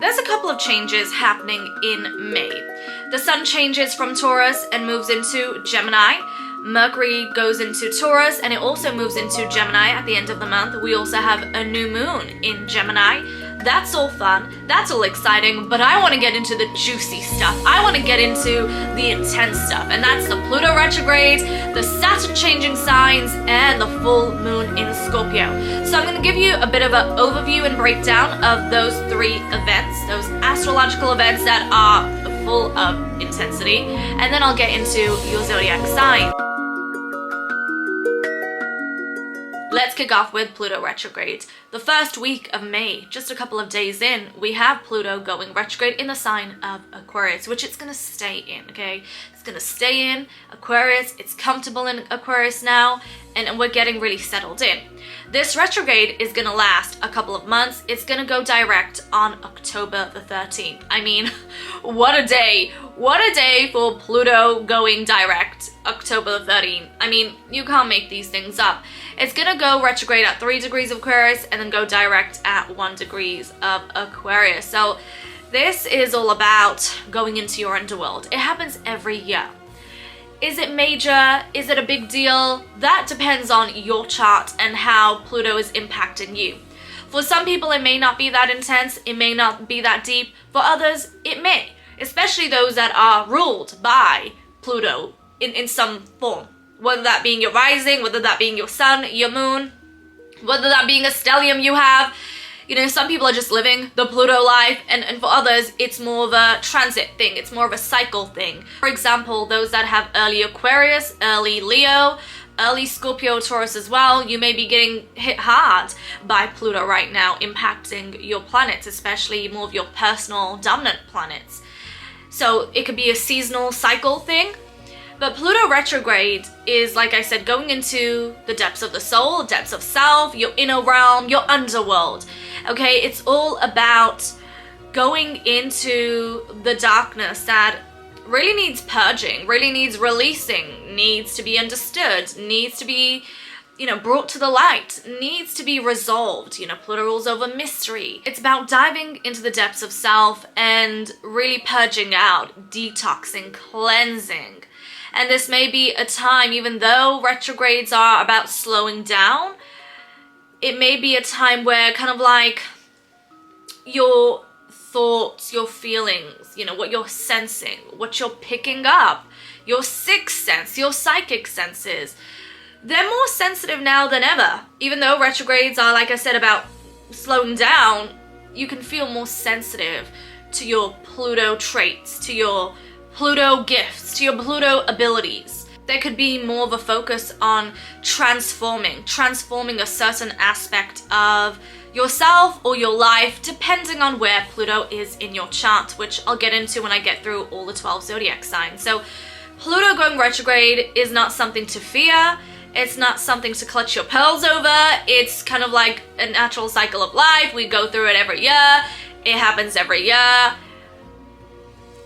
There's a couple of changes happening in May. The sun changes from Taurus and moves into Gemini. Mercury goes into Taurus and it also moves into Gemini at the end of the month. We also have a new moon in Gemini. That's all fun, that's all exciting, but I want to get into the juicy stuff. I want to get into the intense stuff, and that's the Pluto Retrograde, the Saturn changing signs, and the full moon in Scorpio. So I'm going to give you a bit of an overview and breakdown of those three events, those astrological events that are full of intensity, and then I'll get into your zodiac sign. Let's kick off with Pluto retrograde. The first week of May, just a couple of days in, we have Pluto going retrograde in the sign of Aquarius, which it's going to stay in, okay? It's going to stay in Aquarius. It's comfortable in Aquarius now, and we're getting really settled in. This retrograde is going to last a couple of months. It's going to go direct on October the 13th. I mean, what a day. What a day for Pluto going direct October the 13th. I mean, you can't make these things up. It's going to go retrograde at 3 degrees of Aquarius and then go direct at 1 degree of Aquarius. So this is all about going into your underworld. It happens every year. Is it major? Is it a big deal? That depends on your chart and how Pluto is impacting you. For some people, it may not be that intense. It may not be that deep. For others, it may, especially those that are ruled by Pluto in some form. Whether that being your rising, whether that being your sun, your moon, whether that being a stellium you have. You know, some people are just living the Pluto life, and for others, it's more of a transit thing. It's more of a cycle thing. For example, those that have early Aquarius, early Leo, early Scorpio, Taurus as well, you may be getting hit hard by Pluto right now, impacting your planets, especially more of your personal dominant planets. So it could be a seasonal cycle thing. But Pluto retrograde is, like I said, going into the depths of the soul, depths of self, your inner realm, your underworld. Okay, it's all about going into the darkness that really needs purging, really needs releasing, needs to be understood, needs to be, brought to the light, needs to be resolved. Pluto rules over mystery. It's about diving into the depths of self and really purging out, detoxing, cleansing. And this may be a time, even though retrogrades are about slowing down, it may be a time where kind of like your thoughts, your feelings, what you're sensing, what you're picking up, your sixth sense, your psychic senses, they're more sensitive now than ever. Even though retrogrades are, like I said, about slowing down, you can feel more sensitive to your Pluto traits, to your Pluto gifts, to your Pluto abilities. There could be more of a focus on transforming a certain aspect of yourself or your life, depending on where Pluto is in your chart, which I'll get into when I get through all the 12 zodiac signs. So Pluto going retrograde is not something to fear. It's not something to clutch your pearls over. It's kind of like a natural cycle of life. We go through it every year. It happens every year.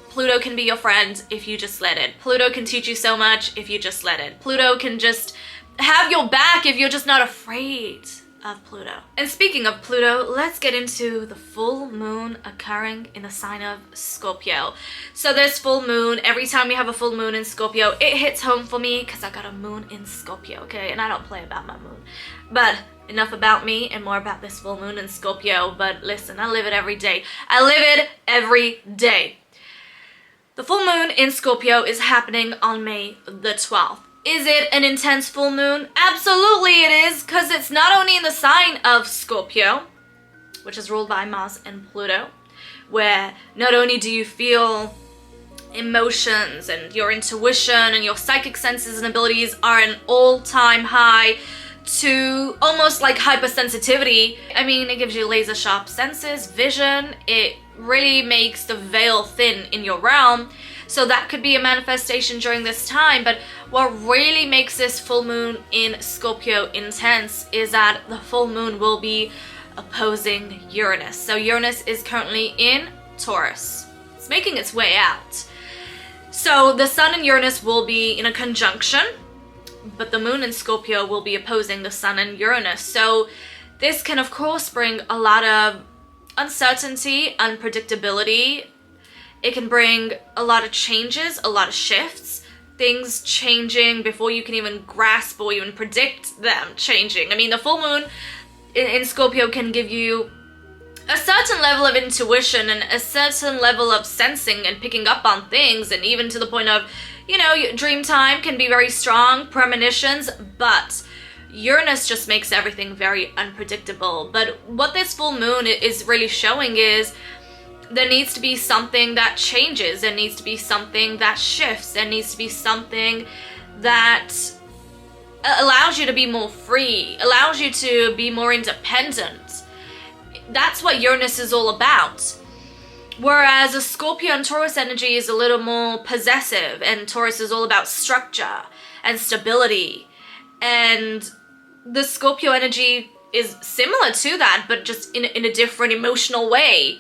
Pluto can be your friend if you just let it. Pluto can teach you so much if you just let it. Pluto can just have your back if you're just not afraid of Pluto. And speaking of Pluto, let's get into the full moon occurring in the sign of Scorpio. So this full moon, every time we have a full moon in Scorpio, it hits home for me because I got a moon in Scorpio, okay? And I don't play about my moon. But enough about me and more about this full moon in Scorpio. But listen, I live it every day. I live it every day. The full moon in Scorpio is happening on May the 12th. Is it an intense full moon? Absolutely it is, because it's not only in the sign of Scorpio, which is ruled by Mars and Pluto, where not only do you feel emotions and your intuition and your psychic senses and abilities are an all-time high to almost like hypersensitivity. I mean, it gives you laser sharp senses, vision, it really makes the veil thin in your realm. So that could be a manifestation during this time. But what really makes this full moon in Scorpio intense is that the full moon will be opposing Uranus. So Uranus is currently in Taurus. It's making its way out. So the sun and Uranus will be in a conjunction, but the moon in Scorpio will be opposing the sun and Uranus. So this can of course bring a lot of uncertainty, unpredictability. It can bring a lot of changes, a lot of shifts, things changing before you can even grasp or even predict them changing. I mean, the full moon in Scorpio can give you a certain level of intuition and a certain level of sensing and picking up on things, and even to the point of, you know, dream time can be very strong, premonitions, but Uranus just makes everything very unpredictable. But what this full moon is really showing is there needs to be something that changes, there needs to be something that shifts, there needs to be something that allows you to be more free, allows you to be more independent. That's what Uranus is all about. Whereas a Scorpio and Taurus energy is a little more possessive, and Taurus is all about structure and stability. And the Scorpio energy is similar to that, but just in a different emotional way.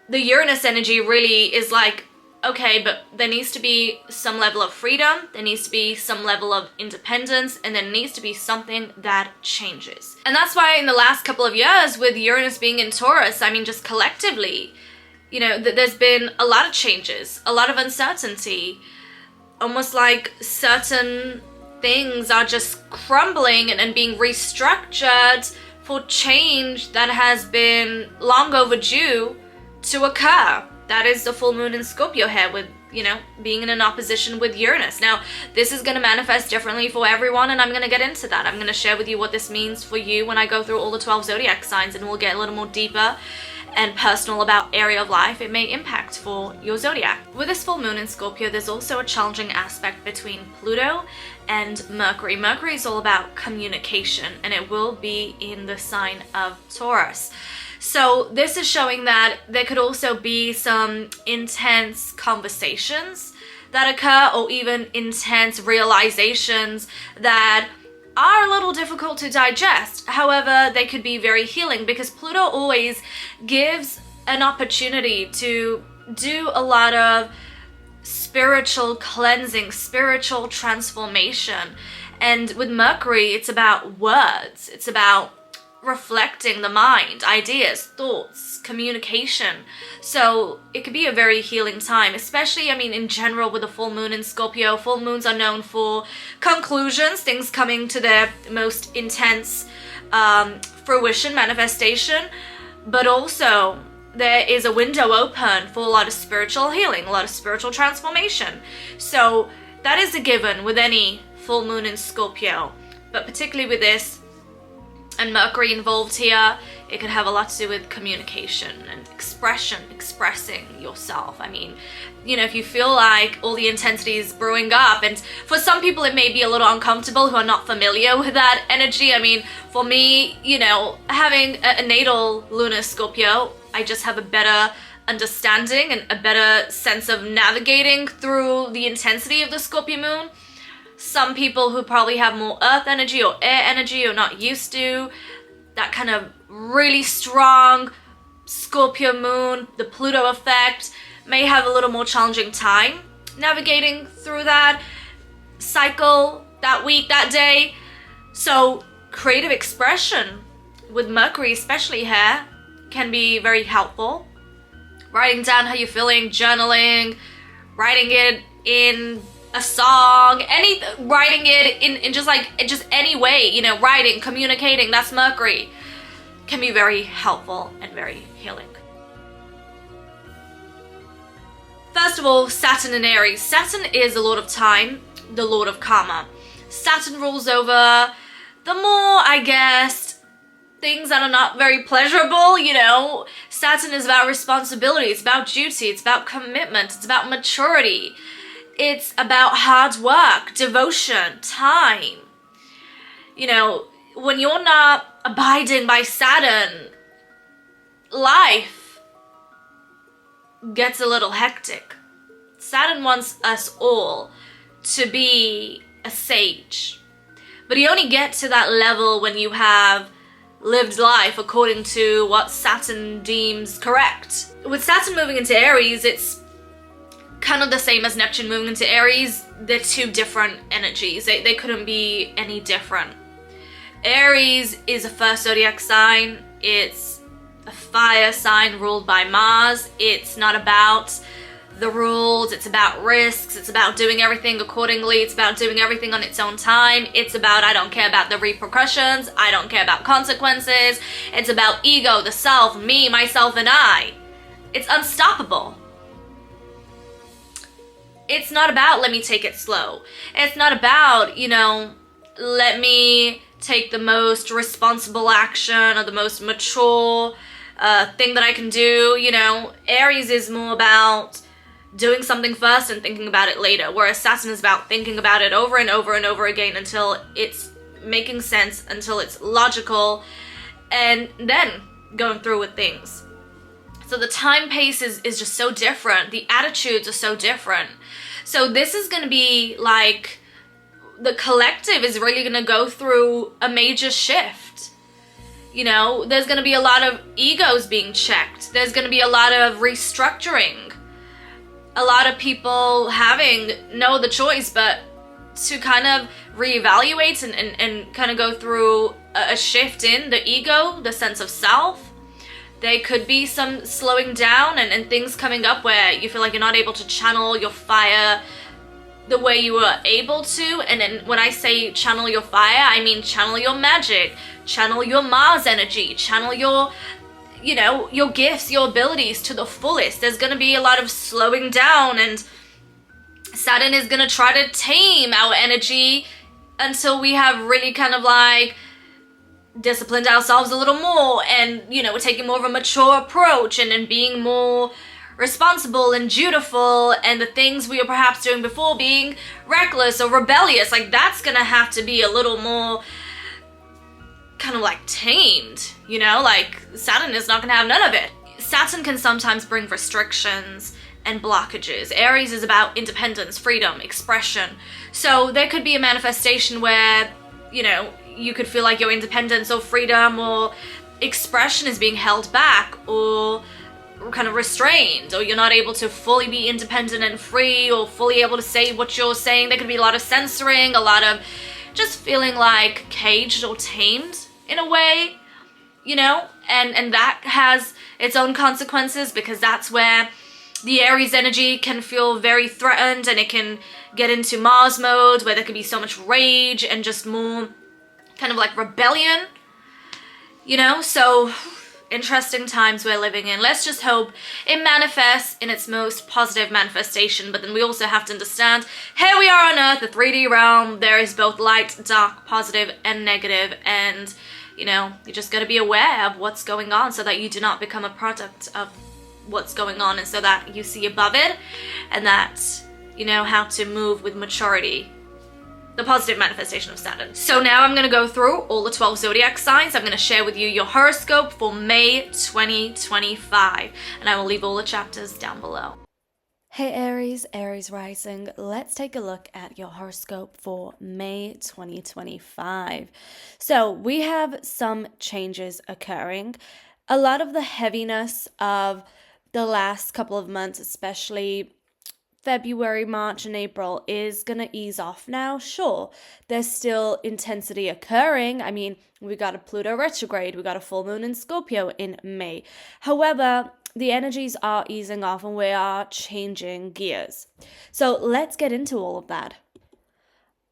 The Uranus energy really is like, okay, but there needs to be some level of freedom, there needs to be some level of independence, and there needs to be something that changes. And that's why in the last couple of years with Uranus being in Taurus, I mean, just collectively, you know, there's been a lot of changes, a lot of uncertainty, almost like certain things are just crumbling and being restructured for change that has been long overdue to occur. That is the full moon in Scorpio here, with, you know, being in an opposition with Uranus. Now, this is going to manifest differently for everyone, and I'm going to get into that. I'm going to share with you what this means for you when I go through all the 12 zodiac signs, and we'll get a little more deeper and personal about area of life it may impact for your zodiac. With this full moon in Scorpio, there's also a challenging aspect between Pluto and Mercury. Mercury is all about communication, and it will be in the sign of Taurus. So this is showing that there could also be some intense conversations that occur, or even intense realizations that are a little difficult to digest. However, they could be very healing, because Pluto always gives an opportunity to do a lot of spiritual cleansing, spiritual transformation. And with Mercury, it's about words, it's about reflecting the mind, ideas, thoughts, communication. So it could be a very healing time, especially, I mean, in general with the full moon in Scorpio. Full moons are known for conclusions, things coming to their most intense fruition, manifestation, but also there is a window open for a lot of spiritual healing, a lot of spiritual transformation. So that is a given with any full moon in Scorpio, but particularly with this and Mercury involved here, it could have a lot to do with communication and expression, expressing yourself. I mean, you know, if you feel like all the intensity is brewing up, and for some people it may be a little uncomfortable who are not familiar with that energy. I mean, for me, you know, having a natal lunar Scorpio, I just have a better understanding and a better sense of navigating through the intensity of the Scorpio moon. Some people who probably have more earth energy or air energy or not used to that kind of really strong Scorpio moon, the Pluto effect, may have a little more challenging time navigating through that cycle, that week, that day. So creative expression with Mercury, especially here, can be very helpful. Writing down how you're feeling, journaling, writing it in a song, writing it in just any way, you know, writing, communicating, that's Mercury, can be very helpful and very healing. First of all, Saturn and Aries. Saturn is the lord of time, the lord of karma. Saturn rules over the more, I guess, things that are not very pleasurable, you know. Saturn is about responsibility, it's about duty, it's about commitment, it's about maturity. It's about hard work, devotion, time. You know, when you're not abiding by Saturn, life gets a little hectic. Saturn wants us all to be a sage. But you only get to that level when you have lived life according to what Saturn deems correct. With Saturn moving into Aries, it's kind of the same as Neptune moving into Aries. They're two different energies. They couldn't be any different. Aries is a first zodiac sign. It's a fire sign ruled by Mars. It's not about the rules, it's about risks, it's about doing everything accordingly, it's about doing everything on its own time. It's about, I don't care about the repercussions, I don't care about consequences. It's about ego, the self, me, myself, and I. It's unstoppable. It's not about let me take it slow. It's not about, let me take the most responsible action or the most mature thing that I can do. Aries is more about doing something first and thinking about it later, whereas Saturn is about thinking about it over and over and over again until it's making sense, until it's logical, and then going through with things. So the time pace is just so different. The attitudes are so different. So this is going to be like, the collective is really going to go through a major shift. There's going to be a lot of egos being checked. There's going to be a lot of restructuring. A lot of people having no other choice but to kind of reevaluate and kind of go through a shift in the ego, the sense of self. There could be some slowing down and things coming up where you feel like you're not able to channel your fire the way you were able to. And then when I say channel your fire, I mean channel your magic, channel your Mars energy, channel your gifts, your abilities to the fullest. There's going to be a lot of slowing down, and Saturn is going to try to tame our energy until we have really kind of like disciplined ourselves a little more, and we're taking more of a mature approach and being more responsible and dutiful, and the things we were perhaps doing before being reckless or rebellious, like that's gonna have to be a little more kind of like tamed, like Saturn is not gonna have none of it. Saturn can sometimes bring restrictions and blockages. Aries is about independence, freedom, expression. So there could be a manifestation where, you could feel like your independence or freedom or expression is being held back or kind of restrained, or you're not able to fully be independent and free or fully able to say what you're saying. There could be a lot of censoring, a lot of just feeling like caged or tamed in a way, and that has its own consequences, because that's where the Aries energy can feel very threatened, and it can get into Mars mode where there could be so much rage and just more kind of like rebellion, so interesting times we're living in. Let's just hope it manifests in its most positive manifestation, but then we also have to understand, here we are on Earth, the 3D realm, there is both light, dark, positive, and negative, and you just got to be aware of what's going on so that you do not become a product of what's going on, and so that you see above it, and that you know how to move with maturity. The positive manifestation of Saturn. So now I'm going to go through all the 12 zodiac signs. I'm going to share with you your horoscope for May 2025, and I will leave all the chapters down below. Hey Aries, Aries rising, let's take a look at your horoscope for May 2025. So we have some changes occurring. A lot of the heaviness of the last couple of months, especially February, March, and April, is going to ease off now. Sure, there's still intensity occurring. I mean, we got a Pluto retrograde, we got a full moon in Scorpio in May. However, the energies are easing off and we are changing gears. So let's get into all of that.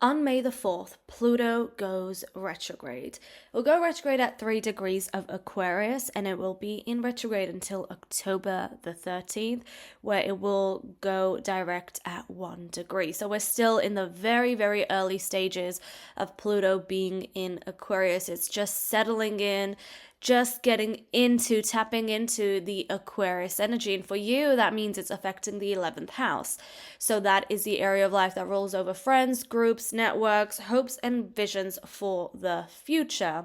On May the 4th, Pluto goes retrograde. It will go retrograde at 3 degrees of Aquarius, and it will be in retrograde until October the 13th, where it will go direct at 1 degree. So we're still in the very, very early stages of Pluto being in Aquarius. It's just settling in, just tapping into the Aquarius energy. And for you, that means it's affecting the 11th house. So that is the area of life that rolls over friends, groups, networks, hopes, and visions for the future.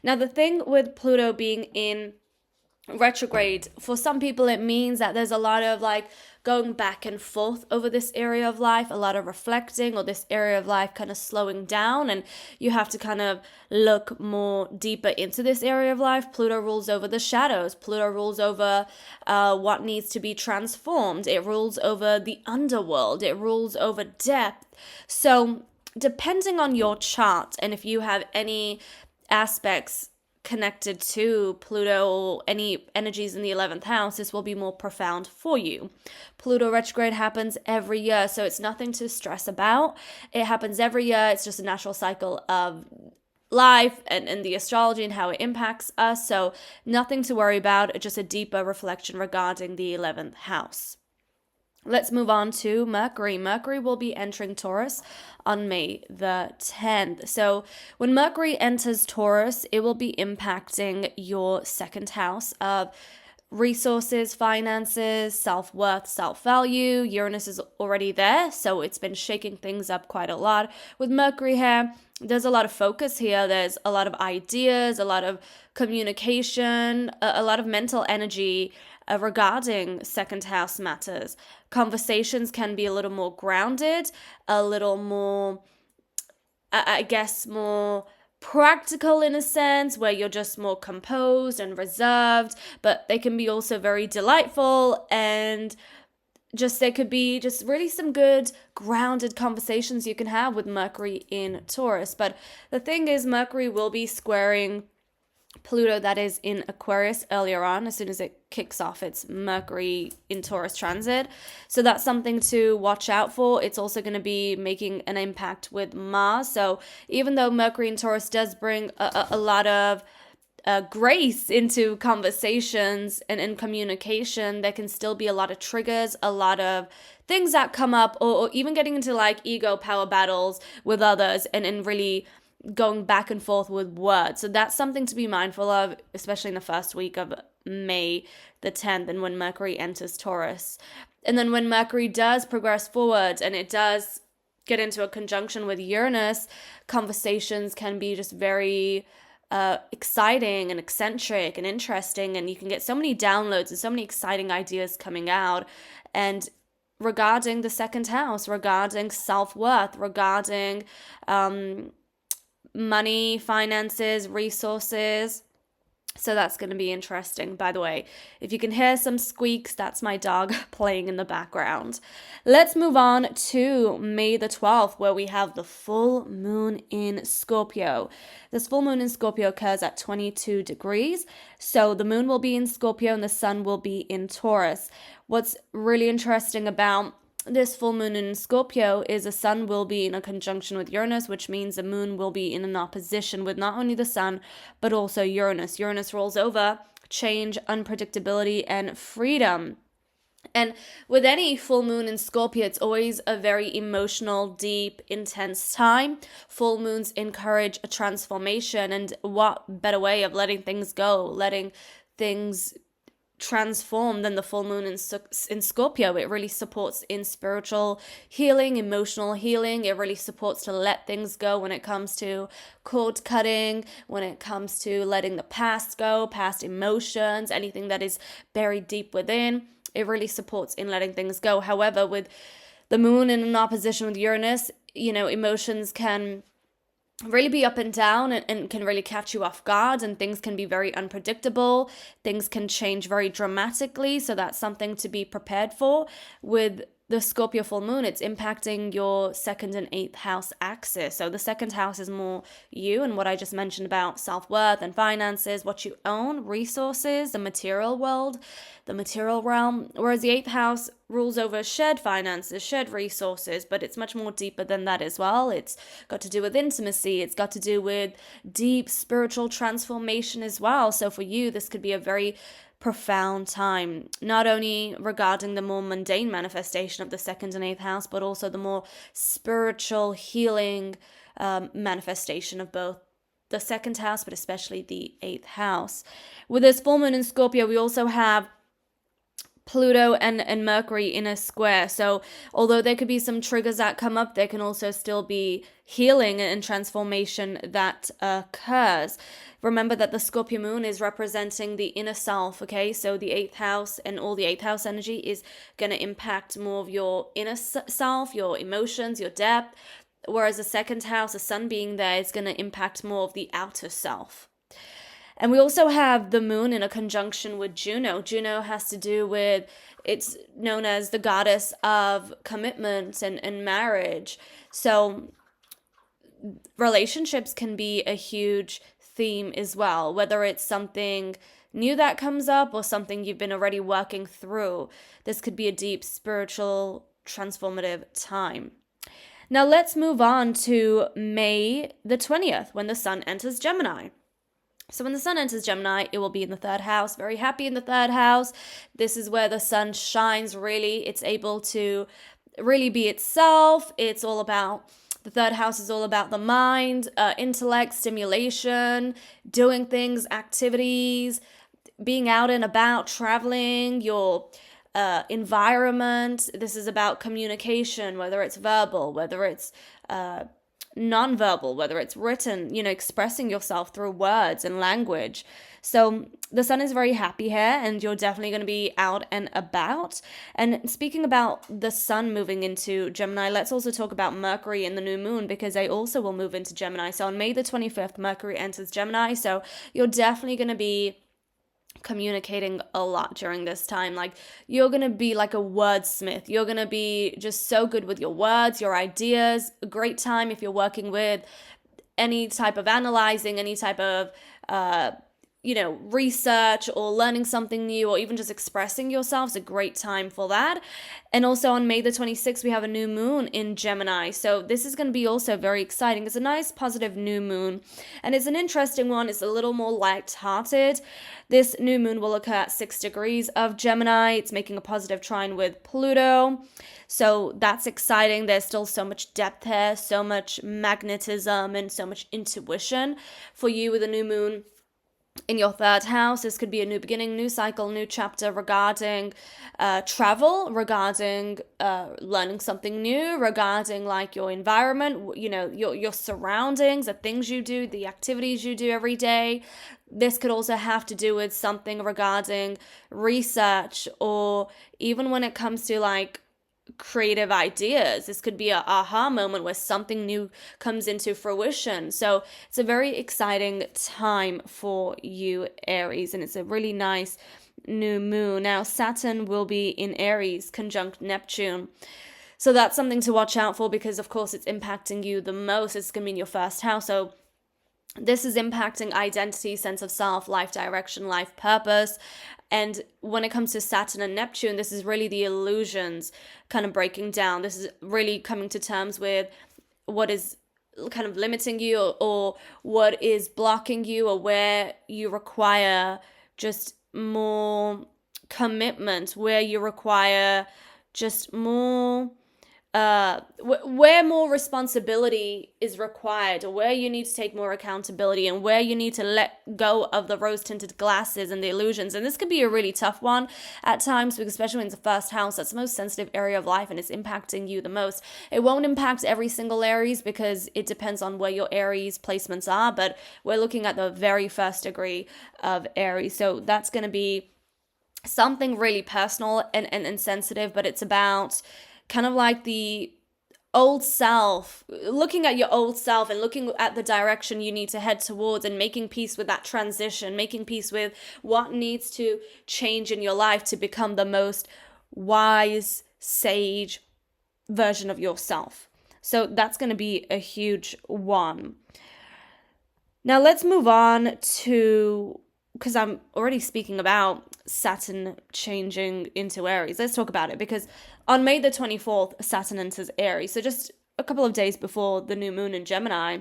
Now, the thing with Pluto being in retrograde, for some people it means that there's a lot of going back and forth over this area of life, a lot of reflecting, or this area of life kind of slowing down, and you have to kind of look more deeper into this area of life. Pluto rules over the shadows. Pluto rules over what needs to be transformed. It rules over the underworld. It rules over depth. So depending on your chart, and if you have any aspects connected to Pluto or any energies in the 11th house, this will be more profound for you. Pluto retrograde happens every year, so it's nothing to stress about. It happens every year. It's just a natural cycle of life and the astrology and how it impacts us. So nothing to worry about, just a deeper reflection regarding the 11th house. Let's move on to Mercury. Mercury will be entering Taurus on May the 10th. So when Mercury enters Taurus, it will be impacting your second house of resources, finances, self-worth, self-value. Uranus is already there, so it's been shaking things up quite a lot. With Mercury here, there's a lot of focus here. There's a lot of ideas, a lot of communication, a lot of mental energy regarding second house matters. Conversations can be a little more grounded, a little more, I guess, more practical in a sense, where you're just more composed and reserved, but they can be also very delightful, and just there could be just really some good grounded conversations you can have with Mercury in Taurus. But the thing is, Mercury will be squaring Pluto, that is in Aquarius, earlier on, as soon as it kicks off its Mercury in Taurus transit. So that's something to watch out for. It's also going to be making an impact with Mars. So even though Mercury in Taurus does bring a lot of grace into conversations and in communication, there can still be a lot of triggers, a lot of things that come up, or even getting into like ego power battles with others and really going back and forth with words. So that's something to be mindful of, especially in the first week of May the 10th and when Mercury enters Taurus. And then when Mercury does progress forward and it does get into a conjunction with Uranus, conversations can be just very exciting and eccentric and interesting, and you can get so many downloads and so many exciting ideas coming out. And regarding the second house, regarding self-worth, regarding money, finances, resources. So that's going to be interesting. By the way, if you can hear some squeaks, that's my dog playing in the background. Let's move on to May the 12th, where we have the full moon in Scorpio. This full moon in Scorpio occurs at 22 degrees. So the moon will be in Scorpio and the sun will be in Taurus. What's really interesting about this full moon in Scorpio is the sun will be in a conjunction with Uranus, which means the moon will be in an opposition with not only the sun, but also Uranus. Uranus rolls over change, unpredictability, and freedom. And with any full moon in Scorpio, it's always a very emotional, deep, intense time. Full moons encourage a transformation, and what better way of letting things go, letting things transform than the full moon in Scorpio. It really supports in spiritual healing, emotional healing. It really supports to let things go when it comes to cord cutting, when it comes to letting the past go, past emotions, anything that is buried deep within. It really supports in letting things go. However, with the moon in an opposition with Uranus, emotions can really be up and down and can really catch you off guard, and things can be very unpredictable. Things can change very dramatically. So that's something to be prepared for. With the Scorpio full moon, it's impacting your second and eighth house axis. So the second house is more you and what I just mentioned about self-worth and finances, what you own, resources, the material world, the material realm. Whereas the eighth house rules over shared finances, shared resources, but it's much more deeper than that as well. It's got to do with intimacy. It's got to do with deep spiritual transformation as well. So for you, this could be a very profound time, not only regarding the more mundane manifestation of the second and eighth house, but also the more spiritual healing manifestation of both the second house, but especially the eighth house. With this full moon in Scorpio, we also have Pluto and Mercury in a square. So although there could be some triggers that come up, there can also still be healing and transformation that occurs. Remember that the Scorpio moon is representing the inner self, okay? So the eighth house and all the eighth house energy is going to impact more of your inner self, your emotions, your depth. Whereas the second house, the sun being there, is going to impact more of the outer self. And we also have the moon in a conjunction with Juno. Juno has to do with, it's known as the goddess of commitment and marriage. So relationships can be a huge theme as well, whether it's something new that comes up or something you've been already working through. This could be a deep spiritual transformative time. Now let's move on to May the 20th, when the sun enters Gemini. So when the sun enters Gemini, it will be in the third house, very happy in the third house. This is where the sun shines really. It's able to really be itself. It's all about, the third house is all about the mind, intellect, stimulation, doing things, activities, being out and about, traveling, your environment. This is about communication, whether it's verbal, whether it's non-verbal, whether it's written, expressing yourself through words and language. So the sun is very happy here, and you're definitely going to be out and about. And speaking about the sun moving into Gemini, let's also talk about Mercury and the new moon, because they also will move into Gemini. So on May the 25th, Mercury enters Gemini. So you're definitely going to be communicating a lot during this time. Like, you're going to be like a wordsmith. You're going to be just so good with your words, your ideas. A great time if you're working with any type of analyzing, any type of research or learning something new, or even just expressing yourself. Is a great time for that. And also on May the 26th, we have a new moon in Gemini. So this is going to be also very exciting. It's a nice positive new moon, and it's an interesting one. It's a little more light-hearted. This new moon will occur at 6 degrees of Gemini. It's making a positive trine with Pluto. So that's exciting. There's still so much depth here, so much magnetism, and so much intuition for you with a new moon in your third house. This could be a new beginning, new cycle, new chapter regarding travel, regarding learning something new, regarding like your environment, your surroundings, the things you do, the activities you do every day. This could also have to do with something regarding research, or even when it comes to like creative ideas. This could be a aha moment where something new comes into fruition. So it's a very exciting time for you, Aries, and it's a really nice new moon. Now Saturn will be in Aries conjunct Neptune. So that's something to watch out for, because of course it's impacting you the most. It's going to be in your first house. So this is impacting identity, sense of self, life direction, life purpose. And when it comes to Saturn and Neptune, this is really the illusions kind of breaking down. This is really coming to terms with what is kind of limiting you, or what is blocking you, or where you require just more commitment, where you require just more where more responsibility is required, or where you need to take more accountability, and where you need to let go of the rose-tinted glasses and the illusions. And this could be a really tough one at times, because especially when it's the first house, that's the most sensitive area of life, and it's impacting you the most. It won't impact every single Aries, because it depends on where your Aries placements are, but we're looking at the very first degree of Aries. So that's going to be something really personal and sensitive, but it's about kind of like the old self, looking at your old self and looking at the direction you need to head towards, and making peace with that transition, making peace with what needs to change in your life to become the most wise, sage version of yourself. So that's going to be a huge one. Now let's move on to, because I'm already speaking about Saturn changing into Aries, let's talk about it, because on May the 24th, Saturn enters Aries, so just a couple of days before the new moon in Gemini.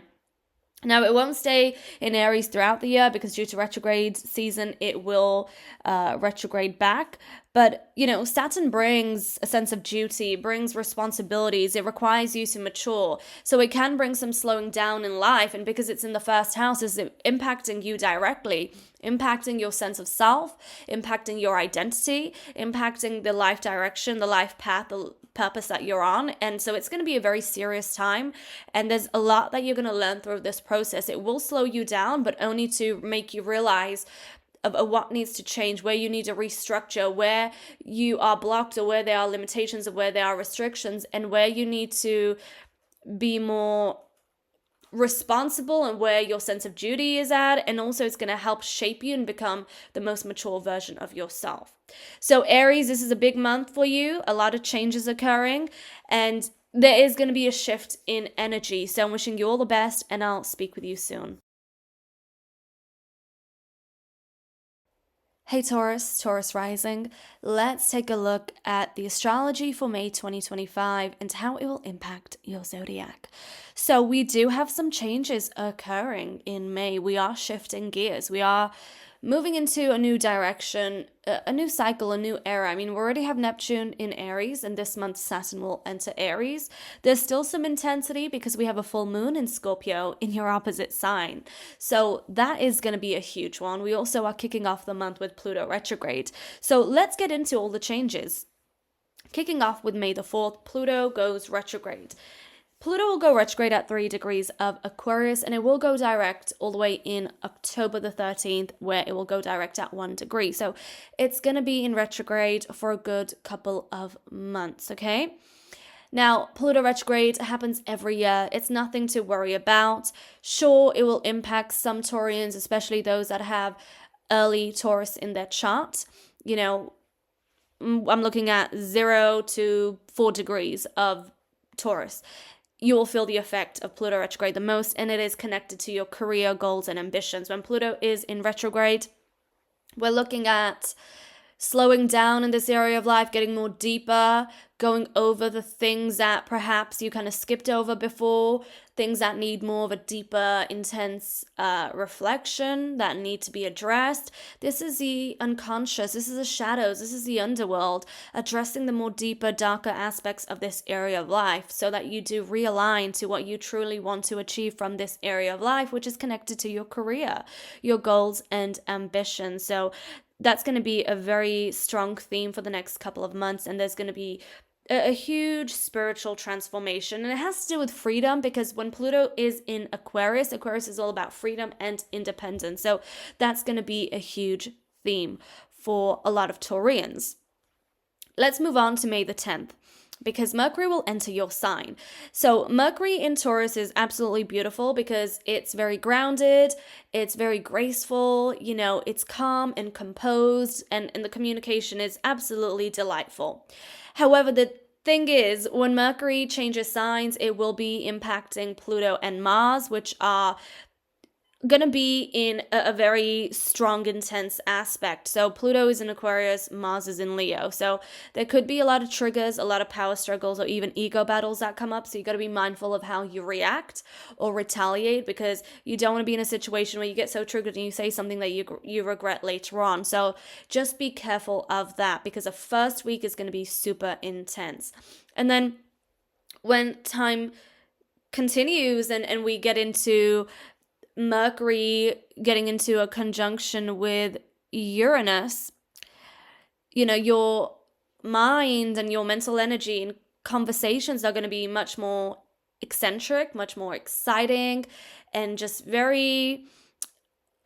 Now, it won't stay in Aries throughout the year, because due to retrograde season, it will retrograde back. But, Saturn brings a sense of duty, brings responsibilities. It requires you to mature. So it can bring some slowing down in life. And because it's in the first house, it's impacting you directly, impacting your sense of self, impacting your identity, impacting the life direction, the life path, the purpose that you're on. And so it's going to be a very serious time, and there's a lot that you're going to learn through this process. It will slow you down, but only to make you realize of what needs to change, where you need to restructure, where you are blocked, or where there are limitations, or where there are restrictions, and where you need to be more responsible, and where your sense of duty is at. And also it's going to help shape you and become the most mature version of yourself. So Aries, this is a big month for you, a lot of changes occurring, and there is going to be a shift in energy. So I'm wishing you all the best, and I'll speak with you soon. Hey Taurus, Taurus rising. Let's take a look at the astrology for May 2025 and how it will impact your zodiac. So, we do have some changes occurring in May. We are shifting gears. We are moving into a new direction, a new cycle, a new era. I mean, we already have Neptune in Aries, and this month Saturn will enter Aries. There's still some intensity because we have a full moon in Scorpio in your opposite sign. So that is going to be a huge one. We also are kicking off the month with Pluto Retrograde. So let's get into all the changes. Kicking off with May the 4th, Pluto goes retrograde. Pluto will go retrograde at 3 degrees of Aquarius, and it will go direct all the way in October the 13th, where it will go direct at 1 degree. So it's going to be in retrograde for a good couple of months, okay? Now, Pluto retrograde happens every year. It's nothing to worry about. Sure, it will impact some Taurians, especially those that have early Taurus in their chart. You know, I'm looking at 0 to 4 degrees of Taurus. You will feel the effect of Pluto retrograde the most, and it is connected to your career goals and ambitions. When Pluto is in retrograde, we're looking at slowing down in this area of life, getting more deeper, going over the things that perhaps you kind of skipped over before, things that need more of a deeper, intense reflection that need to be addressed. This is the unconscious, this is the shadows, this is the underworld, addressing the more deeper, darker aspects of this area of life so that you do realign to what you truly want to achieve from this area of life, which is connected to your career, your goals and ambitions. So that's going to be a very strong theme for the next couple of months, and there's going to be a huge spiritual transformation, and it has to do with freedom, because when Pluto is in Aquarius, Aquarius is all about freedom and independence. So that's going to be a huge theme for a lot of Taurians. Let's move on to May the 10th. Because Mercury will enter your sign. So Mercury in Taurus is absolutely beautiful because it's very grounded, it's very graceful, you know, it's calm and composed, and the communication is absolutely delightful. However, the thing is, when Mercury changes signs, it will be impacting Pluto and Mars, which are going to be in a very strong, intense aspect. So Pluto is in Aquarius, Mars is in Leo. So there could be a lot of triggers, a lot of power struggles, or even ego battles that come up. So you got to be mindful of how you react or retaliate, because you don't want to be in a situation where you get so triggered and you say something that you regret later on. So just be careful of that, because the first week is going to be super intense. And then when time continues and we get into Mercury getting into a conjunction with Uranus, you know, your mind and your mental energy and conversations are going to be much more eccentric, much more exciting, and just very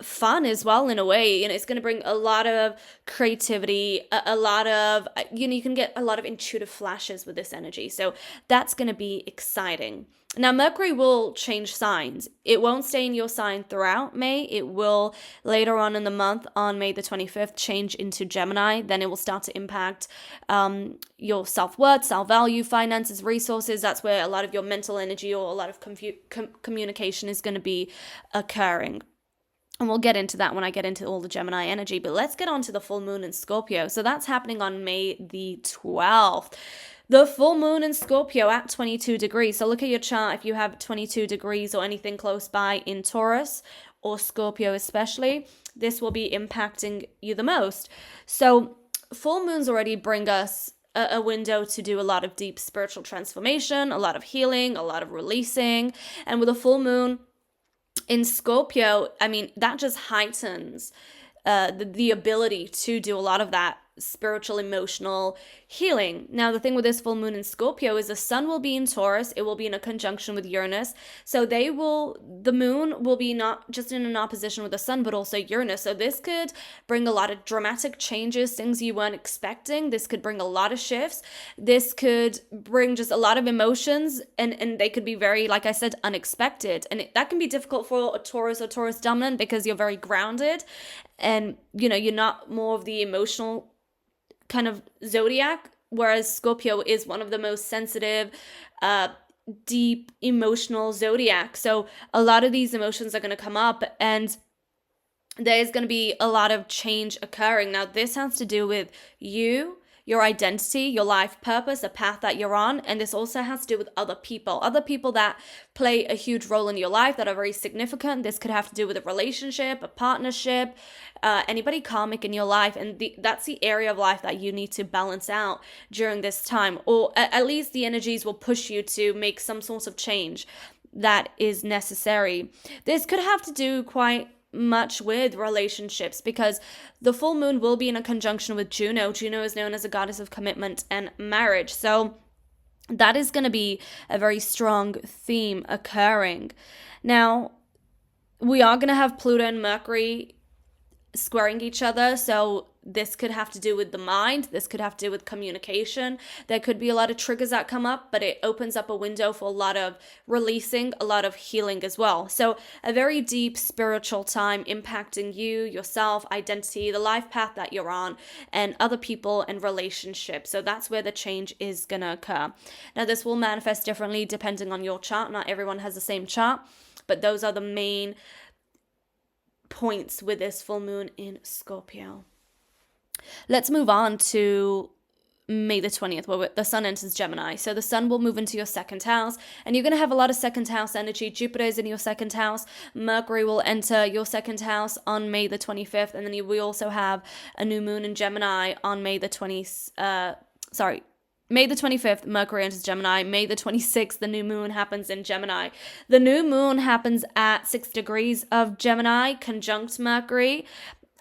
fun as well in a way. And it's going to bring a lot of creativity, a lot of, you know, you can get a lot of intuitive flashes with this energy. So that's going to be exciting. Now, Mercury will change signs. It won't stay in your sign throughout May. It will later on in the month, on May the 25th, change into Gemini. Then it will start to impact your self-worth, self-value, finances, resources. That's where a lot of your mental energy or a lot of communication is going to be occurring. And we'll get into that when I get into all the Gemini energy. But let's get on to the full moon in Scorpio. So that's happening on May the 12th. The full moon in Scorpio at 22 degrees. So look at your chart. If you have 22 degrees or anything close by in Taurus or Scorpio especially, this will be impacting you the most. So full moons already bring us a window to do a lot of deep spiritual transformation, a lot of healing, a lot of releasing. And with a full moon in Scorpio, I mean, that just heightens the ability to do a lot of that spiritual, emotional healing. Now, the thing with this full moon in Scorpio is the sun will be in Taurus. It will be in a conjunction with Uranus. So the moon will be not just in an opposition with the sun, but also Uranus. So this could bring a lot of dramatic changes, things you weren't expecting. This could bring a lot of shifts. This could bring just a lot of emotions, and they could be very, like I said, unexpected. And that can be difficult for a Taurus or Taurus dominant, because you're very grounded and, you know, you're not more of the emotional kind of zodiac, whereas Scorpio is one of the most sensitive, deep, emotional zodiac. So a lot of these emotions are going to come up, and there's going to be a lot of change occurring. Now, this has to do with you, your identity, your life purpose, the path that you're on. And this also has to do with other people that play a huge role in your life that are very significant. This could have to do with a relationship, a partnership, anybody karmic in your life. And that's the area of life that you need to balance out during this time. Or at least the energies will push you to make some sort of change that is necessary. This could have to do quite much with relationships, because the full moon will be in a conjunction with Juno. Juno is known as a goddess of commitment and marriage. So that is going to be a very strong theme occurring. Now, we are going to have Pluto and Mercury squaring each other. So this could have to do with the mind. This could have to do with communication. There could be a lot of triggers that come up, but it opens up a window for a lot of releasing, a lot of healing as well. So a very deep spiritual time impacting you, yourself, identity, the life path that you're on, and other people and relationships. So that's where the change is going to occur. Now, this will manifest differently depending on your chart. Not everyone has the same chart, but those are the main points with this full moon in Scorpio. Let's move on to May the 20th, where the sun enters Gemini. So the sun will move into your second house, and you're going to have a lot of second house energy. Jupiter is in your second house. Mercury will enter your second house on May the 25th, and then we also have a new moon in Gemini on May the 25th, Mercury enters Gemini. May the 26th, the new moon happens in Gemini. The new moon happens at 6 degrees of Gemini, conjunct Mercury.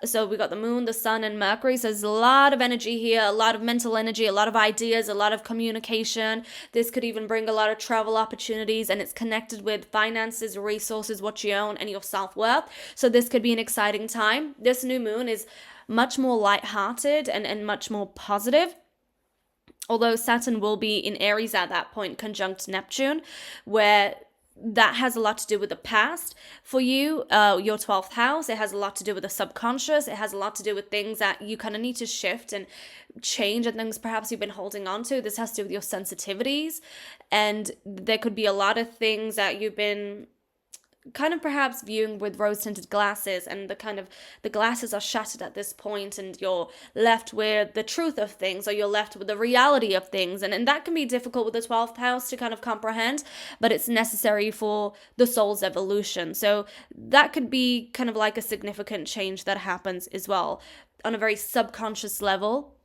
So we got the moon, the sun, and Mercury. So there's a lot of energy here, a lot of mental energy, a lot of ideas, a lot of communication. This could even bring a lot of travel opportunities, and it's connected with finances, resources, what you own, and your self-worth. So this could be an exciting time. This new moon is much more lighthearted and much more positive. Although Saturn will be in Aries at that point, conjunct Neptune, where that has a lot to do with the past for you, your 12th house. It has a lot to do with the subconscious. It has a lot to do with things that you kind of need to shift and change, and things perhaps you've been holding on to. This has to do with your sensitivities, and there could be a lot of things that you've been kind of perhaps viewing with rose-tinted glasses, and the glasses are shattered at this point, and you're left with the truth of things, or you're left with the reality of things, and that can be difficult with the 12th house to kind of comprehend, but it's necessary for the soul's evolution. So that could be kind of like a significant change that happens as well on a very subconscious level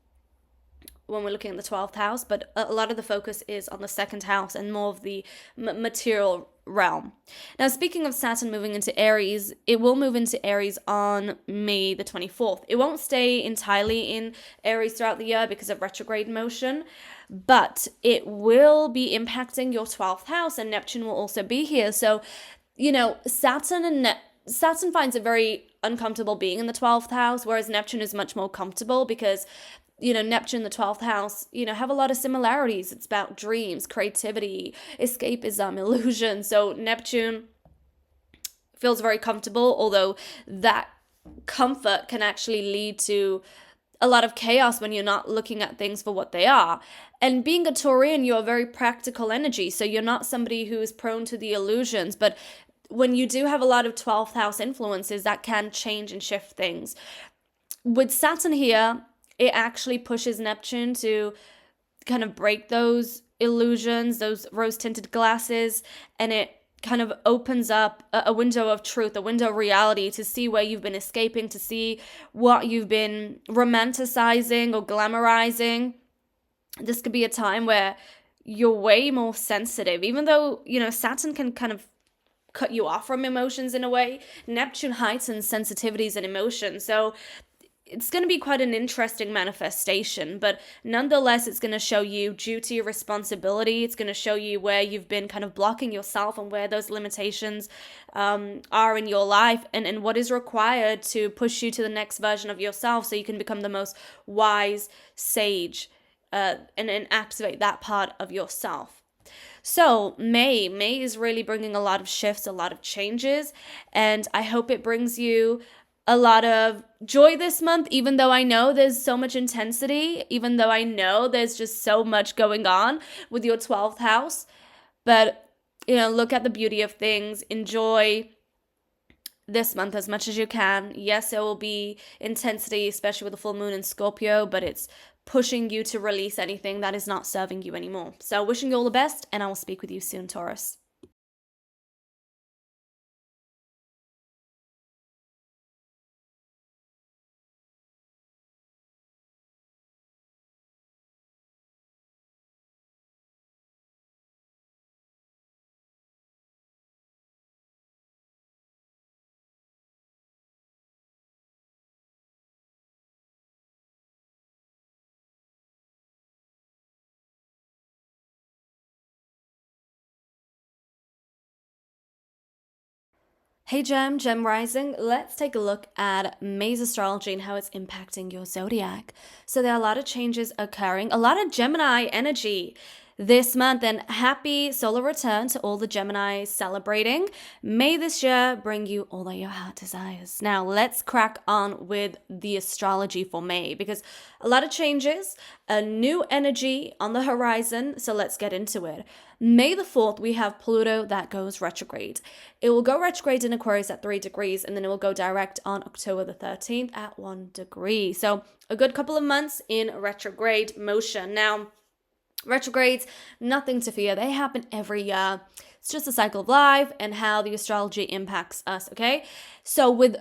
when we're looking at the 12th house, but a lot of the focus is on the second house and more of the material realm. Now, speaking of Saturn moving into Aries, it will move into Aries on May the 24th. It won't stay entirely in Aries throughout the year because of retrograde motion, but it will be impacting your 12th house, and Neptune will also be here. So, Saturn finds it very uncomfortable being in the 12th house, whereas Neptune is much more comfortable because Neptune, the 12th house, have a lot of similarities. It's about dreams, creativity, escapism, illusion. So Neptune feels very comfortable, although that comfort can actually lead to a lot of chaos when you're not looking at things for what they are. And being a Taurian, you're a very practical energy. So you're not somebody who is prone to the illusions. But when you do have a lot of 12th house influences, that can change and shift things. With Saturn here, it actually pushes Neptune to kind of break those illusions, those rose-tinted glasses, and it kind of opens up a window of truth, a window of reality, to see where you've been escaping, to see what you've been romanticizing or glamorizing. This could be a time where you're way more sensitive, even though, Saturn can kind of cut you off from emotions in a way. Neptune heightens sensitivities and emotions. So it's going to be quite an interesting manifestation, but nonetheless, it's going to show you duty, responsibility. It's going to show you where you've been kind of blocking yourself and where those limitations are in your life, and what is required to push you to the next version of yourself so you can become the most wise sage and activate that part of yourself. So May is really bringing a lot of shifts, a lot of changes, and I hope it brings you a lot of joy this month, even though I know there's so much intensity, even though I know there's just so much going on with your 12th house. But, look at the beauty of things, enjoy this month as much as you can. Yes, there will be intensity, especially with the full moon in Scorpio, but it's pushing you to release anything that is not serving you anymore. So wishing you all the best, and I will speak with you soon, Taurus. Hey Gem Rising, let's take a look at May's astrology and how it's impacting your zodiac. So there are a lot of changes occurring, a lot of Gemini energy this month, and happy solar return to all the Geminis celebrating. May this year bring you all that your heart desires. Now let's crack on with the astrology for May, because a lot of changes, a new energy on the horizon, so let's get into it. May the 4th, we have Pluto that goes retrograde. It will go retrograde in Aquarius at 3 degrees, and then it will go direct on October the 13th at 1 degree. So a good couple of months in retrograde motion. Now, retrogrades, nothing to fear. They happen every year. It's just a cycle of life and how the astrology impacts us, okay? So with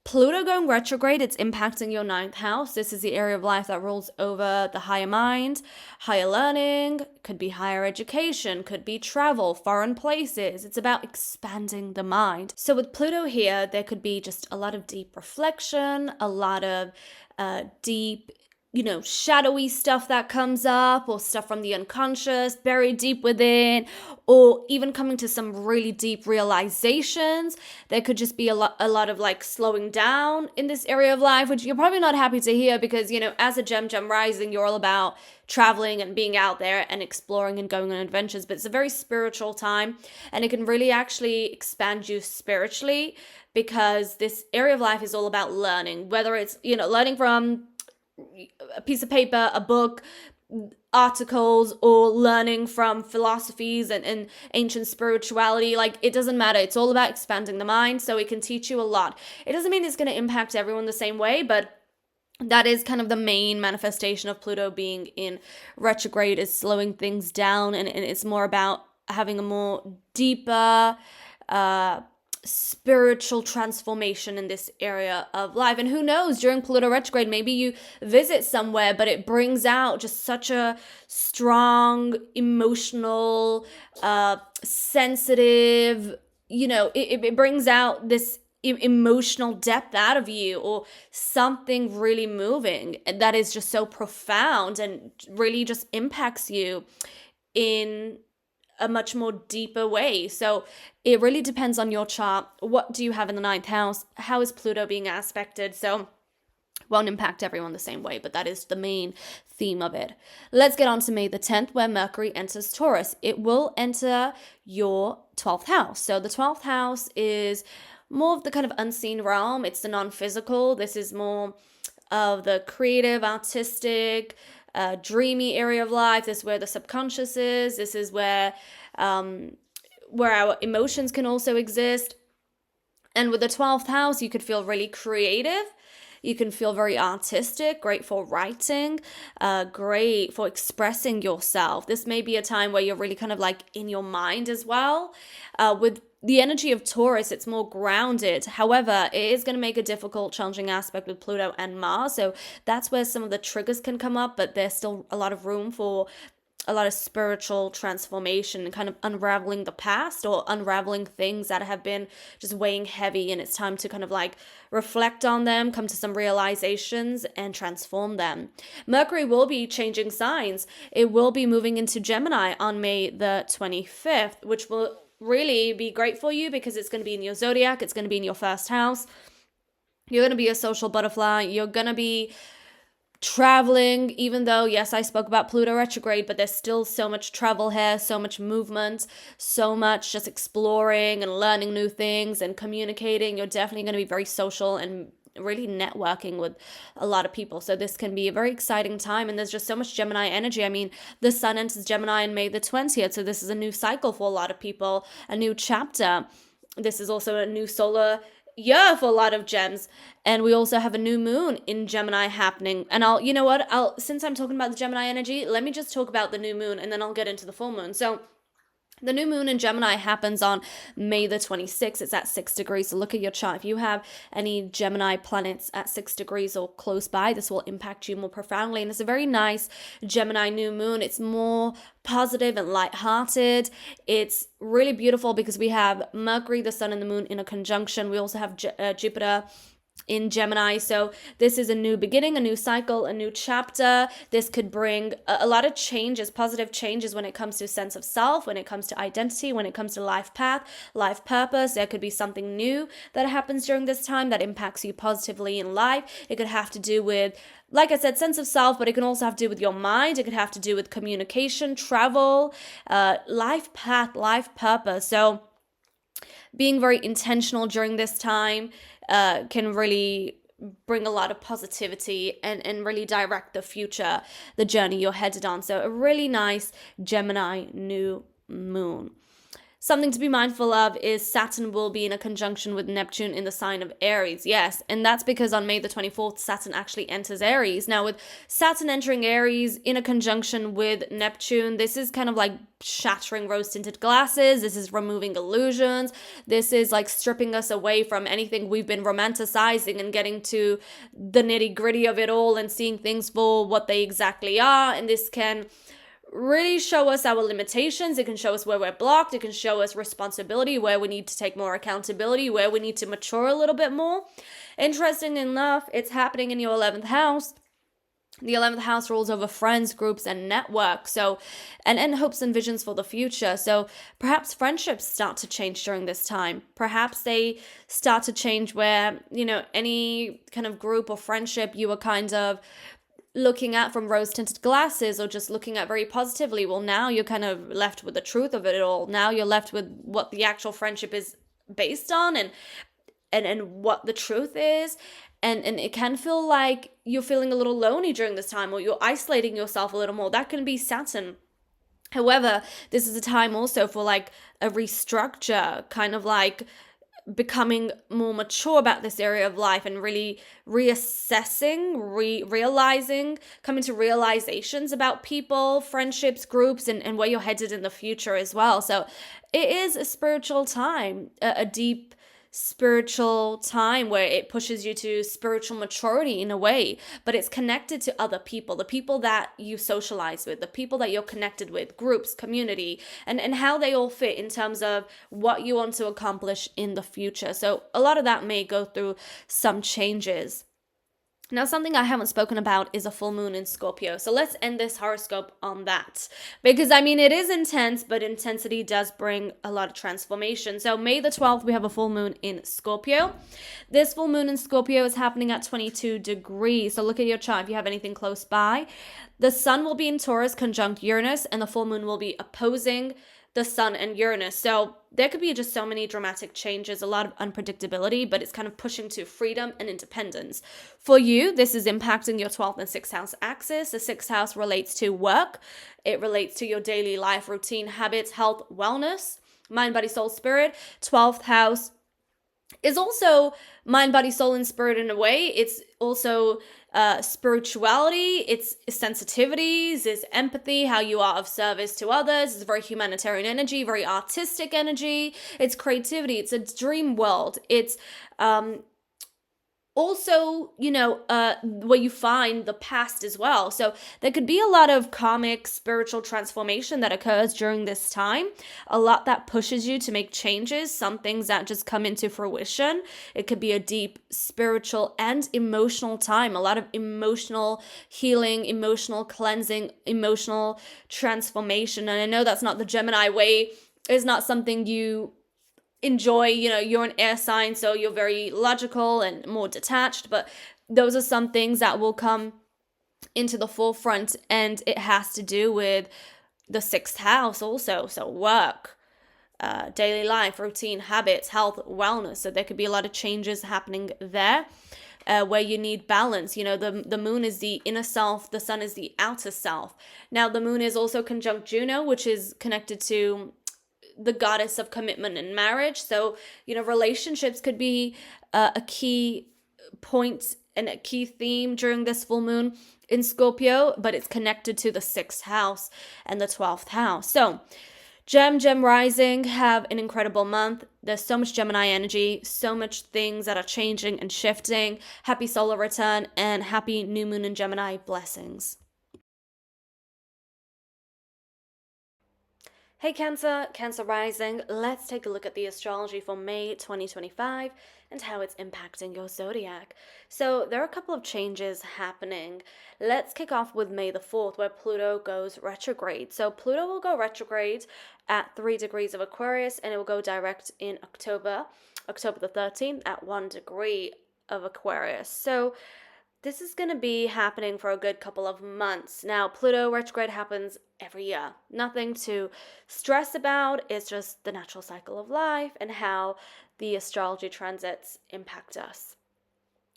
Pluto going retrograde, it's impacting your 9th house. This is the area of life that rules over the higher mind, higher learning, could be higher education, could be travel, foreign places. It's about expanding the mind. So with Pluto here, there could be just a lot of deep reflection, a lot of deep, shadowy stuff that comes up, or stuff from the unconscious, buried deep within, or even coming to some really deep realizations. There could just be a lot of like slowing down in this area of life, which you're probably not happy to hear because, as a Gem Rising, you're all about traveling and being out there and exploring and going on adventures. But it's a very spiritual time, and it can really actually expand you spiritually, because this area of life is all about learning, whether it's, learning from a piece of paper, a book, articles, or learning from philosophies and ancient spirituality. Like, it doesn't matter. It's all about expanding the mind, so it can teach you a lot. It doesn't mean it's going to impact everyone the same way, but that is kind of the main manifestation of Pluto being in retrograde, is slowing things down, and it's more about having a more deeper spiritual transformation in this area of life. And who knows, during Pluto retrograde, maybe you visit somewhere, but it brings out just such a strong, emotional, sensitive, it brings out this emotional depth out of you, or something really moving that is just so profound and really just impacts you in a much more deeper way. So it really depends on your chart. What do you have in the 9th house? How is Pluto being aspected? So won't impact everyone the same way, but that is the main theme of it. Let's get on to May the 10th, where Mercury enters Taurus. It will enter your 12th house. So the 12th house is more of the kind of unseen realm. It's the non-physical. This is more of the creative, artistic, dreamy area of life. This is where the subconscious is. This is where our emotions can also exist. And with the 12th house, you could feel really creative. You can feel very artistic, great for writing, great for expressing yourself. This may be a time where you're really kind of like in your mind as well. With the energy of Taurus, it's more grounded. However, it is going to make a difficult, challenging aspect with Pluto and Mars. So that's where some of the triggers can come up, but there's still a lot of room for a lot of spiritual transformation and kind of unraveling the past, or unraveling things that have been just weighing heavy, and it's time to kind of like reflect on them, come to some realizations, and transform them. Mercury will be changing signs. It will be moving into Gemini on May the 25th, which will really be great for you because it's going to be in your zodiac. It's going to be in your first house. You're going to be a social butterfly. You're going to be traveling, even though, yes, I spoke about Pluto retrograde, but there's still so much travel here, so much movement, so much just exploring and learning new things and communicating. You're definitely going to be very social and really networking with a lot of people. So this can be a very exciting time, and there's just so much Gemini energy. I mean, the sun enters Gemini on May the 20th, so this is a new cycle for a lot of people, a new chapter. This is also a new solar year for a lot of gems. And we also have a new moon in Gemini happening. And since I'm talking about the Gemini energy, let me just talk about the new moon and then I'll get into the full moon. So the new moon in Gemini happens on May the 26th. It's at 6 degrees. So look at your chart. If you have any Gemini planets at 6 degrees or close by, this will impact you more profoundly. And it's a very nice Gemini new moon. It's more positive and lighthearted. It's really beautiful because we have Mercury, the sun, and the moon in a conjunction. We also have Jupiter in Gemini. So this is a new beginning, a new cycle, a new chapter. This could bring a lot of changes, positive changes when it comes to sense of self, when it comes to identity, when it comes to life path, life purpose. There could be something new that happens during this time that impacts you positively in life. It could have to do with, like I said, sense of self, but it can also have to do with your mind. It could have to do with communication, travel, life path, life purpose. So being very intentional during this time can really bring a lot of positivity and really direct the future, the journey you're headed on. So a really nice Gemini new moon. Something to be mindful of is Saturn will be in a conjunction with Neptune in the sign of Aries. Yes, and that's because on May the 24th, Saturn actually enters Aries. Now, with Saturn entering Aries in a conjunction with Neptune, this is kind of like shattering rose-tinted glasses. This is removing illusions. This is like stripping us away from anything we've been romanticizing and getting to the nitty-gritty of it all and seeing things for what they exactly are. And this can really show us our limitations. It can show us where we're blocked. It can show us responsibility, where we need to take more accountability, where we need to mature a little bit more. Interesting enough, it's happening in your 11th house. The 11th house rules over friends, groups, and network. So, and hopes and visions for the future. So perhaps friendships start to change during this time. Perhaps they start to change where, any kind of group or friendship you were kind of looking at from rose-tinted glasses or just looking at very positively. Well, now you're kind of left with the truth of it all. Now you're left with what the actual friendship is based on and what the truth is. And it can feel like you're feeling a little lonely during this time or you're isolating yourself a little more. That can be Saturn. However, this is a time also for like a restructure, kind of like becoming more mature about this area of life and really reassessing, realizing, coming to realizations about people, friendships, groups, and where you're headed in the future as well. So it is a spiritual time, a deep spiritual time where it pushes you to spiritual maturity in a way, but it's connected to other people, the people that you socialize with, the people that you're connected with, groups, community, and how they all fit in terms of what you want to accomplish in the future. So a lot of that may go through some changes. Now, something I haven't spoken about is a full moon in Scorpio. So let's end this horoscope on that. Because, it is intense, but intensity does bring a lot of transformation. So May the 12th, we have a full moon in Scorpio. This full moon in Scorpio is happening at 22 degrees. So look at your chart if you have anything close by. The sun will be in Taurus conjunct Uranus, and the full moon will be opposing the sun and Uranus. So there could be just so many dramatic changes, a lot of unpredictability, but it's kind of pushing to freedom and independence. For you, this is impacting your 12th and 6th house axis. The 6th house relates to work. It relates to your daily life routine, habits, health, wellness, mind, body, soul, spirit. 12th house is also mind, body, soul, and spirit in a way. It's also spirituality, it's sensitivities, it's empathy, how you are of service to others. It's very humanitarian energy, very artistic energy. It's creativity. It's a dream world. It's also, where you find the past as well. So there could be a lot of karmic spiritual transformation that occurs during this time. A lot that pushes you to make changes, some things that just come into fruition. It could be a deep spiritual and emotional time, a lot of emotional healing, emotional cleansing, emotional transformation. And I know that's not the Gemini way. It's not something you enjoy. You're an air sign, so you're very logical and more detached, but those are some things that will come into the forefront, and it has to do with the 6th house also. So work, daily life, routine, habits, health, wellness. So there could be a lot of changes happening there. Where you need balance. The moon is the inner self, the sun is the outer self. Now, the moon is also conjunct Juno, which is connected to the goddess of commitment and marriage. So, relationships could be a key point and a key theme during this full moon in Scorpio, but it's connected to the 6th house and the 12th house. So, Gem rising, have an incredible month. There's so much Gemini energy, so much things that are changing and shifting. Happy solar return and happy new moon in Gemini. Blessings. Hey Cancer rising, let's take a look at the astrology for May 2025 and how it's impacting your zodiac. So there are a couple of changes happening. Let's kick off with May the 4th, where Pluto goes retrograde. So Pluto will go retrograde at 3 degrees of Aquarius, and it will go direct in October the 13th at 1 degree of Aquarius. So this is going to be happening for a good couple of months. Now, Pluto retrograde happens every year. Nothing to stress about. It's just the natural cycle of life and how the astrology transits impact us.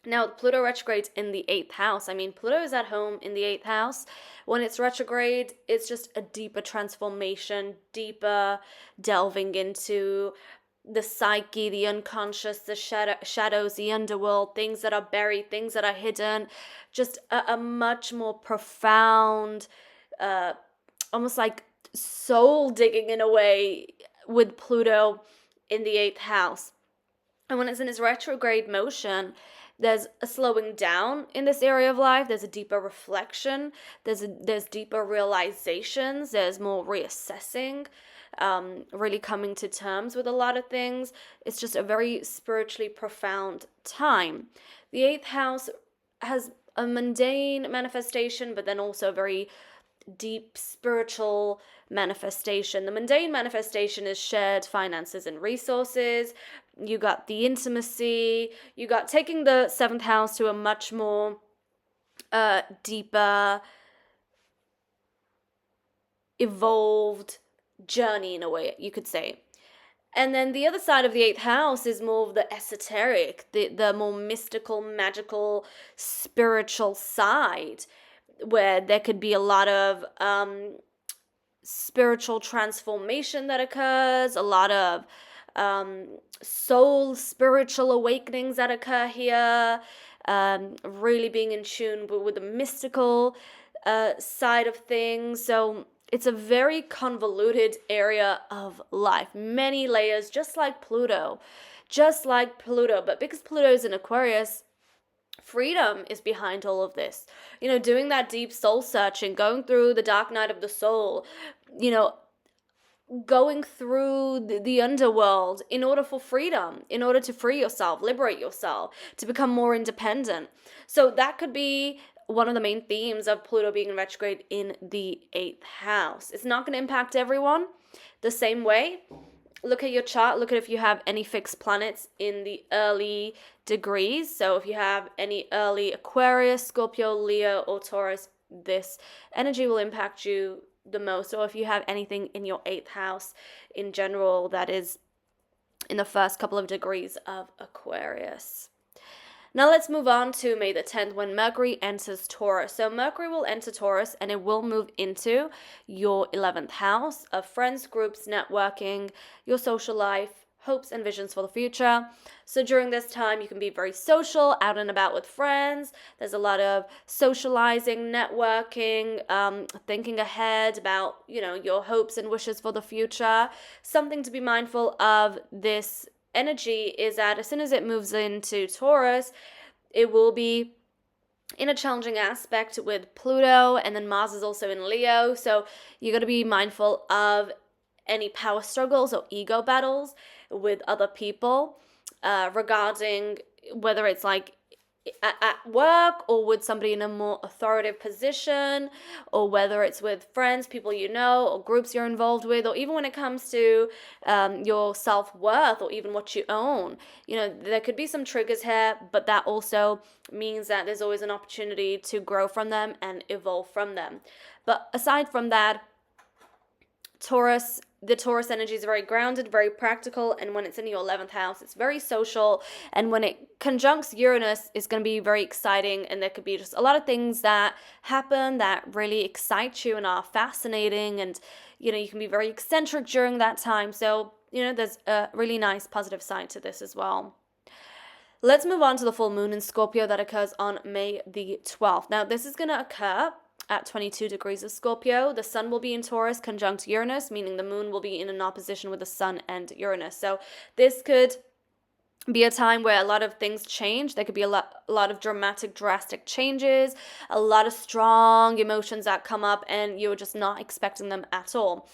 Now, Pluto retrograde in the 8th house. I mean, Pluto is at home in the 8th house. When it's retrograde, it's just a deeper transformation, deeper delving into the psyche, the unconscious, the shadows, the underworld, things that are buried, things that are hidden, just a much more profound, almost like soul digging in a way with Pluto in the 8th house. And when it's in its retrograde motion, there's a slowing down in this area of life. There's a deeper reflection. There's deeper realizations. There's more reassessing. Really coming to terms with a lot of things. It's just a very spiritually profound time. The 8th house has a mundane manifestation, but then also a very deep spiritual manifestation. The mundane manifestation is shared finances and resources. You got the intimacy. You got taking the 7th house to a much more deeper, evolved journey in a way, you could say. And then the other side of the 8th house is more of the esoteric, the more mystical, magical, spiritual side, where there could be a lot of spiritual transformation that occurs, a lot of soul spiritual awakenings that occur here, really being in tune with the mystical side of things. So it's a very convoluted area of life. Many layers, just like Pluto. But because Pluto is in Aquarius, freedom is behind all of this. Doing that deep soul searching, going through the dark night of the soul, going through the underworld in order for freedom, in order to free yourself, liberate yourself, to become more independent. So that could be one of the main themes of Pluto being retrograde in the 8th house. It's not going to impact everyone the same way. Look at your chart. Look at if you have any fixed planets in the early degrees. So if you have any early Aquarius, Scorpio, Leo, or Taurus, this energy will impact you the most. Or if you have anything in your 8th house in general that is in the first couple of degrees of Aquarius. Now let's move on to May the 10th, when Mercury enters Taurus. So Mercury will enter Taurus and it will move into your 11th house of friends, groups, networking, your social life, hopes and visions for the future. So during this time, you can be very social, out and about with friends. There's a lot of socializing, networking, thinking ahead about, your hopes and wishes for the future. Something to be mindful of this energy is that as soon as it moves into Taurus, it will be in a challenging aspect with Pluto, and then Mars is also in Leo. So you got to be mindful of any power struggles or ego battles with other people regarding whether it's like at work or with somebody in a more authoritative position, or whether it's with friends, people or groups you're involved with, or even when it comes to your self-worth or even what you own. There could be some triggers here, but that also means that there's always an opportunity to grow from them and evolve from them. But aside from that, Taurus, the Taurus energy is very grounded, very practical, and when it's in your 11th house, it's very social, and when it conjuncts Uranus, it's going to be very exciting, and there could be just a lot of things that happen that really excite you and are fascinating, and, you know, you can be very eccentric during that time, so, you know, there's a really nice positive side to this as well. Let's move on to the full moon in Scorpio that occurs on May the 12th. Now, this is going to occur at 22 degrees of Scorpio. The sun will be in Taurus conjunct Uranus, meaning the moon will be in an opposition with the sun and Uranus. So this could be a time where a lot of things change. There could be a lot of drastic changes, a lot of strong emotions that come up, and you're just not expecting them at all.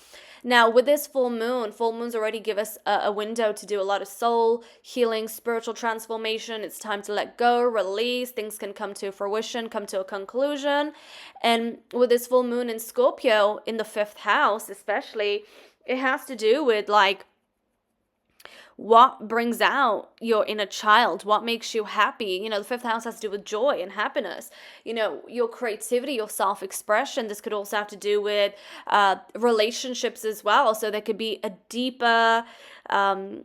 Now, with this full moons already give us a window to do a lot of soul healing, spiritual transformation. It's time to let go, release. Things can come to fruition, come to a conclusion. And with this full moon in Scorpio, in the 5th house especially, it has to do with, like, what brings out your inner child, what makes you happy. You know, the 5th house has to do with joy and happiness, you know, your creativity, your self-expression. This could also have to do with relationships as well. So there could be a deeper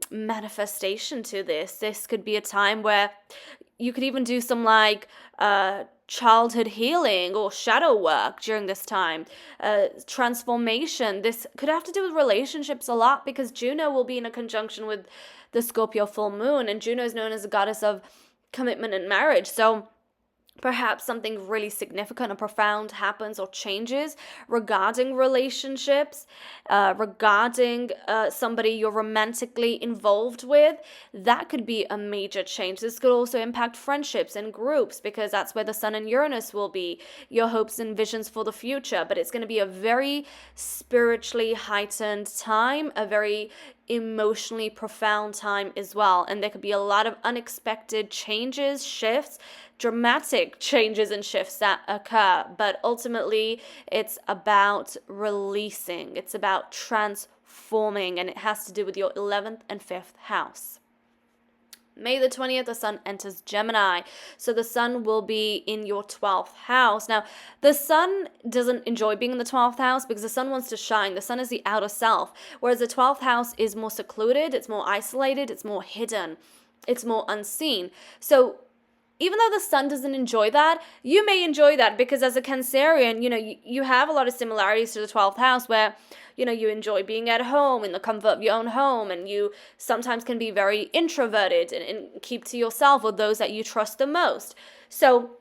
manifestation to this. This could be a time where you could even do some, like, childhood healing or shadow work during this time, transformation. This could have to do with relationships a lot, because Juno will be in a conjunction with the Scorpio full moon, and Juno is known as a goddess of commitment and marriage. So perhaps something really significant and profound happens or changes regarding relationships, regarding somebody you're romantically involved with. That could be a major change. This could also impact friendships and groups, because that's where the sun and Uranus will be, your hopes and visions for the future. But it's going to be a very spiritually heightened time, a very emotionally profound time as well. And there could be a lot of unexpected changes, shifts, dramatic changes and shifts that occur. But ultimately, it's about releasing. It's about transforming. And it has to do with your 11th and 5th house. May the 20th, the sun enters Gemini. So the sun will be in your 12th house. Now, the sun doesn't enjoy being in the 12th house because the sun wants to shine. The sun is the outer self, whereas the 12th house is more secluded, it's more isolated, it's more hidden, it's more unseen. So even though the sun doesn't enjoy that, you may enjoy that, because as a Cancerian, you know, you have a lot of similarities to the 12th house where, you know, you enjoy being at home in the comfort of your own home, and you sometimes can be very introverted and keep to yourself with those that you trust the most. So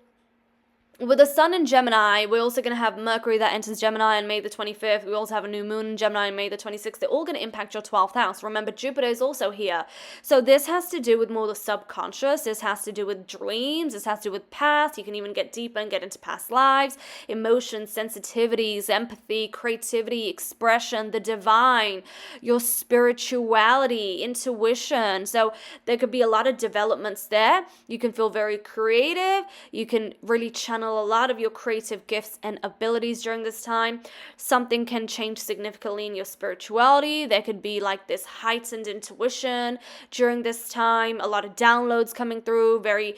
with the sun in Gemini, we're also going to have Mercury that enters Gemini on May the 25th. We also have a new moon in Gemini on May the 26th. They're all going to impact your 12th house. Remember, Jupiter is also here. So this has to do with more the subconscious. This has to do with dreams. This has to do with past. You can even get deeper and get into past lives, emotions, sensitivities, empathy, creativity, expression, the divine, your spirituality, intuition. So there could be a lot of developments there. You can feel very creative. You can really channel a lot of your creative gifts and abilities during this time. Something can change significantly in your spirituality. There could be like this heightened intuition during this time, a lot of downloads coming through, very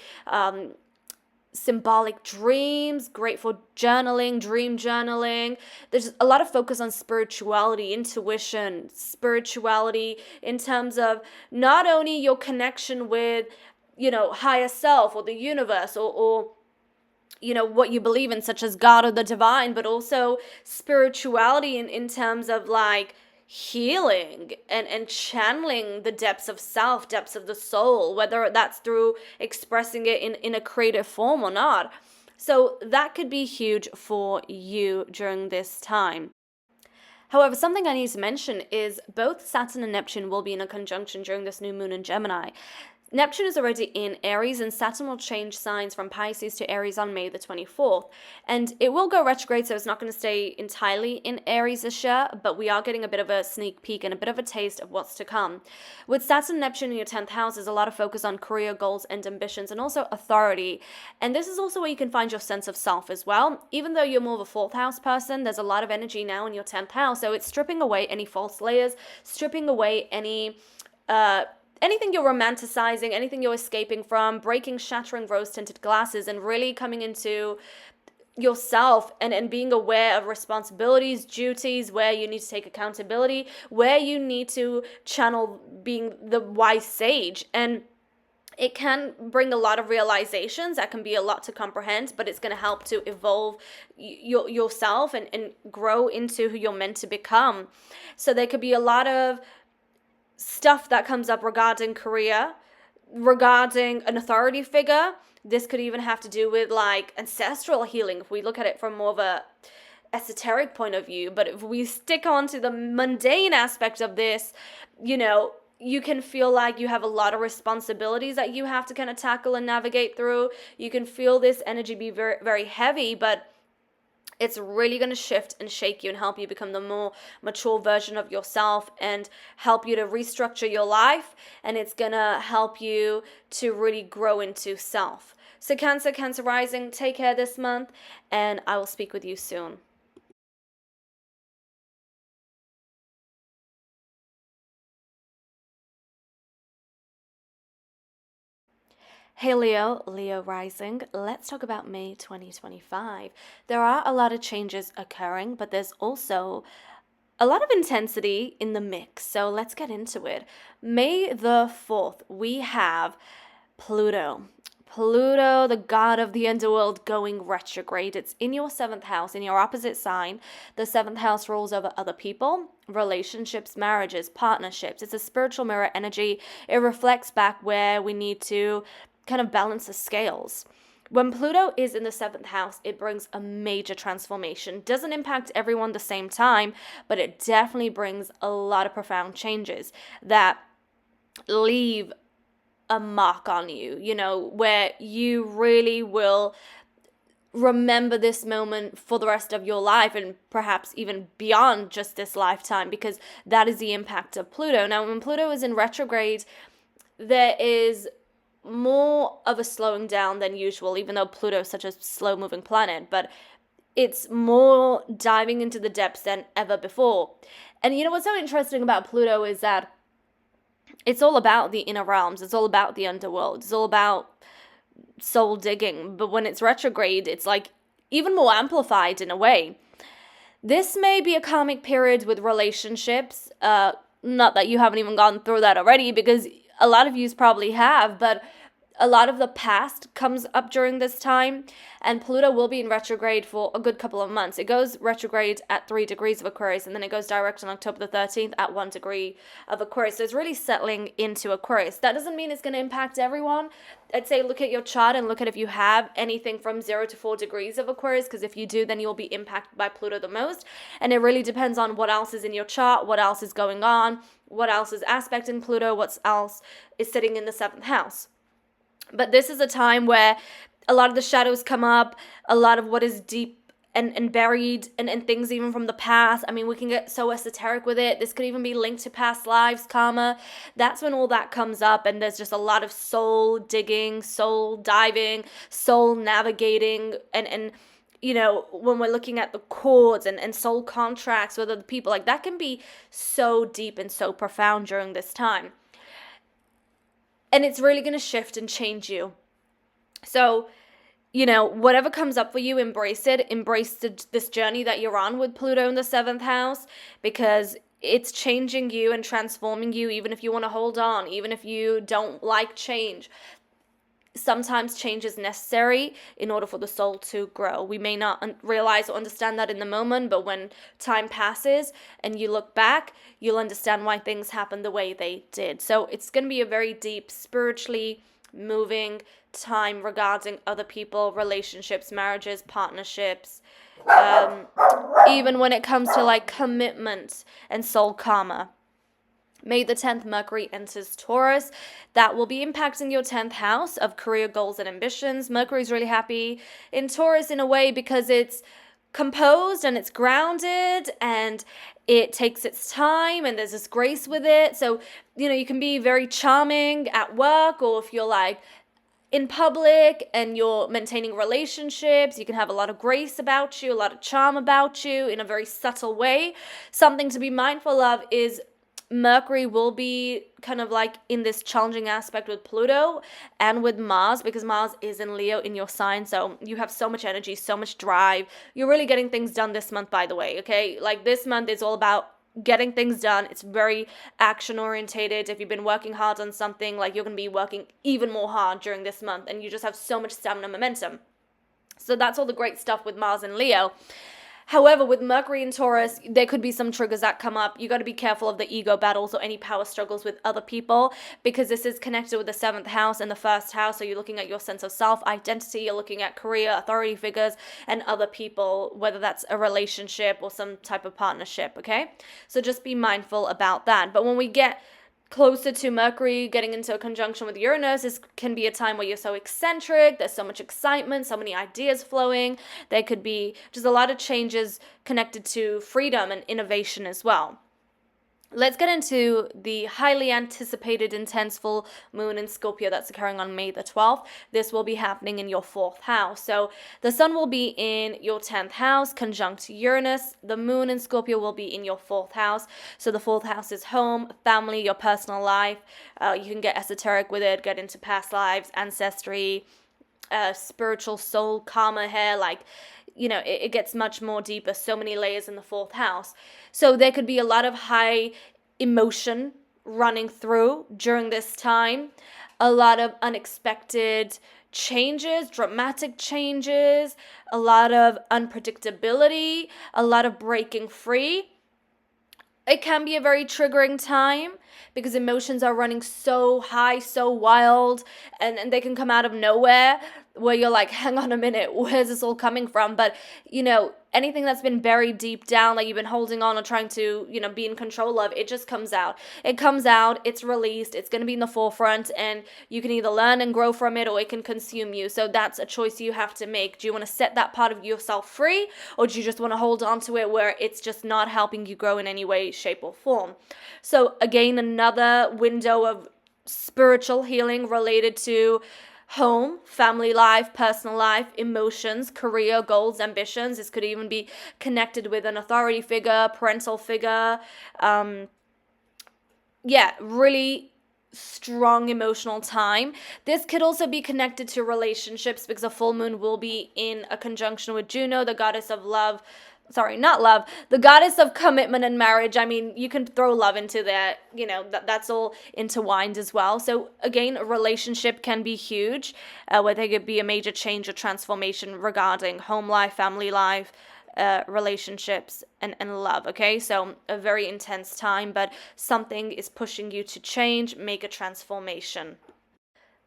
symbolic dreams, great for journaling, dream journaling. There's a lot of focus on spirituality, intuition, spirituality in terms of not only your connection with, you know, higher self or the universe or you know, what you believe in, such as God or the divine, but also spirituality in terms of like healing and channeling the depths of self, depths of the soul, whether that's through expressing it in a creative form or not. So that could be huge for you during this time. However, something I need to mention is both Saturn and Neptune will be in a conjunction during this new moon in Gemini. Neptune is already in Aries, and Saturn will change signs from Pisces to Aries on May the 24th. And it will go retrograde, so it's not going to stay entirely in Aries this year, but we are getting a bit of a sneak peek and a bit of a taste of what's to come. With Saturn and Neptune in your 10th house, there's a lot of focus on career goals and ambitions, and also authority. And this is also where you can find your sense of self as well. Even though you're more of a 4th house person, there's a lot of energy now in your 10th house, so it's stripping away any false layers, stripping away anything you're romanticizing, anything you're escaping from, breaking, shattering rose-tinted glasses, and really coming into yourself and being aware of responsibilities, duties, where you need to take accountability, where you need to channel being the wise sage. And it can bring a lot of realizations. That can be a lot to comprehend, but it's going to help to evolve yourself and grow into who you're meant to become. So there could be a lot of stuff that comes up regarding career, regarding an authority figure. This could even have to do with like ancestral healing if we look at it from more of a esoteric point of view. But if we stick on to the mundane aspect of this, you can feel like you have a lot of responsibilities that you have to kind of tackle and navigate through. You can feel this energy be very, very heavy, but it's really going to shift and shake you and help you become the more mature version of yourself and help you to restructure your life. And it's going to help you to really grow into self. So Cancer rising, take care this month, and I will speak with you soon. Hey Leo rising, let's talk about May 2025. There are a lot of changes occurring, but there's also a lot of intensity in the mix. So let's get into it. May the 4th, we have Pluto, the god of the underworld, going retrograde. It's in your 7th house, in your opposite sign. The 7th house rules over other people, relationships, marriages, partnerships. It's a spiritual mirror energy. It reflects back where we need to kind of balance the scales. When Pluto is in the 7th house, it brings a major transformation. Doesn't impact everyone the same time, but it definitely brings a lot of profound changes that leave a mark on you, where you really will remember this moment for the rest of your life and perhaps even beyond just this lifetime, because that is the impact of Pluto. Now, when Pluto is in retrograde, there is more of a slowing down than usual, even though Pluto is such a slow-moving planet, but it's more diving into the depths than ever before. And what's so interesting about Pluto is that it's all about the inner realms. It's all about the underworld. It's all about soul digging. But when it's retrograde, it's like even more amplified in a way. This may be a karmic period with relationships. Not that you haven't even gone through that already, because a lot of you probably have, but a lot of the past comes up during this time, and Pluto will be in retrograde for a good couple of months. It goes retrograde at 3 degrees of Aquarius, and then it goes direct on October the 13th at 1 degree of Aquarius. So it's really settling into Aquarius. That doesn't mean it's going to impact everyone. I'd say look at your chart and look at if you have anything from 0 to 4 degrees of Aquarius, because if you do, then you'll be impacted by Pluto the most. And it really depends on what else is in your chart, what else is going on, what else is aspecting Pluto, what else is sitting in the 7th house. But this is a time where a lot of the shadows come up, a lot of what is deep and buried and things even from the past. I mean, we can get so esoteric with it. This could even be linked to past lives, karma. That's when all that comes up, and there's just a lot of soul digging, soul diving, soul navigating, and when we're looking at the chords and soul contracts with other people, like that can be so deep and so profound during this time. And it's really going to shift and change you. So, whatever comes up for you, embrace it. Embrace this journey that you're on with Pluto in the 7th house, because it's changing you and transforming you, even if you want to hold on, even if you don't like change. Sometimes change is necessary in order for the soul to grow. We may not realize or understand that in the moment, but when time passes and you look back, you'll understand why things happened the way they did. So it's going to be a very deep, spiritually moving time regarding other people, relationships, marriages, partnerships, even when it comes to like commitment and soul karma. May the 10th, Mercury enters Taurus. That will be impacting your 10th house of career goals and ambitions. Mercury's really happy in Taurus in a way because it's composed and it's grounded and it takes its time and there's this grace with it. So, you can be very charming at work, or if you're like in public and you're maintaining relationships, you can have a lot of grace about you, a lot of charm about you in a very subtle way. Something to be mindful of is Mercury will be kind of like in this challenging aspect with Pluto and with Mars, because Mars is in Leo in your sign. So you have so much energy, so much drive. You're really getting things done this month, by the way, okay? Like this month is all about getting things done. It's very action orientated. If you've been working hard on something, like you're going to be working even more hard during this month, and you just have so much stamina and momentum. So that's all the great stuff with Mars and Leo. However, with Mercury and Taurus, there could be some triggers that come up. You got to be careful of the ego battles or any power struggles with other people, because this is connected with the 7th house and the 1st house. So you're looking at your sense of self, identity, you're looking at career, authority figures, and other people, whether that's a relationship or some type of partnership, okay? So just be mindful about that. But when we get closer to Mercury getting into a conjunction with Uranus, this can be a time where you're so eccentric, there's so much excitement, so many ideas flowing. There could be just a lot of changes connected to freedom and innovation as well. Let's get into the highly anticipated intense full moon in Scorpio that's occurring on May the 12th. This will be happening in your 4th house. So the sun will be in your 10th house, conjunct Uranus. The moon in Scorpio will be in your 4th house. So the 4th house is home, family, your personal life. You can get esoteric with it, get into past lives, ancestry, spiritual soul, karma here, like, you know, it gets much more deeper, so many layers in the 4th house. So there could be a lot of high emotion running through during this time, a lot of unexpected changes, dramatic changes, a lot of unpredictability, a lot of breaking free. It can be a very triggering time because emotions are running so high, so wild, and they can come out of nowhere where you're like, hang on a minute, where's this all coming from? But, you know, anything that's been buried deep down, like you've been holding on or trying to, you know, be in control of, it just comes out. It comes out, it's released, it's going to be in the forefront, and you can either learn and grow from it, or it can consume you. So that's a choice you have to make. Do you want to set that part of yourself free, or do you just want to hold on to it where it's just not helping you grow in any way, shape, or form? So again, another window of spiritual healing related to home, family life, personal life, emotions, career, goals, ambitions. This could even be connected with an authority figure, parental figure. Really strong emotional time. This could also be connected to relationships, because a full moon will be in a conjunction with Juno, the goddess of love. Sorry, not love, the goddess of commitment and marriage. I mean, you can throw love into there, you know, that's all intertwined as well. So again, a relationship can be huge, where there could be a major change or transformation regarding home life, family life, relationships, and love, okay? So a very intense time, but something is pushing you to change, make a transformation.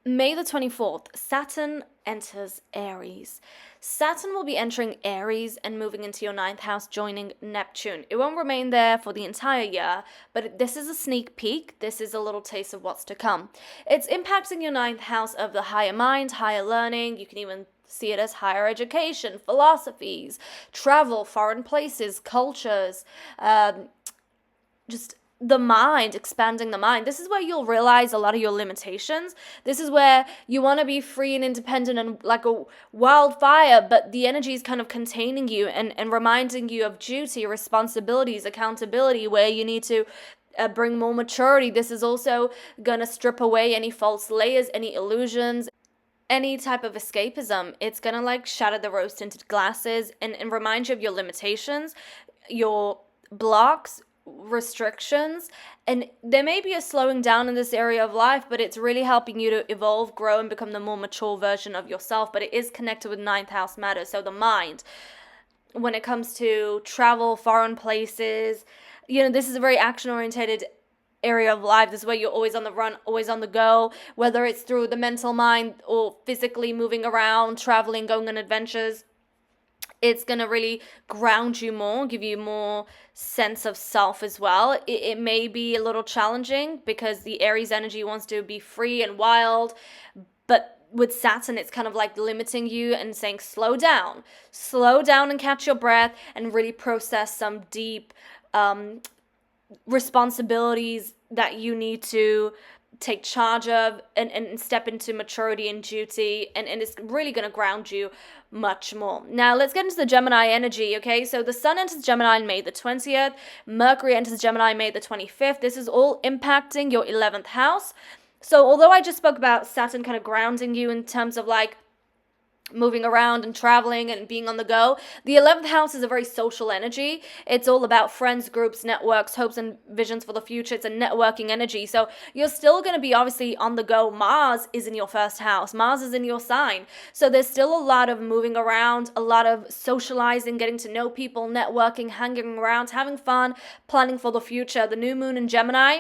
May the 24th, Saturn enters Aries. Saturn will be entering Aries and moving into your 9th house, joining Neptune. It won't remain there for the entire year, but this is a sneak peek. This is a little taste of what's to come. It's impacting your 9th house of the higher mind, higher learning. You can even see it as higher education, philosophies, travel, foreign places, cultures, just the mind, expanding the mind. This is where you'll realize a lot of your limitations. This is where you want to be free and independent and like a wildfire, but the energy is kind of containing you and reminding you of duty, responsibilities, accountability, where you need to bring more maturity. This is also going to strip away any false layers, any illusions, any type of escapism. It's going to like shatter the rose-tinted glasses and remind you of your limitations, your blocks, restrictions, and there may be a slowing down in this area of life, but it's really helping you to evolve, grow, and become the more mature version of yourself. But it is connected with 9th house matters, so the mind. When it comes to travel, foreign places, you know, this is a very action-oriented area of life. This is where you're always on the run, always on the go, whether it's through the mental mind or physically moving around, traveling, going on adventures. It's going to really ground you more, give you more sense of self as well. It may be a little challenging because the Aries energy wants to be free and wild, but with Saturn, it's kind of like limiting you and saying, slow down and catch your breath and really process some deep responsibilities, that you need to take charge of and step into maturity and duty, and it's really going to ground you much more. Now let's get into the Gemini energy, okay? So the sun enters Gemini on May the 20th, Mercury enters Gemini May the 25th. This is all impacting your 11th house. So although I just spoke about Saturn kind of grounding you in terms of like moving around and traveling and being on the go, the 11th house is a very social energy. It's all about friends, groups, networks, hopes and visions for the future. It's a networking energy. So you're still going to be obviously on the go. Mars is in your first house. Mars is in your sign. So there's still a lot of moving around, a lot of socializing, getting to know people, networking, hanging around, having fun, planning for the future. The new moon in Gemini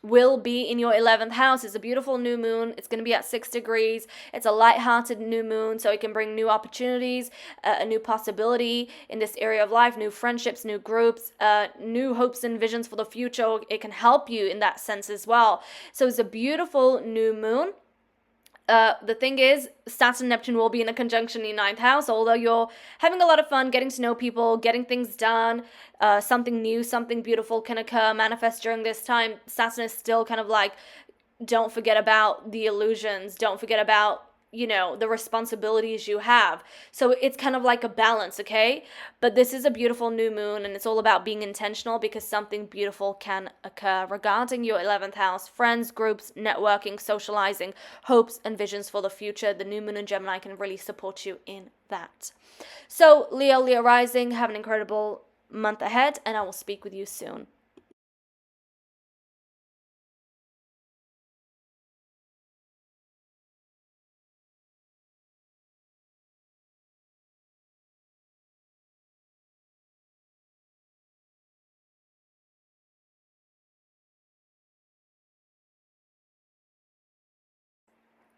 will be in your 11th house. It's a beautiful new moon. It's going to be at 6 degrees. It's a light-hearted new moon, so it can bring new opportunities, a new possibility in this area of life, new friendships, new groups, new hopes and visions for the future. It can help you in that sense as well. So it's a beautiful new moon. The thing is, Saturn and Neptune will be in a conjunction in your 9th house. Although you're having a lot of fun, getting to know people, getting things done, something new, something beautiful can occur, manifest during this time. Saturn is still kind of like, don't forget about the illusions. Don't forget about, the responsibilities you have. So it's kind of like a balance, okay? But this is a beautiful new moon, and it's all about being intentional because something beautiful can occur regarding your 11th house. Friends, groups, networking, socializing, hopes and visions for the future. The new moon in Gemini can really support you in that. So Leo rising, have an incredible month ahead, and I will speak with you soon.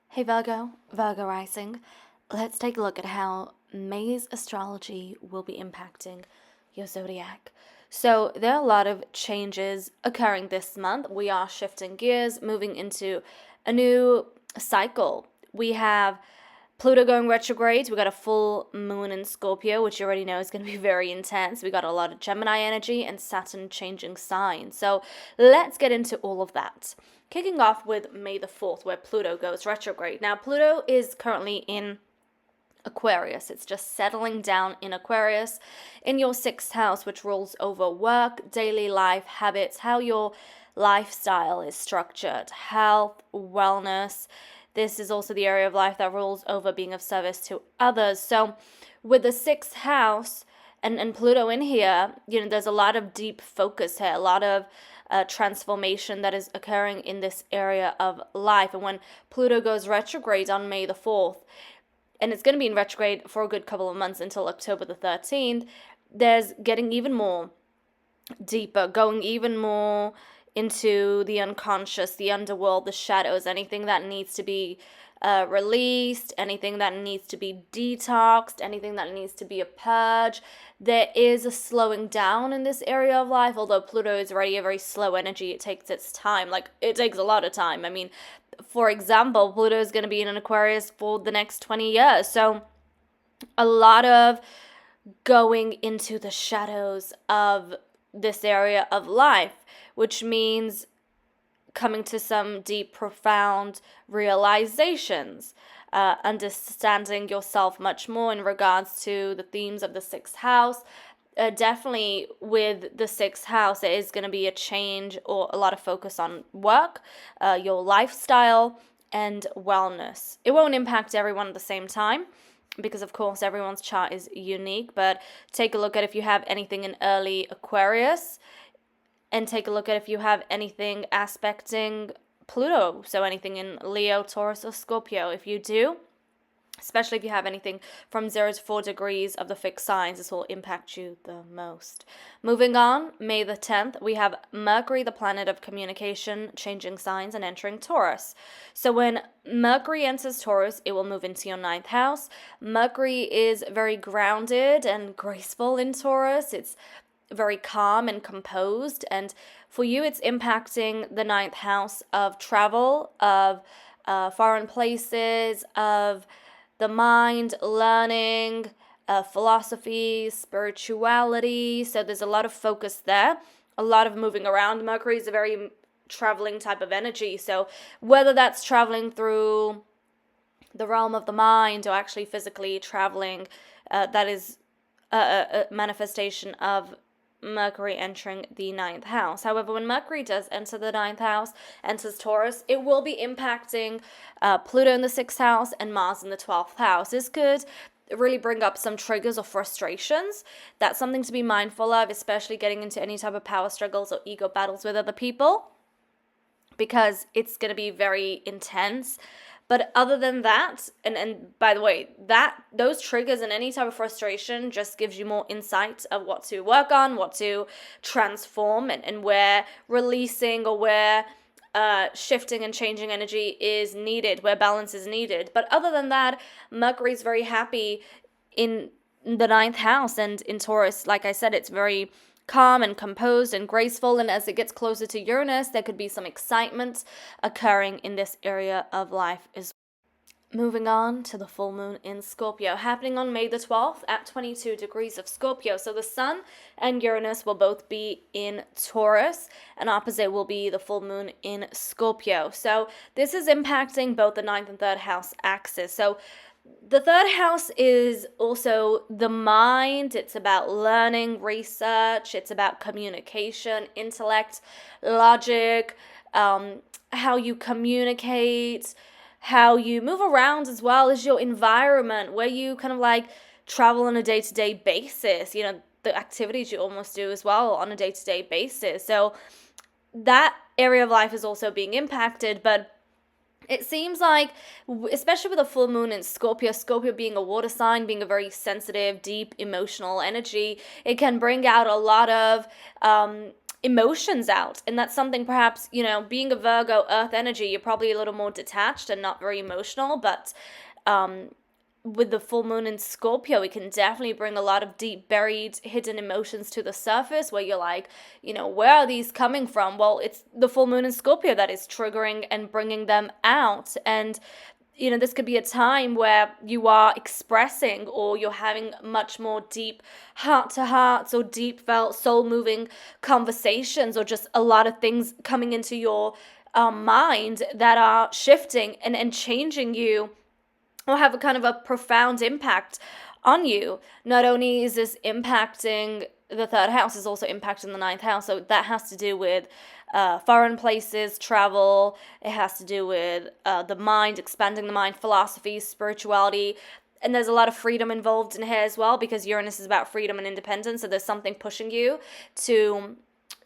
Hey Virgo rising. Let's take a look at how May's astrology will be impacting your zodiac. So there are a lot of changes occurring this month. We are shifting gears, moving into a new cycle. We have Pluto going retrograde. We got a full moon in Scorpio, which you already know is going to be very intense. We got a lot of Gemini energy and Saturn changing signs. So let's get into all of that. Kicking off with May the 4th, where Pluto goes retrograde. Now, Pluto is currently in Aquarius. It's just settling down in Aquarius in your 6th house, which rules over work, daily life, habits, how your lifestyle is structured, health, wellness. This is also the area of life that rules over being of service to others. So with the 6th house and Pluto in here, there's a lot of deep focus here, a lot of transformation that is occurring in this area of life. And when Pluto goes retrograde on May the 4th, and it's going to be in retrograde for a good couple of months until October the 13th, there's getting even more deeper, going even more into the unconscious, the underworld, the shadows, anything that needs to be released, anything that needs to be detoxed, anything that needs to be a purge. There is a slowing down in this area of life, although Pluto is already a very slow energy. It takes its time. It takes a lot of time. I mean, for example, Pluto is going to be in an Aquarius for the next 20 years. So a lot of going into the shadows of this area of life, which means coming to some deep, profound realizations, understanding yourself much more in regards to the themes of the 6th house. Definitely with the 6th house, there is going to be a change or a lot of focus on work, your lifestyle, and wellness. It won't impact everyone at the same time, because of course everyone's chart is unique, but take a look at if you have anything in early Aquarius, and take a look at if you have anything aspecting Pluto, so anything in Leo, Taurus, or Scorpio. If you do, especially if you have anything from 0 to 4 degrees of the fixed signs, this will impact you the most. Moving on, May the 10th, we have Mercury, the planet of communication, changing signs and entering Taurus. So when Mercury enters Taurus, it will move into your 9th house. Mercury is very grounded and graceful in Taurus. It's very calm and composed, and for you it's impacting the 9th house of travel, of foreign places, of the mind, learning, philosophy, spirituality. So there's a lot of focus there, a lot of moving around. Mercury is a very traveling type of energy. So whether that's traveling through the realm of the mind or actually physically traveling, that is a manifestation of Mercury entering the ninth house. However, when Mercury does enter the ninth house, enters Taurus, it will be impacting Pluto in the sixth house and Mars in the 12th house. This could really bring up some triggers or frustrations. That's something to be mindful of, especially getting into any type of power struggles or ego battles with other people, because it's going to be very intense. But other than that, and by the way, those triggers and any type of frustration just gives you more insight of what to work on, what to transform, and where releasing or where shifting and changing energy is needed, where balance is needed. But other than that, Mercury's very happy in the ninth house, and in Taurus, like I said, it's very calm and composed and graceful, and as it gets closer to Uranus, there could be some excitement occurring in this area of life as well. Moving on to the full moon in Scorpio, happening on May the 12th at 22 degrees of Scorpio. So the Sun and Uranus will both be in Taurus, and opposite will be the full moon in Scorpio. So this is impacting both the ninth and third house axis. So the third house is also the mind. It's about learning, research. It's about communication, intellect, logic, how you communicate, how you move around, as well as your environment, where you kind of like travel on a day-to-day basis, you know, the activities you almost do as well on a day-to-day basis. So that area of life is also being impacted, but it seems like, especially with a full moon in Scorpio being a water sign, being a very sensitive, deep, emotional energy, it can bring out a lot of emotions out. And that's something perhaps, you know, being a Virgo earth energy, you're probably a little more detached and not very emotional, but with the full moon in Scorpio, it can definitely bring a lot of deep, buried, hidden emotions to the surface, where you're like, you know, where are these coming from? Well, it's the full moon in Scorpio that is triggering and bringing them out. And, you know, this could be a time where you are expressing, or you're having much more deep heart-to-hearts or deep felt, soul-moving conversations, or just a lot of things coming into your mind that are shifting and changing you, or have a kind of a profound impact on you. Not only is this impacting the third house, is also impacting the ninth house. So that has to do with foreign places, travel. It has to do with the mind, expanding the mind, philosophy, spirituality. And there's a lot of freedom involved in here as well, because Uranus is about freedom and independence. So there's something pushing you to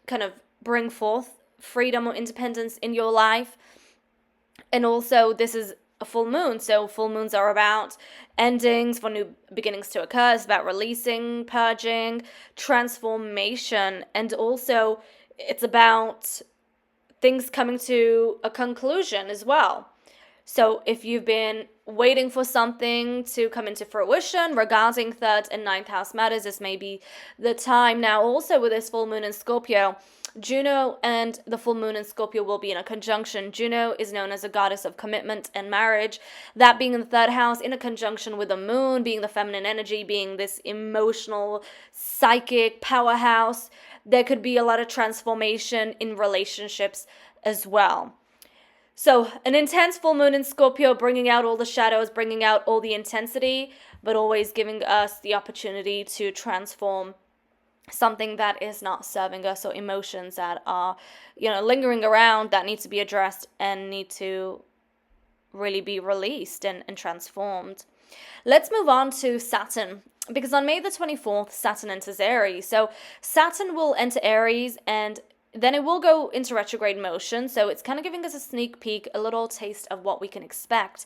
kind of bring forth freedom or independence in your life. And also, this is a full moon, so full moons are about endings for new beginnings to occur. It's about releasing, purging, transformation, and also it's about things coming to a conclusion as well. So if you've been waiting for something to come into fruition regarding third and ninth house matters, this may be the time. Now, also with this full moon in Scorpio, Juno and the full moon in Scorpio will be in a conjunction. Juno is known as a goddess of commitment and marriage. That being in the third house, in a conjunction with the moon, being the feminine energy, being this emotional, psychic powerhouse, there could be a lot of transformation in relationships as well. So an intense full moon in Scorpio, bringing out all the shadows, bringing out all the intensity, but always giving us the opportunity to transform something that is not serving us, or emotions that are, you know, lingering around, that need to be addressed and need to really be released and transformed. Let's move on to Saturn, because on May the 24th, Saturn enters Aries. So Saturn will enter Aries, and then it will go into retrograde motion. So it's kind of giving us a sneak peek, a little taste of what we can expect.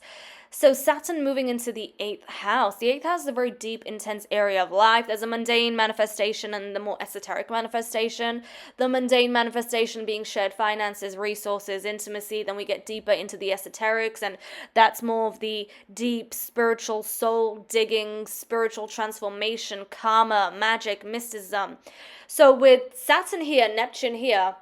So Saturn moving into the 8th house. The 8th house is a very deep, intense area of life. There's a mundane manifestation and the more esoteric manifestation. The mundane manifestation being shared finances, resources, intimacy. Then we get deeper into the esoterics, and that's more of the deep spiritual, soul digging, spiritual transformation, karma, magic, mysticism. So with Saturn here, Neptune here,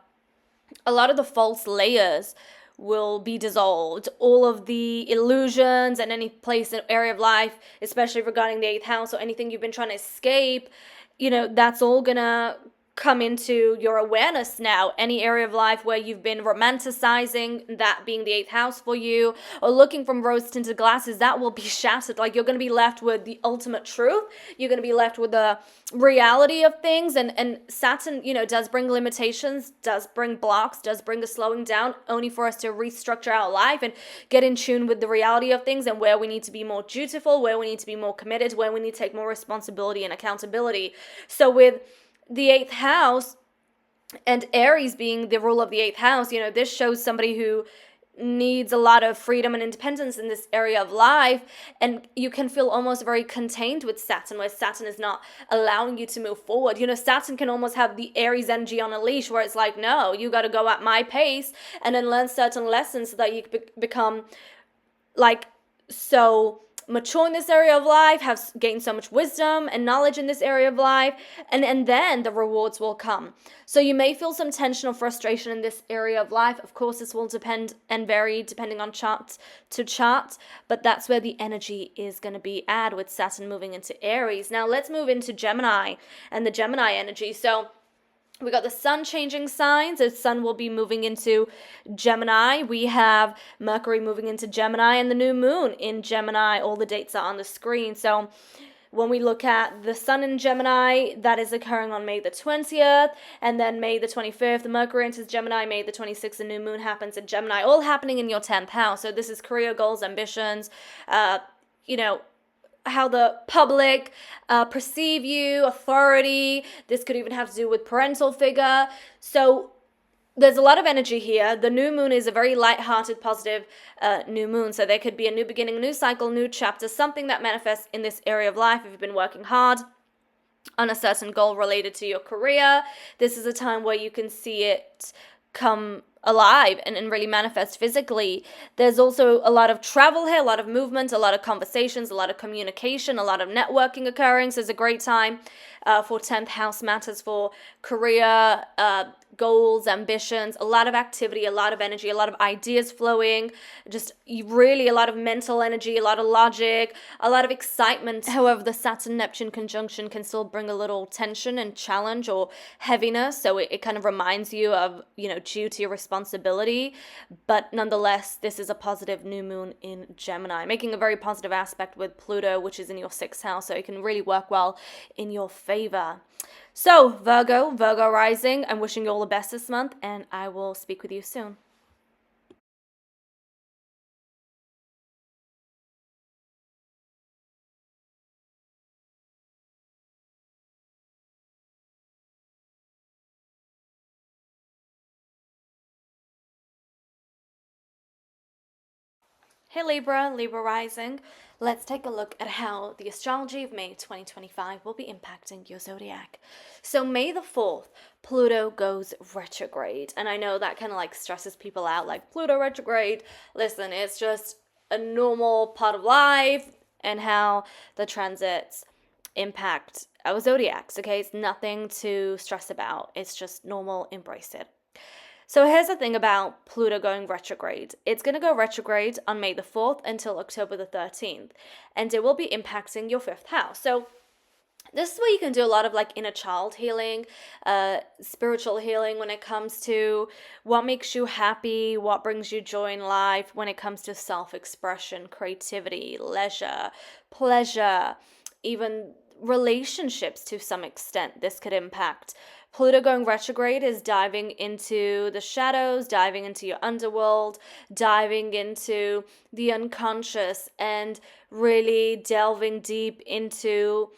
a lot of the false layers will be dissolved. All of the illusions and any place and area of life, especially regarding the 8th house or anything you've been trying to escape, you know, that's all gonna come into your awareness now. Any area of life where you've been romanticizing, that being the 8th house for you, or looking from rose tinted glasses, that will be shattered. Like, you're going to be left with the ultimate truth. You're going to be left with the reality of things. And Saturn, does bring limitations, does bring blocks, does bring a slowing down, only for us to restructure our life and get in tune with the reality of things, and where we need to be more dutiful, where we need to be more committed, where we need to take more responsibility and accountability. So with the 8th house and Aries being the rule of the 8th house, this shows somebody who needs a lot of freedom and independence in this area of life, and you can feel almost very contained with Saturn, where Saturn is not allowing you to move forward. Saturn can almost have the Aries energy on a leash, where it's like, no, you got to go at my pace and then learn certain lessons so that you become like so mature in this area of life, have gained so much wisdom and knowledge in this area of life, and then the rewards will come. So you may feel some tension or frustration in this area of life. Of course, this will depend and vary depending on chart to chart, but that's where the energy is going to be at with Saturn moving into Aries. Now let's move into Gemini and the Gemini energy. So we got the sun changing signs. The sun will be moving into Gemini. We have Mercury moving into Gemini and the new moon in Gemini. All the dates are on the screen. So when we look at the sun in Gemini, that is occurring on May the 20th. And then May the 25th, the Mercury enters Gemini. May the 26th, the new moon happens in Gemini. All happening in your 10th house. So this is career goals, ambitions, how the public perceive you, authority. This could even have to do with parental figure. So there's a lot of energy here. The new moon is a very light-hearted, positive new moon. So there could be a new beginning, new cycle, new chapter, something that manifests in this area of life if you've been working hard on a certain goal related to your career. This is a time where you can see it come alive and really manifest physically. There's also a lot of travel here, a lot of movement, a lot of conversations, a lot of communication, a lot of networking occurring. So it's a great time for 10th house matters for career, goals, ambitions, a lot of activity, a lot of energy, a lot of ideas flowing, just really a lot of mental energy, a lot of logic, a lot of excitement. However, the Saturn-Neptune conjunction can still bring a little tension and challenge or heaviness. So it kind of reminds you of, duty or responsibility. But nonetheless, this is a positive new moon in Gemini, making a very positive aspect with Pluto, which is in your 6th house. So it can really work well in your favor. So Virgo rising, I'm wishing you all the best this month, and I will speak with you soon. Hey Libra rising. Let's take a look at how the astrology of May 2025 will be impacting your zodiac. So May the 4th, Pluto goes retrograde. And I know that kind of stresses people out, like Pluto retrograde. Listen, it's just a normal part of life and how the transits impact our zodiacs, okay? It's nothing to stress about. It's just normal, embrace it. So here's the thing about Pluto going retrograde. It's going to go retrograde on May the 4th until October the 13th. And it will be impacting your 5th house. So this is where you can do a lot of inner child healing, spiritual healing when it comes to what makes you happy, what brings you joy in life, when it comes to self-expression, creativity, leisure, pleasure, even relationships to some extent. This could impact. Pluto going retrograde is diving into the shadows, diving into your underworld, diving into the unconscious, and really delving deep into,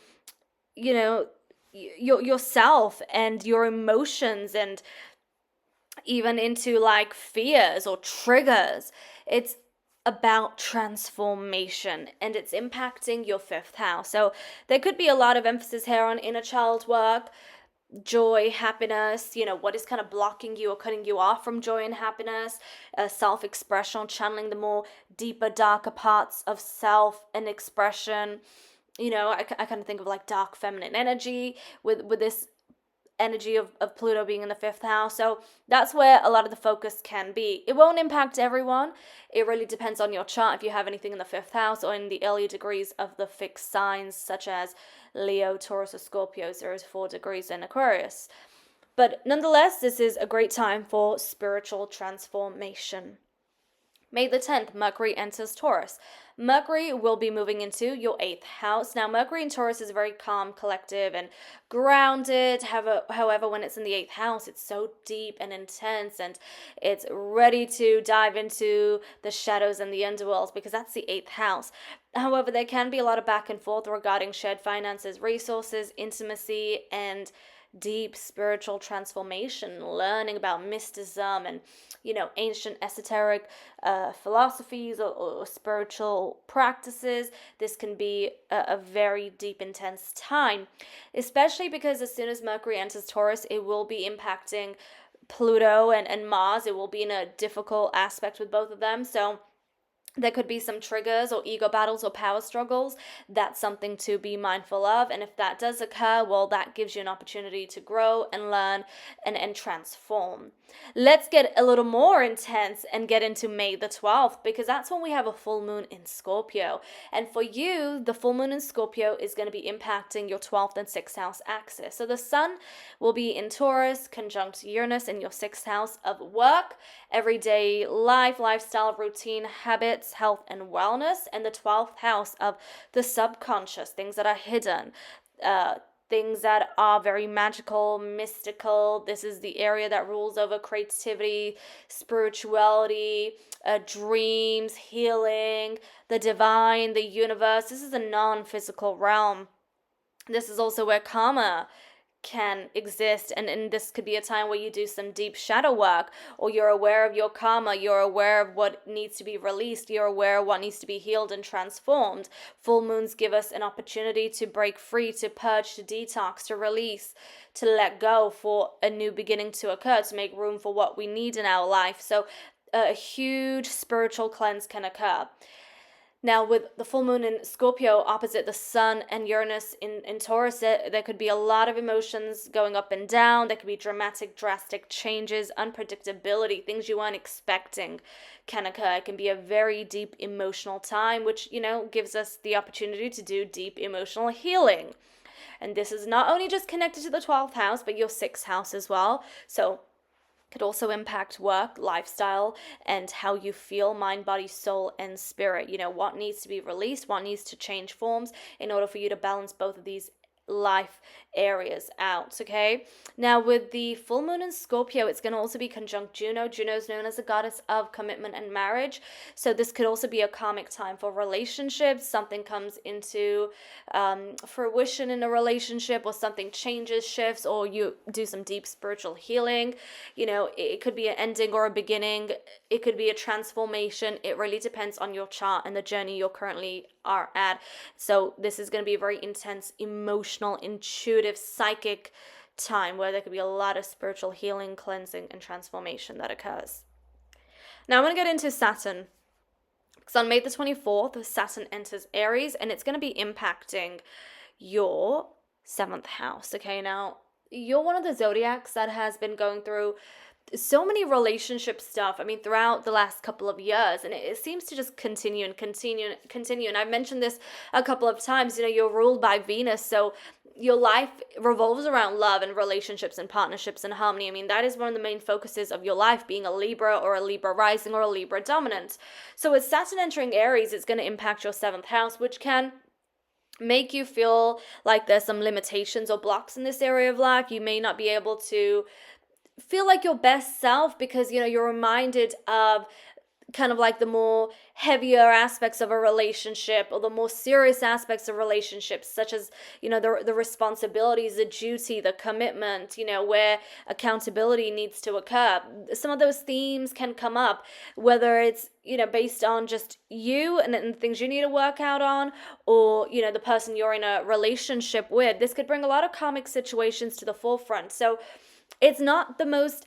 yourself and your emotions, and even into fears or triggers. It's about transformation, and it's impacting your 5th house. So there could be a lot of emphasis here on inner child work, joy, happiness, what is kind of blocking you or cutting you off from joy and happiness, self-expression, channeling the more deeper, darker parts of self and expression. I kind of think of dark feminine energy with this energy of Pluto being in the 5th house. So that's where a lot of the focus can be. It won't impact everyone. It really depends on your chart if you have anything in the 5th house or in the earlier degrees of the fixed signs such as Leo, Taurus, or Scorpio, 0 to 4 degrees in Aquarius. But nonetheless, this is a great time for spiritual transformation. May the 10th, Mercury enters Taurus. Mercury will be moving into your 8th house. Now, Mercury in Taurus is very calm, collective, and grounded. However, when it's in the 8th house, it's so deep and intense, and it's ready to dive into the shadows and the underworld, because that's the 8th house. However, there can be a lot of back and forth regarding shared finances, resources, intimacy, and deep spiritual transformation, learning about mysticism and, ancient esoteric philosophies or spiritual practices. This can be a very deep, intense time, especially because as soon as Mercury enters Taurus, it will be impacting Pluto and Mars. It will be in a difficult aspect with both of them. So there could be some triggers or ego battles or power struggles. That's something to be mindful of. And if that does occur, well, that gives you an opportunity to grow and learn and transform. Let's get a little more intense and get into May the 12th, because that's when we have a full moon in Scorpio. And for you, the full moon in Scorpio is going to be impacting your 12th and 6th house axis. So the sun will be in Taurus, conjunct Uranus in your 6th house of work, everyday life, lifestyle, routine, habits, health, and wellness, and the 12th house of the subconscious, things that are hidden, things that are very magical, mystical. This is the area that rules over creativity, spirituality, dreams, healing, the divine, the universe. This is a non-physical realm. This is also where karma can exist, and this could be a time where you do some deep shadow work, or you're aware of your karma, you're aware of what needs to be released, you're aware of what needs to be healed and transformed. Full moons give us an opportunity to break free, to purge, to detox, to release, to let go, for a new beginning to occur, to make room for what we need in our life. So a huge spiritual cleanse can occur. Now, with the full moon in Scorpio opposite the sun and Uranus in Taurus, there could be a lot of emotions going up and down. There could be dramatic, drastic changes, unpredictability, things you weren't expecting can occur. It can be a very deep emotional time, which, gives us the opportunity to do deep emotional healing. And this is not only just connected to the 12th house, but your 6th house as well. So could also impact work, lifestyle, and how you feel, mind, body, soul, and spirit. What needs to be released, what needs to change forms in order for you to balance both of these life areas out, okay? Now, with the full moon in Scorpio, it's going to also be conjunct Juno. Juno is known as a goddess of commitment and marriage. So this could also be a karmic time for relationships. Something comes into fruition in a relationship, or something changes, shifts, or you do some deep spiritual healing. It could be an ending or a beginning. It could be a transformation. It really depends on your chart and the journey you're currently are at. So this is going to be a very intense, emotional, intuitive, psychic time where there could be a lot of spiritual healing, cleansing, and transformation that occurs. Now I'm going to get into Saturn. Because on May the 24th, Saturn enters Aries, and it's going to be impacting your 7th house. Okay, now you're one of the zodiacs that has been going through so many relationship stuff, throughout the last couple of years, and it seems to just continue. And I've mentioned this a couple of times. You're ruled by Venus, so your life revolves around love and relationships and partnerships and harmony. That is one of the main focuses of your life, being a Libra or a Libra rising or a Libra dominant. So with Saturn entering Aries, it's going to impact your 7th house, which can make you feel like there's some limitations or blocks in this area of life. You may not be able to feel like your best self, because you're reminded of kind of like the more heavier aspects of a relationship, or the more serious aspects of relationships, such as the responsibilities, the duty, the commitment, where accountability needs to occur. Some of those themes can come up, whether it's based on just you and things you need to work out on, or the person you're in a relationship with. This could bring a lot of karmic situations to the forefront. So it's not the most,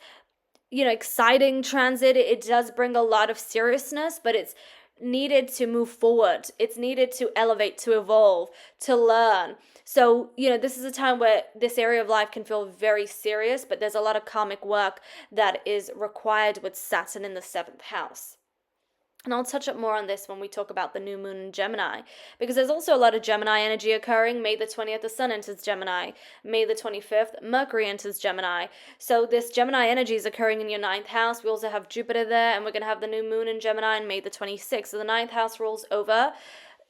exciting transit. It does bring a lot of seriousness, but it's needed to move forward. It's needed to elevate, to evolve, to learn. So, this is a time where this area of life can feel very serious, but there's a lot of karmic work that is required with Saturn in the 7th house. And I'll touch up more on this when we talk about the new moon in Gemini, because there's also a lot of Gemini energy occurring. May the 20th, the sun enters Gemini. May the 25th, Mercury enters Gemini. So this Gemini energy is occurring in your ninth house. We also have Jupiter there, and we're going to have the new moon in Gemini on May the 26th. So the ninth house rules over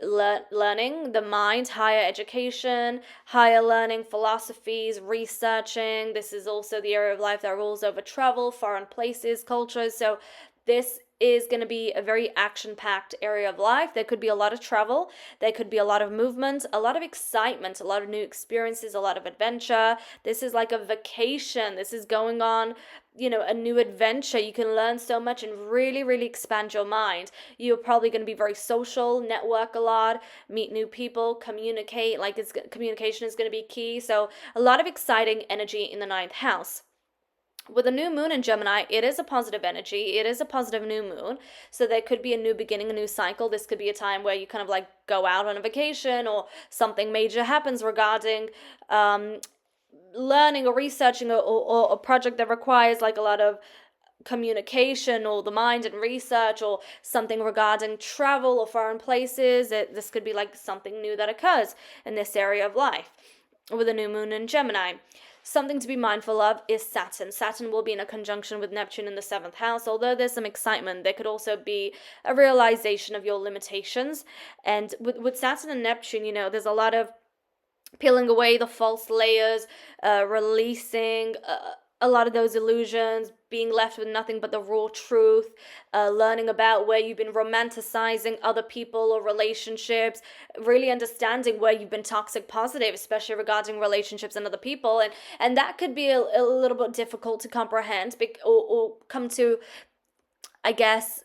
learning, the mind, higher education, higher learning, philosophies, researching. This is also the area of life that rules over travel, foreign places, cultures. So this is going to be a very action-packed area of life. There could be a lot of travel. There could be a lot of movement, a lot of excitement, a lot of new experiences, a lot of adventure. This is like a vacation. This is going on, a new adventure. You can learn so much and really, really expand your mind. You're probably going to be very social, network a lot, meet new people, communicate. Communication is going to be key. So a lot of exciting energy in the ninth house. With a new moon in Gemini, it is a positive energy. It is a positive new moon. So there could be a new beginning, a new cycle. This could be a time where you kind of like go out on a vacation, or something major happens regarding learning or researching, or a project that requires like a lot of communication, or the mind and research, or something regarding travel or foreign places. This could be like something new that occurs in this area of life with a new moon in Gemini. Something to be mindful of is Saturn. Saturn will be in a conjunction with Neptune in the 7th house. Although there's some excitement, there could also be a realization of your limitations. And with Saturn and Neptune, there's a lot of peeling away the false layers, releasing a lot of those illusions, being left with nothing but the raw truth, learning about where you've been romanticizing other people or relationships, really understanding where you've been toxic positive, especially regarding relationships and other people. And that could be a little bit difficult to comprehend, or come to, I guess,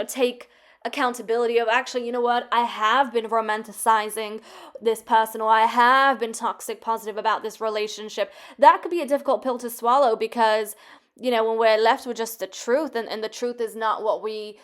take accountability of, actually, what, I have been romanticizing this person, or I have been toxic positive about this relationship. That could be a difficult pill to swallow, because when we're left with just the truth, and the truth is not what we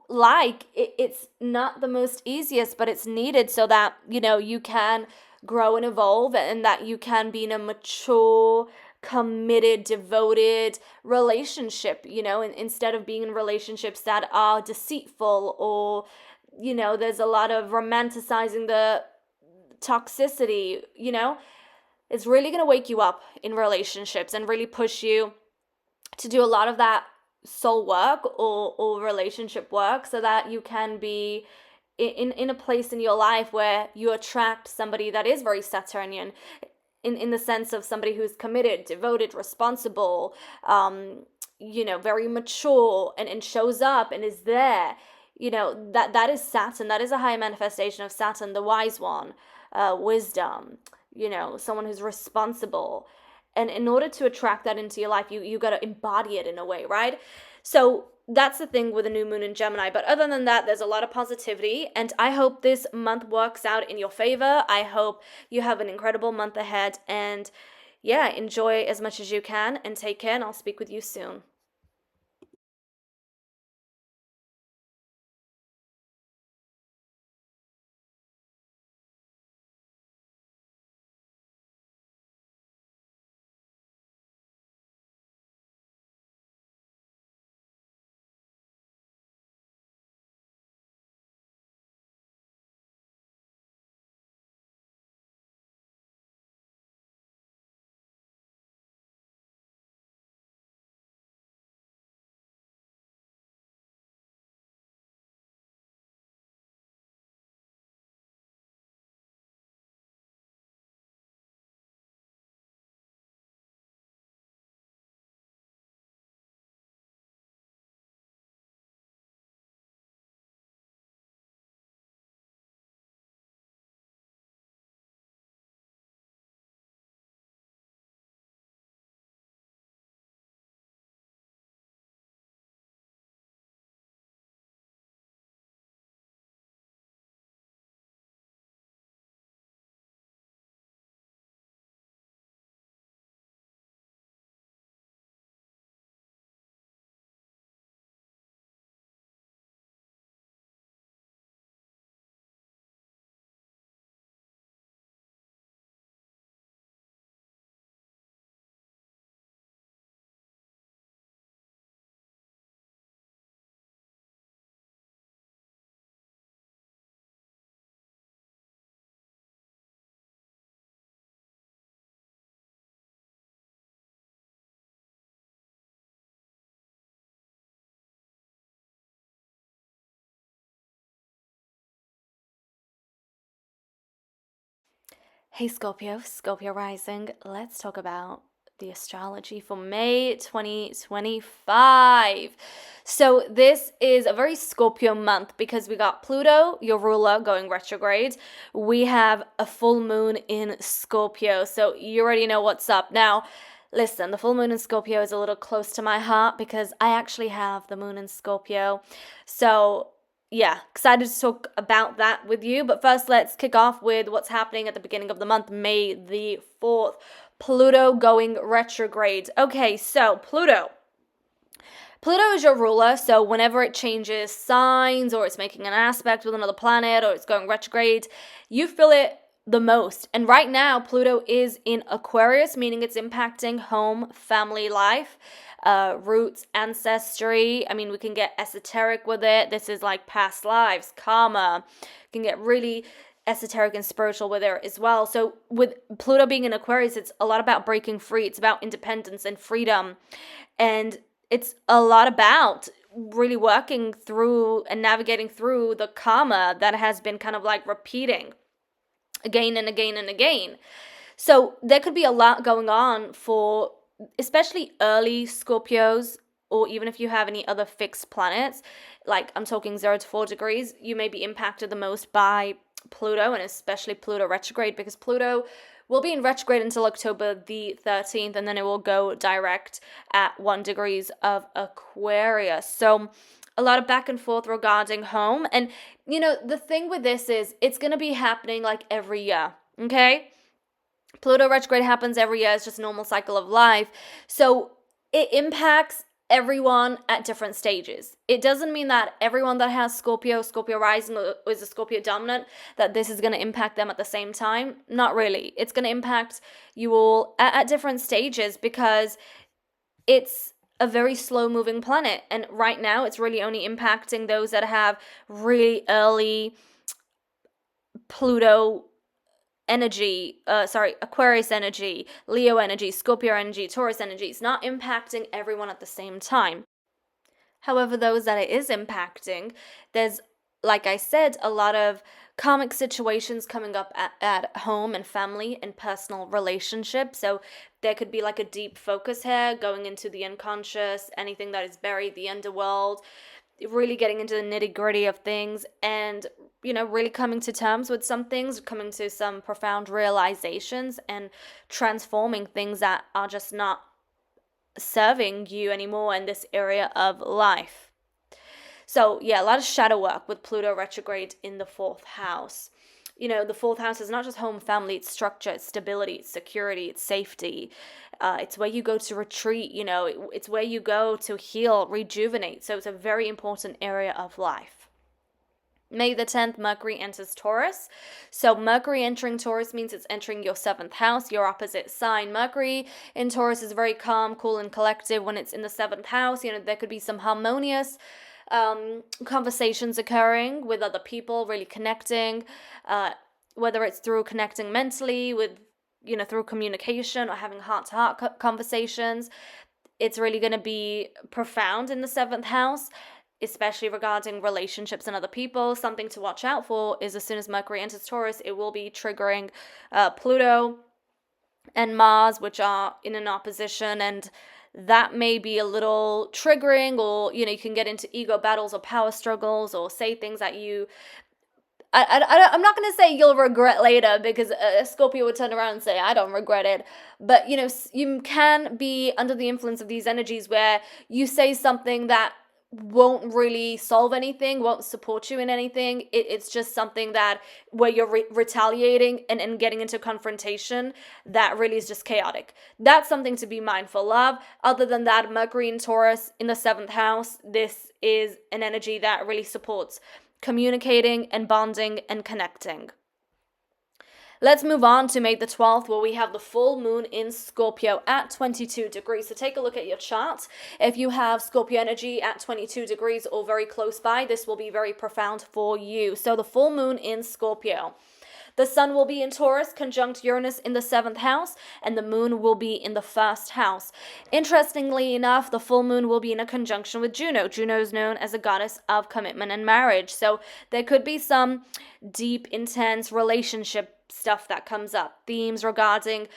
like, it's not the most easiest, but it's needed so that you can grow and evolve, and that you can be in a mature, committed, devoted relationship, instead of being in relationships that are deceitful, or there's a lot of romanticizing the toxicity. It's really going to wake you up in relationships and really push you to do a lot of that soul work, or relationship work, so that you can be in a place in your life where you attract somebody that is very Saturnian, in the sense of somebody who's committed, devoted, responsible, very mature, and shows up and is there. That is Saturn. That is a high manifestation of Saturn, the wise one, wisdom, someone who's responsible. And in order to attract that into your life, you got to embody it in a way, right? So that's the thing with a new moon in Gemini. But other than that, there's a lot of positivity, and I hope this month works out in your favor. I hope you have an incredible month ahead, and yeah, enjoy as much as you can, and take care, and I'll speak with you soon. Hey Scorpio, Scorpio rising. Let's talk about the astrology for May 2025. So this is a very Scorpio month because we got Pluto, your ruler, going retrograde. We have a full moon in Scorpio. So you already know what's up. Now, listen, the full moon in Scorpio is a little close to my heart because I actually have the moon in Scorpio. So yeah, excited to talk about that with you. But first, let's kick off with what's happening at the beginning of the month, May the 4th. Pluto going retrograde. Okay, so Pluto is your ruler, so whenever it changes signs or it's making an aspect with another planet or it's going retrograde, you feel it the most. And right now, Pluto is in Aquarius, meaning it's impacting home, family life, roots, ancestry. I mean, we can get esoteric with it. This is like past lives, karma. You can get really esoteric and spiritual with it as well. So with Pluto being in Aquarius, it's a lot about breaking free. It's about independence and freedom. And it's a lot about really working through and navigating through the karma that has been kind of like repeating again and again and again. So there could be a lot going on for especially early Scorpios, or even if you have any other fixed planets, like I'm talking 0 to 4 degrees, you may be impacted the most by Pluto, and especially Pluto retrograde, because Pluto will be in retrograde until October the 13th, and then it will go direct at 1 degrees of Aquarius. So a lot of back and forth regarding home. And, you know, the thing with this is it's going to be happening like every year, okay? Pluto retrograde happens every year. It's just a normal cycle of life. So it impacts everyone at different stages. It doesn't mean that everyone that has Scorpio rising, or is a Scorpio dominant, that this is going to impact them at the same time. Not really. It's going to impact you all at different stages because it's a very slow moving planet. And right now it's really only impacting those that have really early Pluto energy, Aquarius energy, Leo energy, Scorpio energy, Taurus energy. It's not impacting everyone at the same time. However, those that it is impacting, there's, like I said, a lot of karmic situations coming up at home and family and personal relationships. So there could be like a deep focus here, going into the unconscious, anything that is buried, the underworld, really getting into the nitty-gritty of things, and you know, really coming to terms with some things, coming to some profound realizations and transforming things that are just not serving you anymore in this area of life. So yeah, a lot of shadow work with Pluto retrograde in the 4th house. You know, the 4th house is not just home, family, it's structure, it's stability, it's security, it's safety. It's where you go to retreat, you know, it's where you go to heal, rejuvenate. So it's a very important area of life. May the 10th, Mercury enters Taurus. So Mercury entering Taurus means it's entering your 7th house, your opposite sign. Mercury in Taurus is very calm, cool, and collective. When it's in the 7th house, you know, there could be some harmonious conversations occurring with other people, really connecting, whether it's through connecting mentally with, you know, through communication or having heart-to-heart conversations. It's really going to be profound in the 7th house, especially regarding relationships and other people. Something to watch out for is as soon as Mercury enters Taurus, it will be triggering Pluto and Mars, which are in an opposition, and that may be a little triggering, or, you know, you can get into ego battles or power struggles or say things that you... I'm not going to say you'll regret later, because a Scorpio would turn around and say, I don't regret it. But, you know, you can be under the influence of these energies where you say something that won't really solve anything, won't support you in anything. It's just something that where you're retaliating and getting into confrontation that really is just chaotic. That's something to be mindful of. Other than that, Mercury in Taurus in the 7th house, this is an energy that really supports communicating and bonding and connecting. Let's move on to May the 12th, where we have the full moon in Scorpio at 22 degrees. So take a look at your chart. If you have Scorpio energy at 22 degrees or very close by, this will be very profound for you. So the full moon in Scorpio. The sun will be in Taurus, conjunct Uranus in the 7th house, and the moon will be in the 1st house. Interestingly enough, the full moon will be in a conjunction with Juno. Juno is known as a goddess of commitment and marriage. So there could be some deep, intense relationship stuff that comes up. Themes regarding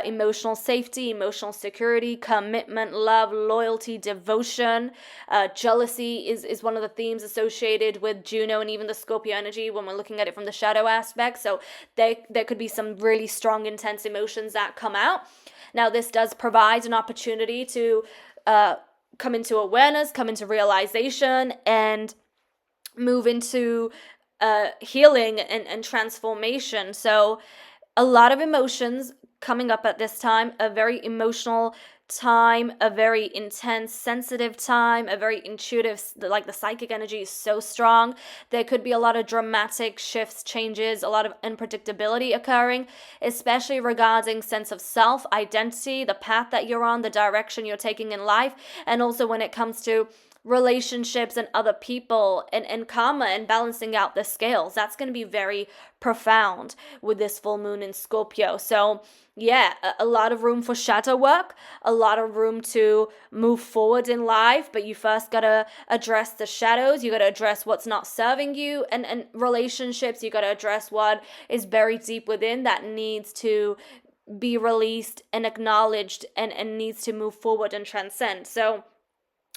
emotional safety, emotional security, commitment, love, loyalty, devotion. Jealousy is one of the themes associated with Juno and even the Scorpio energy when we're looking at it from the shadow aspect. So there could be some really strong, intense emotions that come out. Now, this does provide an opportunity to come into awareness, come into realization, and move into healing and transformation. So a lot of emotions coming up at this time, a very emotional time, a very intense, sensitive time, a very intuitive, like the psychic energy is so strong. There could be a lot of dramatic shifts, changes, a lot of unpredictability occurring, especially regarding sense of self, identity, the path that you're on, the direction you're taking in life, and also when it comes to relationships and other people and karma and balancing out the scales. That's going to be very profound with this full moon in Scorpio. So yeah, a lot of room for shadow work, a lot of room to move forward in life, but you first got to address the shadows. You got to address what's not serving you, and relationships, you got to address what is buried deep within that needs to be released and acknowledged and needs to move forward and transcend. So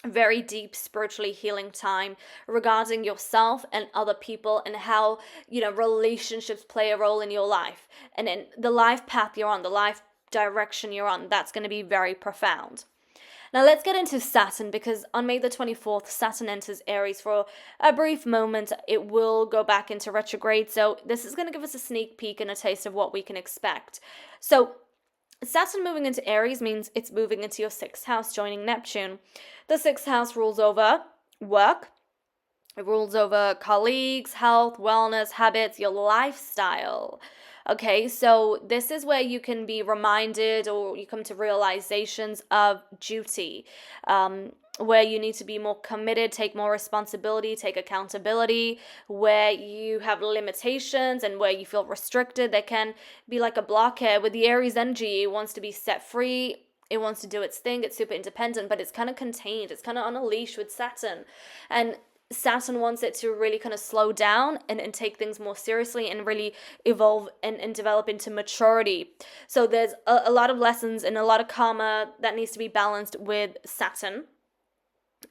very deep spiritually healing time regarding yourself and other people and how, relationships play a role in your life and in the life path you're on, the life direction you're on. That's going to be very profound. Now let's get into Saturn, because on May the 24th, Saturn enters Aries for a brief moment. It will go back into retrograde. So this is going to give us a sneak peek and a taste of what we can expect. So Saturn moving into Aries means it's moving into your 6th house, joining Neptune. The 6th house rules over work. It rules over colleagues, health, wellness, habits, your lifestyle. Okay, so this is where you can be reminded or you come to realizations of duty, where you need to be more committed, take more responsibility, take accountability, where you have limitations and where you feel restricted. There can be like a blockade with the Aries energy. It wants to be set free. It wants to do its thing. It's super independent, but it's kind of contained. It's kind of on a leash with Saturn. And Saturn wants it to really kind of slow down and take things more seriously and really evolve and develop into maturity. So there's a lot of lessons and a lot of karma that needs to be balanced with Saturn.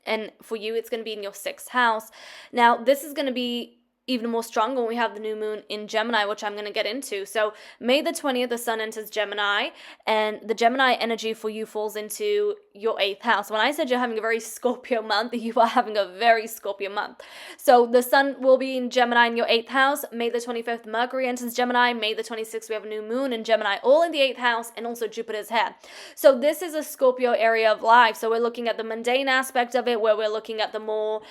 And for you, it's going to be in your 6th house. Now, this is going to be even more strong when we have the new moon in Gemini, which I'm going to get into. So May the 20th, the sun enters Gemini, and the Gemini energy for you falls into your 8th house. When I said you're having a very Scorpio month, you are having a very Scorpio month. So the sun will be in Gemini in your 8th house. May the 25th, Mercury enters Gemini. May the 26th, we have a new moon in Gemini, all in the 8th house, and also Jupiter's here. So this is a Scorpio area of life. So we're looking at the mundane aspect of it, where we're looking at the more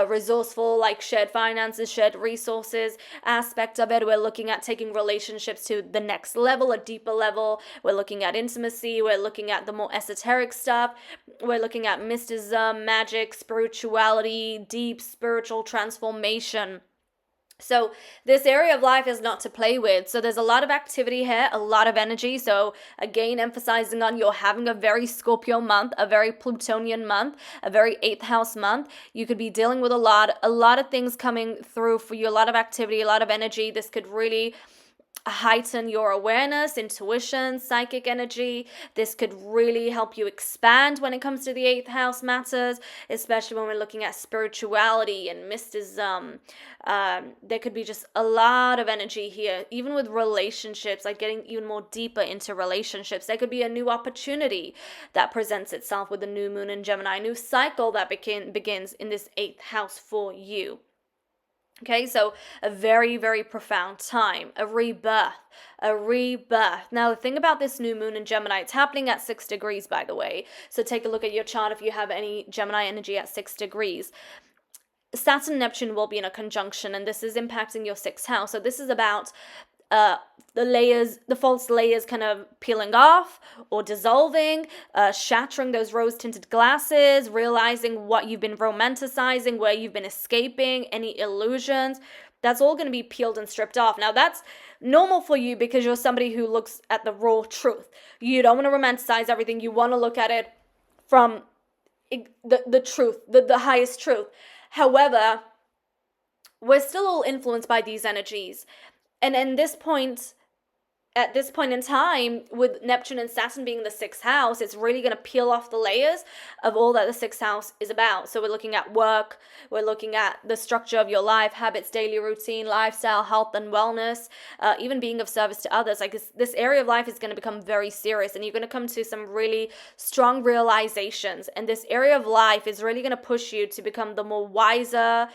resourceful, like shared finances, shared resources aspect of it. We're looking at taking relationships to the next level, a deeper level. We're looking at intimacy. We're looking at the more esoteric stuff. We're looking at mysticism, magic, spirituality, deep spiritual transformation. So this area of life is not to play with. So there's a lot of activity here, a lot of energy. So again, emphasizing on you're having a very Scorpio month, a very Plutonian month, a very 8th house month. You could be dealing with a lot of things coming through for you, a lot of activity, a lot of energy. This could really heighten your awareness, intuition, psychic energy. This could really help you expand when it comes to the 8th house matters, especially when we're looking at spirituality and mysticism. There could be just a lot of energy here, even with relationships, like getting even more deeper into relationships. There could be a new opportunity that presents itself with the new moon in Gemini, a new cycle that begins in this 8th house for you. Okay, so a very, very profound time, a rebirth. Now, the thing about this new moon in Gemini, it's happening at 6 degrees, by the way. So take a look at your chart if you have any Gemini energy at 6 degrees. Saturn and Neptune will be in a conjunction, and this is impacting your 6th house. So this is about the false layers kind of peeling off or dissolving, shattering those rose-tinted glasses, realizing what you've been romanticizing, where you've been escaping, any illusions. That's all going to be peeled and stripped off. Now, that's normal for you because you're somebody who looks at the raw truth. You don't want to romanticize everything. You want to look at it from the truth, the highest truth. However, we're still all influenced by these energies. And in this point, at this point in time, with Neptune and Saturn being in the sixth house, it's really going to peel off the layers of all that the sixth house is about. So we're looking at work, we're looking at the structure of your life, habits, daily routine, lifestyle, health and wellness, even being of service to others. Like this area of life is going to become very serious, and you're going to come to some really strong realizations. And this area of life is really going to push you to become the more wiser,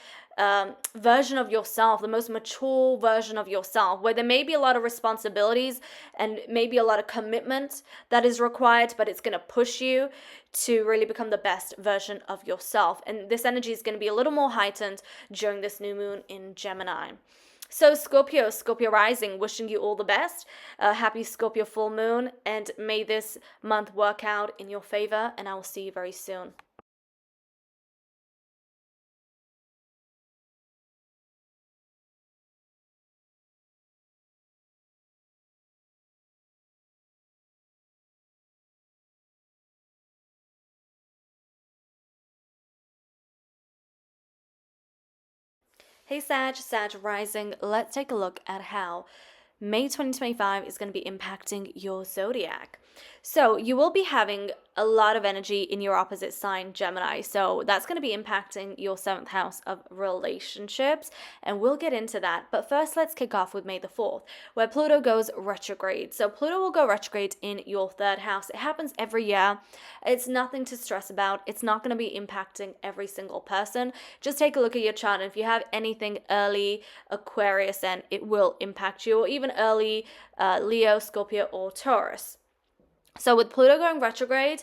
version of yourself, the most mature version of yourself, where there may be a lot of responsibilities and maybe a lot of commitment that is required, but it's going to push you to really become the best version of yourself. And this energy is going to be a little more heightened during this new moon in Gemini. So Scorpio rising, wishing you all the best. Happy Scorpio full moon, and may this month work out in your favor, and I will see you very soon. Hey Sag rising, let's take a look at how May 2025 is going to be impacting your zodiac. So you will be having a lot of energy in your opposite sign, Gemini. So that's going to be impacting your 7th house of relationships, and we'll get into that. But first, let's kick off with May the 4th, where Pluto goes retrograde. So Pluto will go retrograde in your 3rd house. It happens every year. It's nothing to stress about. It's not going to be impacting every single person. Just take a look at your chart, and if you have anything early Aquarius, then it will impact you, or even early Leo, Scorpio, or Taurus. So with Pluto going retrograde,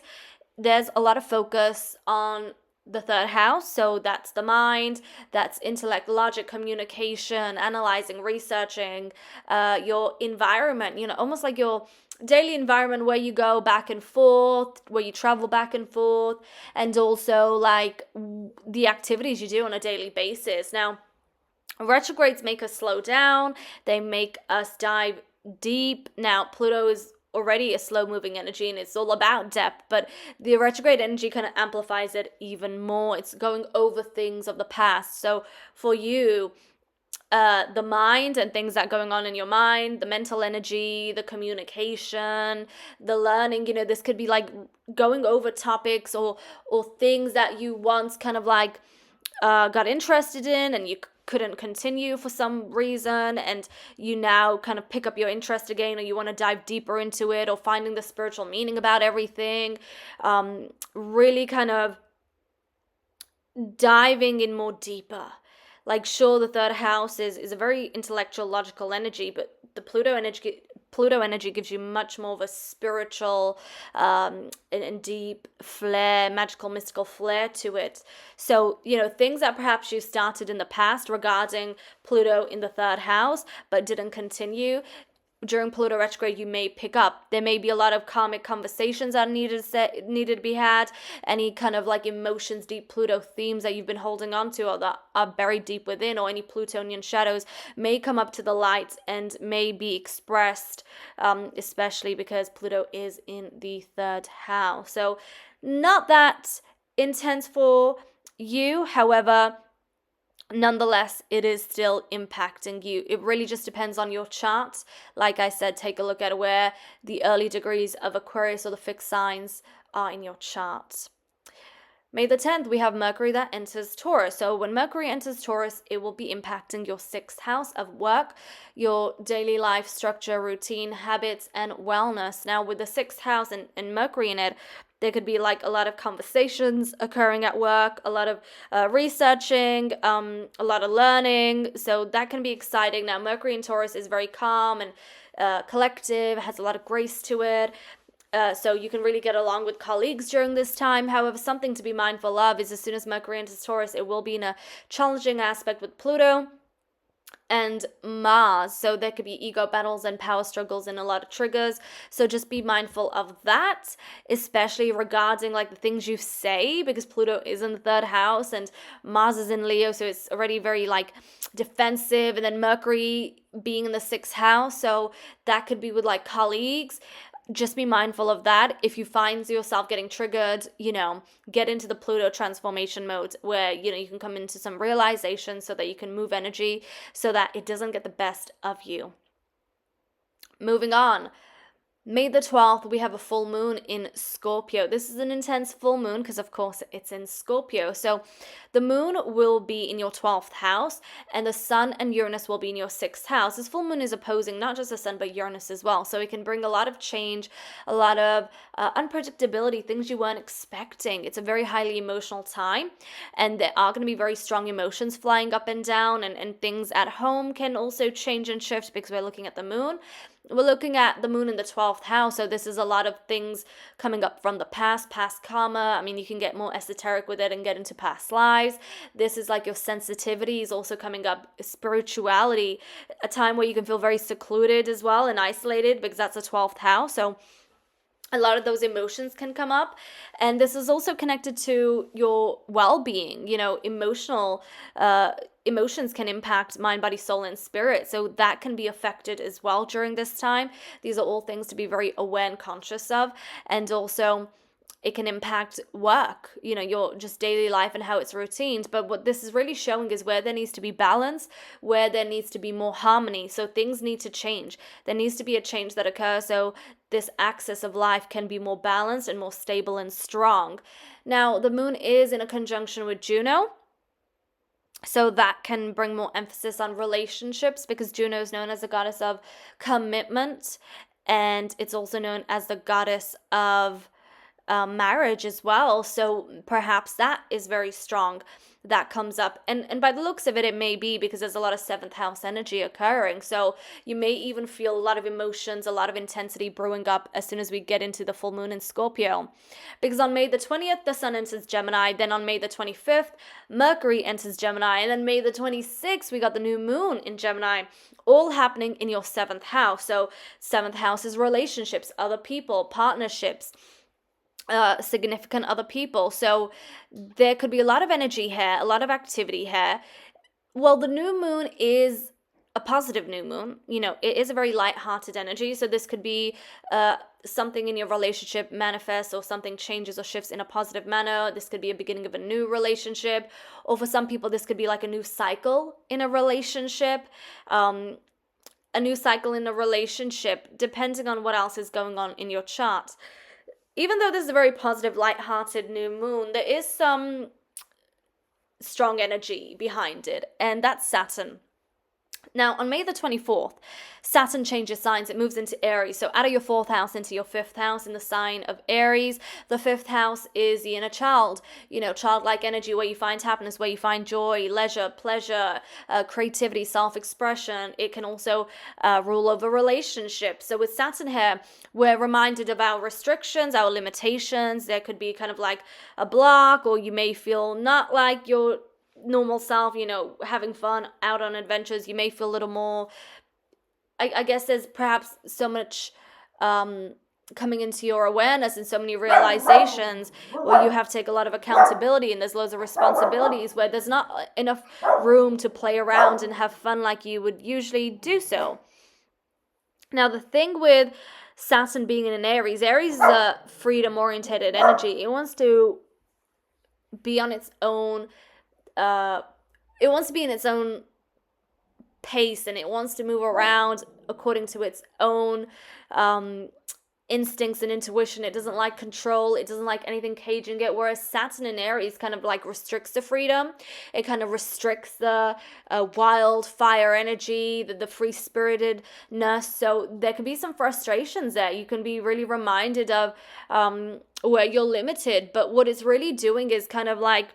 there's a lot of focus on the 3rd house. So that's the mind, that's intellect, logic, communication, analyzing, researching, your environment, almost like your daily environment where you go back and forth, where you travel back and forth, and also like the activities you do on a daily basis. Now, retrogrades make us slow down. They make us dive deep. Now, Pluto is already a slow moving energy, and it's all about depth, but the retrograde energy kind of amplifies it even more. It's going over things of the past. So for you, the mind and things that are going on in your mind, the mental energy, the communication, the learning, this could be like going over topics or things that you once kind of like got interested in, and you couldn't continue for some reason, and you now kind of pick up your interest again, or you want to dive deeper into it, or finding the spiritual meaning about everything, really kind of diving in more deeper. Like, sure, the 3rd house is a very intellectual, logical energy, but the Pluto energy gives you much more of a spiritual and deep flair, magical, mystical flair to it. So, things that perhaps you started in the past regarding Pluto in the 3rd house, but didn't continue, during Pluto retrograde, you may pick up. There may be a lot of karmic conversations that needed to be had. Any kind of like emotions, deep Pluto themes that you've been holding on to, or that are buried deep within, or any Plutonian shadows may come up to the light and may be expressed, especially because Pluto is in the 3rd house. So not that intense for you. However, nonetheless, it is still impacting you. It really just depends on your chart. Like I said, take a look at where the early degrees of Aquarius or the fixed signs are in your chart. May the 10th, we have Mercury that enters Taurus. So when Mercury enters Taurus, it will be impacting your 6th house of work, your daily life structure, routine, habits, and wellness. Now, with the 6th house and Mercury in it, there could be like a lot of conversations occurring at work, a lot of researching, a lot of learning. So that can be exciting. Now, Mercury in Taurus is very calm and collective, has a lot of grace to it. So you can really get along with colleagues during this time. However, something to be mindful of is as soon as Mercury enters Taurus, it will be in a challenging aspect with Pluto and Mars. So there could be ego battles and power struggles and a lot of triggers. So just be mindful of that, especially regarding like the things you say, because Pluto is in the 3rd house and Mars is in Leo. So it's already very like defensive. And then Mercury being in the 6th house. So that could be with like colleagues. Just be mindful of that. If you find yourself getting triggered, get into the Pluto transformation mode where, you can come into some realization so that you can move energy so that it doesn't get the best of you. Moving on. May the 12th, we have a full moon in Scorpio. This is an intense full moon because, of course, it's in Scorpio. So the moon will be in your 12th house and the sun and Uranus will be in your 6th house. This full moon is opposing not just the sun, but Uranus as well. So it can bring a lot of change, a lot of unpredictability, things you weren't expecting. It's a very highly emotional time and there are going to be very strong emotions flying up and down, and things at home can also change and shift because we're looking at the moon. We're looking at the moon in the 12th house, so this is a lot of things coming up from the past karma. I mean, you can get more esoteric with it and get into past lives. This is like your sensitivity is also coming up, spirituality, a time where you can feel very secluded as well and isolated because that's the 12th house. So a lot of those emotions can come up, and this is also connected to your well-being. Emotions can impact mind, body, soul, and spirit, so that can be affected as well during this time. These are all things to be very aware and conscious of, and also it can impact work, your just daily life and how it's routines. But what this is really showing is where there needs to be balance, where there needs to be more harmony. So things need to change. There needs to be a change that occurs so this axis of life can be more balanced and more stable and strong. Now, the moon is in a conjunction with Juno. So that can bring more emphasis on relationships because Juno is known as the goddess of commitment, and it's also known as the goddess of marriage as well. So perhaps that is very strong. That comes up. And by the looks of it, it may be because there's a lot of 7th house energy occurring. So you may even feel a lot of emotions, a lot of intensity brewing up as soon as we get into the full moon in Scorpio. Because on May the 20th, the sun enters Gemini. Then on May the 25th, Mercury enters Gemini. And then May the 26th, we got the new moon in Gemini, all happening in your 7th house. So 7th house is relationships, other people, partnerships, significant other people. So there could be a lot of energy here, a lot of activity here. Well, the new moon is a positive new moon. It is a very light-hearted energy. So this could be something in your relationship manifests, or something changes or shifts in a positive manner. This could be a beginning of a new relationship. Or for some people, this could be like a new cycle in a relationship. A new cycle in a relationship, depending on what else is going on in your chart. Even though this is a very positive, light-hearted new moon, there is some strong energy behind it, and that's Saturn. Now, on May the 24th, Saturn changes signs. It moves into Aries. So out of your 4th house into your 5th house in the sign of Aries. The 5th house is the inner child, childlike energy, where you find happiness, where you find joy, leisure, pleasure, creativity, self-expression. It can also rule over relationships. So with Saturn here, we're reminded of our restrictions, our limitations. There could be kind of like a block, or you may feel not like your normal self, having fun, out on adventures. You may feel a little more, I guess there's perhaps so much coming into your awareness and so many realizations where you have to take a lot of accountability, and there's loads of responsibilities where there's not enough room to play around and have fun like you would usually do so. Now, the thing with Saturn being in an Aries is a freedom-oriented energy. It wants to be on its own. It wants to be in its own pace, and it wants to move around according to its own instincts and intuition. It doesn't like control. It doesn't like anything caging it. Whereas Saturn in Aries kind of like restricts the freedom. It kind of restricts the wildfire energy, the free-spiritedness. So there can be some frustrations there. You can be really reminded of where you're limited. But what it's really doing is kind of like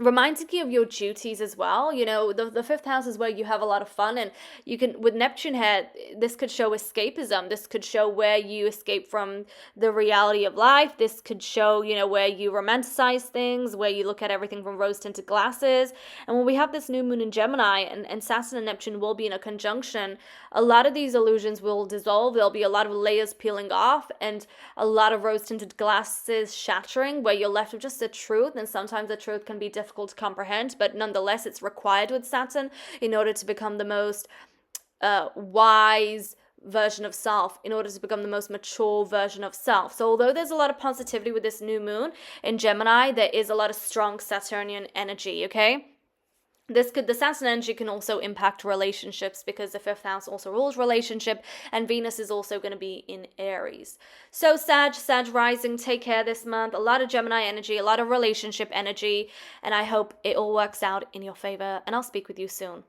reminding you of your duties as well. The 5th house is where you have a lot of fun, and you can, with Neptune here, this could show escapism. This could show where you escape from the reality of life. This could show, where you romanticize things, where you look at everything from rose-tinted glasses. And when we have this new moon in Gemini, and Saturn and Neptune will be in a conjunction, a lot of these illusions will dissolve. There'll be a lot of layers peeling off, and a lot of rose-tinted glasses shattering, where you're left with just the truth. And sometimes the truth can be difficult to comprehend, but nonetheless it's required with Saturn in order to become the most wise version of self, in order to become the most mature version of self. So although there's a lot of positivity with this new moon in Gemini, there is a lot of strong Saturnian energy, okay? The Saturn energy can also impact relationships because the fifth house also rules relationship, and Venus is also going to be in Aries. So Sag rising, take care this month. A lot of Gemini energy, a lot of relationship energy, and I hope it all works out in your favor, and I'll speak with you soon.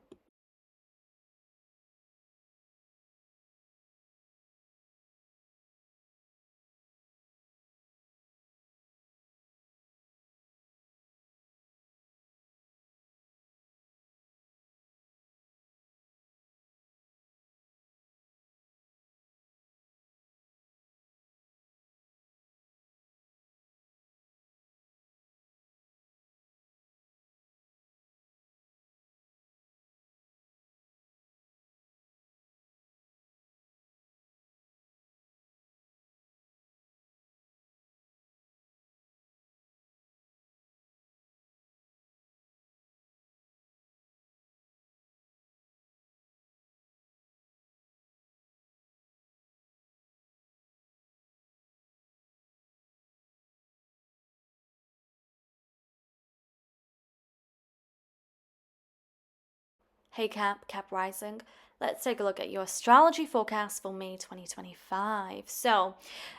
Hey Cap Rising. Let's take a look at your astrology forecast for May 2025. So,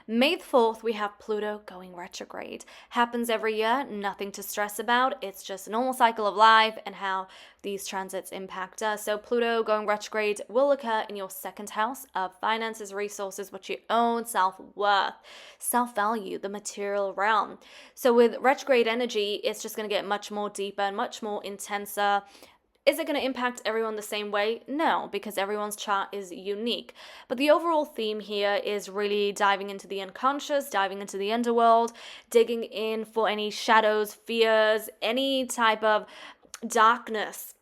May 4th, we have Pluto going retrograde. Happens every year, nothing to stress about. It's just a normal cycle of life and how these transits impact us. So, Pluto going retrograde will occur in your second house of finances, resources, what you own, self-worth, self-value, the material realm. So, with retrograde energy, it's just going to get much more deeper and much more intenser. Is it going to impact everyone the same way? No, because everyone's chart is unique. But the overall theme here is really diving into the unconscious, diving into the underworld, digging in for any shadows, fears, any type of darkness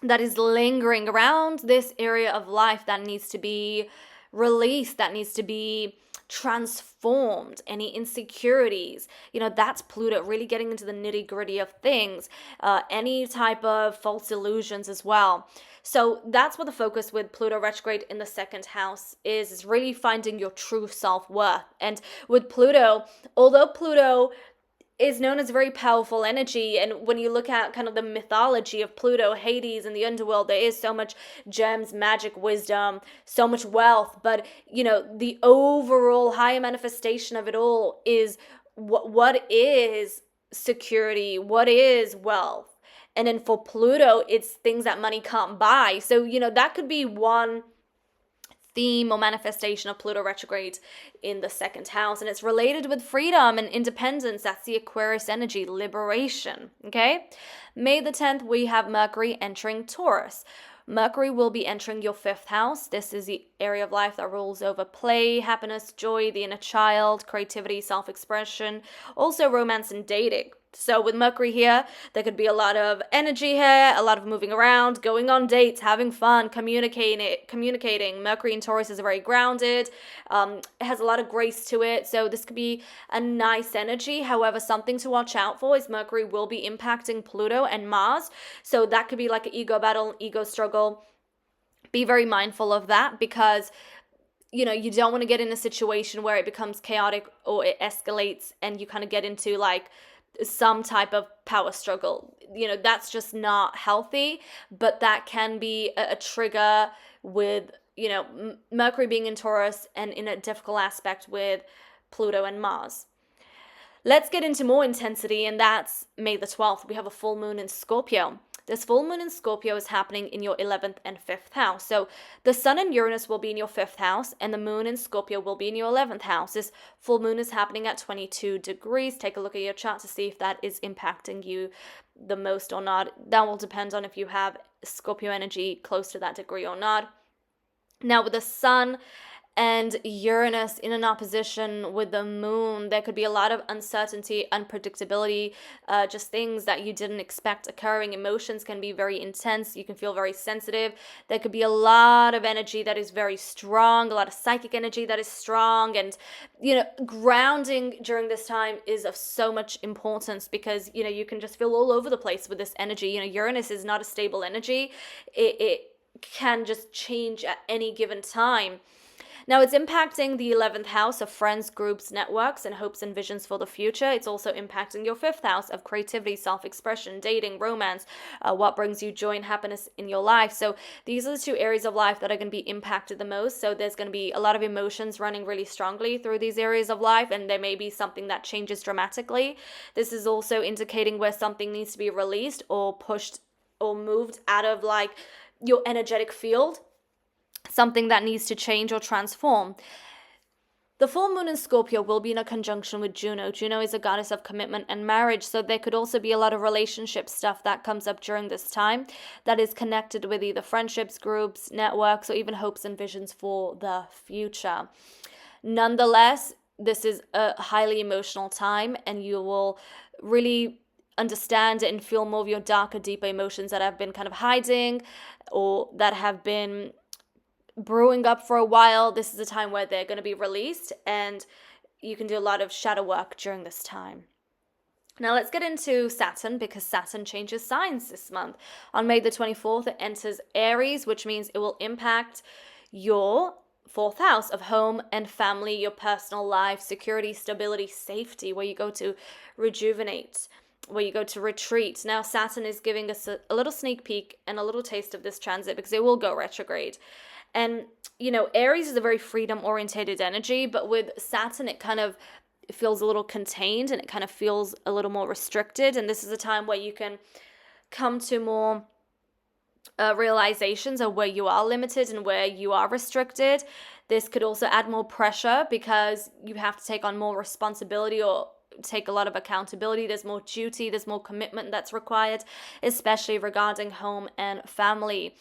that is lingering around this area of life that needs to be released, that needs to be transformed, any insecurities, that's Pluto really getting into the nitty-gritty of things, any type of false illusions as well. So that's what the focus with Pluto retrograde in the second house is really finding your true self-worth. And with Pluto, although Pluto is known as a very powerful energy, and when you look at kind of the mythology of Pluto, Hades, and the underworld, there is so much gems, magic, wisdom, so much wealth, but the overall higher manifestation of it all is what is security, what is wealth. And then for Pluto, it's things that money can't buy. So that could be one theme or manifestation of Pluto retrograde in the second house, and it's related with freedom and independence. That's the Aquarius energy, liberation. Okay, May the 10th, we have Mercury entering Taurus. Mercury will be entering your fifth house. This is the area of life that rules over play, happiness, joy, the inner child, creativity, self-expression, also romance and dating. So with Mercury here, there could be a lot of energy here, a lot of moving around, going on dates, having fun, communicating. Mercury in Taurus is very grounded. It has a lot of grace to it. So this could be a nice energy. However, something to watch out for is Mercury will be impacting Pluto and Mars. So that could be like an ego battle, ego struggle. Be very mindful of that because you don't want to get in a situation where it becomes chaotic or it escalates and you kind of get into like some type of power struggle. That's just not healthy, but that can be a trigger with, Mercury being in Taurus and in a difficult aspect with Pluto and Mars. Let's get into more intensity, and that's May the 12th. We have a full moon in Scorpio. This full moon in Scorpio is happening in your 11th and 5th house. So the sun and Uranus will be in your 5th house, and the moon in Scorpio will be in your 11th house. This full moon is happening at 22 degrees. Take a look at your chart to see if that is impacting you the most or not. That will depend on if you have Scorpio energy close to that degree or not. Now with the sun and Uranus in an opposition with the moon, there could be a lot of uncertainty, unpredictability, just things that you didn't expect occurring. Emotions can be very intense. You can feel very sensitive. There could be a lot of energy that is very strong, a lot of psychic energy that is strong. And, grounding during this time is of so much importance because, you can just feel all over the place with this energy. Uranus is not a stable energy. It can just change at any given time. Now, it's impacting the 11th house of friends, groups, networks, and hopes and visions for the future. It's also impacting your 5th house of creativity, self-expression, dating, romance, what brings you joy and happiness in your life. So these are the two areas of life that are going to be impacted the most. So there's going to be a lot of emotions running really strongly through these areas of life, and there may be something that changes dramatically. This is also indicating where something needs to be released or pushed or moved out of like your energetic field, something that needs to change or transform. The full moon in Scorpio will be in a conjunction with Juno. Juno is a goddess of commitment and marriage, so there could also be a lot of relationship stuff that comes up during this time that is connected with either friendships, groups, networks, or even hopes and visions for the future. Nonetheless, this is a highly emotional time, and you will really understand and feel more of your darker, deeper emotions that have been kind of hiding or that have been brewing up for a while. This is a time where they're going to be released, and you can do a lot of shadow work during this time. Now let's get into Saturn, because Saturn changes signs this month. On May the 24th, it enters Aries, which means it will impact your 4th house of home and family, your personal life, security, stability, safety, where you go to rejuvenate, where you go to retreat. Now Saturn is giving us a little sneak peek and a little taste of this transit, because it will go retrograde. And, you know, Aries is a very freedom-orientated energy, but with Saturn, it kind of feels a little contained, and it kind of feels a little more restricted. And this is a time where you can come to more realizations of where you are limited and where you are restricted. This could also add more pressure, because you have to take on more responsibility or take a lot of accountability. There's more duty, there's more commitment that's required, especially regarding home and family.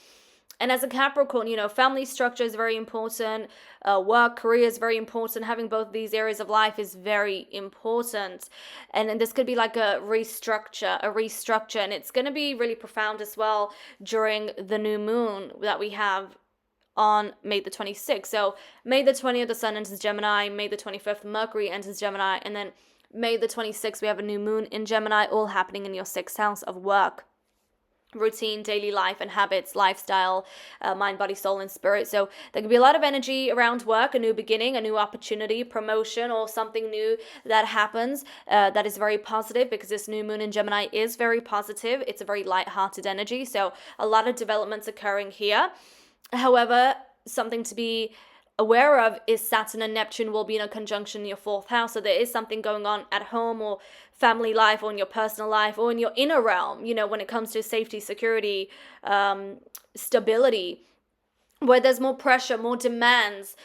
And as a Capricorn, you know, family structure is very important. Work, career is very important. Having both these areas of life is very important. And this could be like a restructure. And it's going to be really profound as well during the new moon that we have on May the 26th. So May the 20th, the sun enters Gemini. May the 25th, Mercury enters Gemini. And then May the 26th, we have a new moon in Gemini, all happening in your 6th house of work, routine, daily life and habits, lifestyle, mind, body, soul, and spirit. So there could be a lot of energy around work, a new beginning, a new opportunity, promotion, or something new that happens that is very positive, because this new moon in Gemini is very positive. It's a very light-hearted energy. So a lot of developments occurring here. However, something to be aware of is Saturn and Neptune will be in a conjunction in your 4th house. So there is something going on at home or family life, or in your personal life, or in your inner realm, you know, when it comes to safety, security, stability, where there's more pressure, more demands,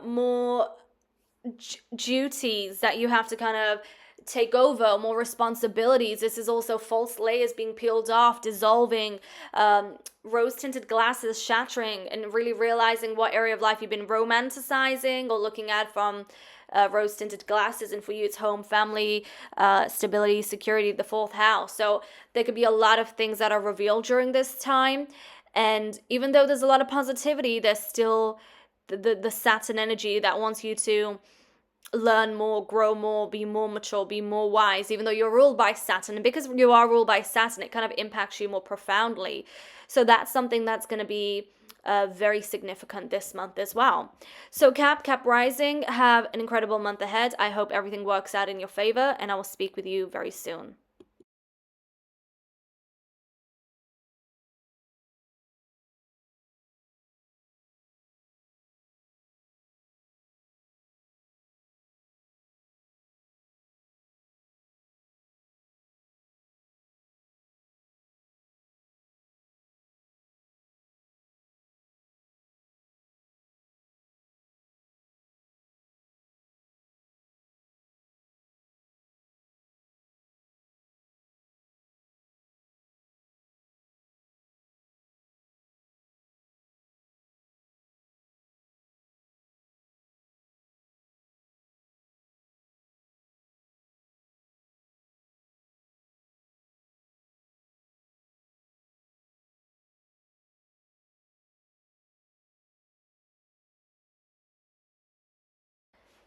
more duties that you have to kind of take over, more responsibilities. This is also false layers being peeled off, dissolving, rose-tinted glasses shattering, and really realizing what area of life you've been romanticizing or looking at from rose-tinted glasses. And for you, it's home, family, stability, security, the 4th house. So there could be a lot of things that are revealed during this time. And even though there's a lot of positivity, there's still the Saturn energy that wants you to learn more, grow more, be more mature, be more wise, even though you're ruled by Saturn. And because you are ruled by Saturn, it kind of impacts you more profoundly. So that's something that's going to be very significant this month as well. So Cap Rising, have an incredible month ahead. I hope everything works out in your favor, and I will speak with you very soon.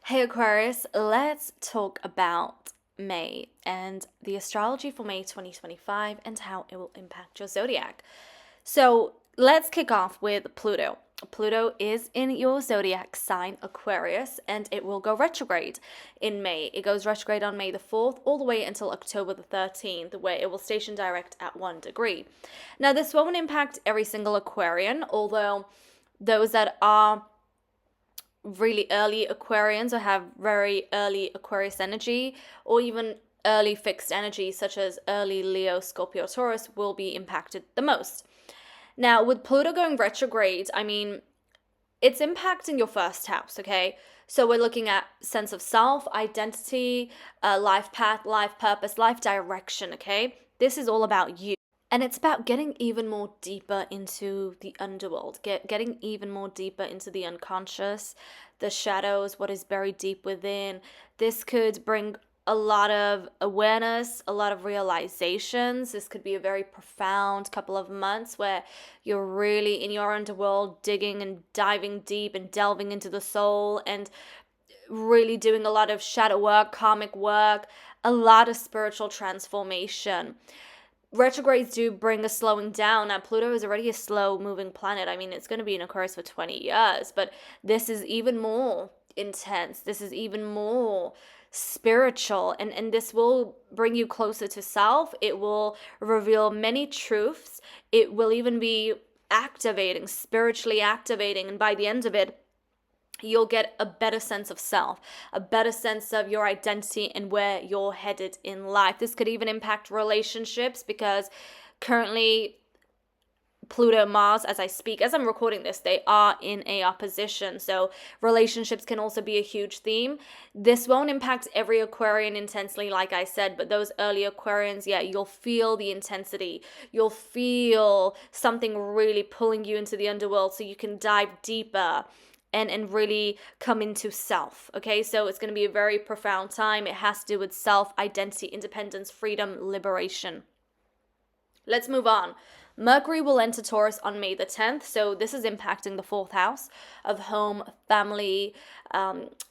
Hey Aquarius, let's talk about May and the astrology for May 2025 and how it will impact your zodiac. So let's kick off with Pluto. Pluto is in your zodiac sign, Aquarius, and it will go retrograde in May. It goes retrograde on May the 4th all the way until October the 13th, where it will station direct at 1 degree. Now, this won't impact every single Aquarian, although those that are really early Aquarians or have very early Aquarius energy, or even early fixed energy, such as early Leo, Scorpio, Taurus, will be impacted the most. Now, with Pluto going retrograde, I mean, it's impacting your first house, okay? So we're looking at sense of self, identity, life path, life purpose, life direction, okay? This is all about you. And it's about getting even more deeper into the underworld, getting even more deeper into the unconscious, the shadows, what is buried deep within. This could bring a lot of awareness, a lot of realizations. This could be a very profound couple of months where you're really in your underworld, digging and diving deep and delving into the soul and really doing a lot of shadow work, karmic work, a lot of spiritual transformation. Retrogrades do bring a slowing down. Now, Pluto is already a slow moving planet. I mean, it's going to be in Aquarius for 20 years, but this is even more intense. This is even more spiritual, and this will bring you closer to self. It will reveal many truths. It will even be activating, spiritually activating, and by the end of it, you'll get a better sense of self, a better sense of your identity and where you're headed in life. This could even impact relationships, because currently Pluto and Mars, as I speak, as I'm recording this, they are in a opposition. So relationships can also be a huge theme. This won't impact every Aquarian intensely, like I said, but those early Aquarians, yeah, you'll feel the intensity. You'll feel something really pulling you into the underworld so you can dive deeper and really come into self, okay? So it's going to be a very profound time. It has to do with self, identity, independence, freedom, liberation. Let's move on. Mercury will enter Taurus on May the 10th, so this is impacting the 4th house of home, family,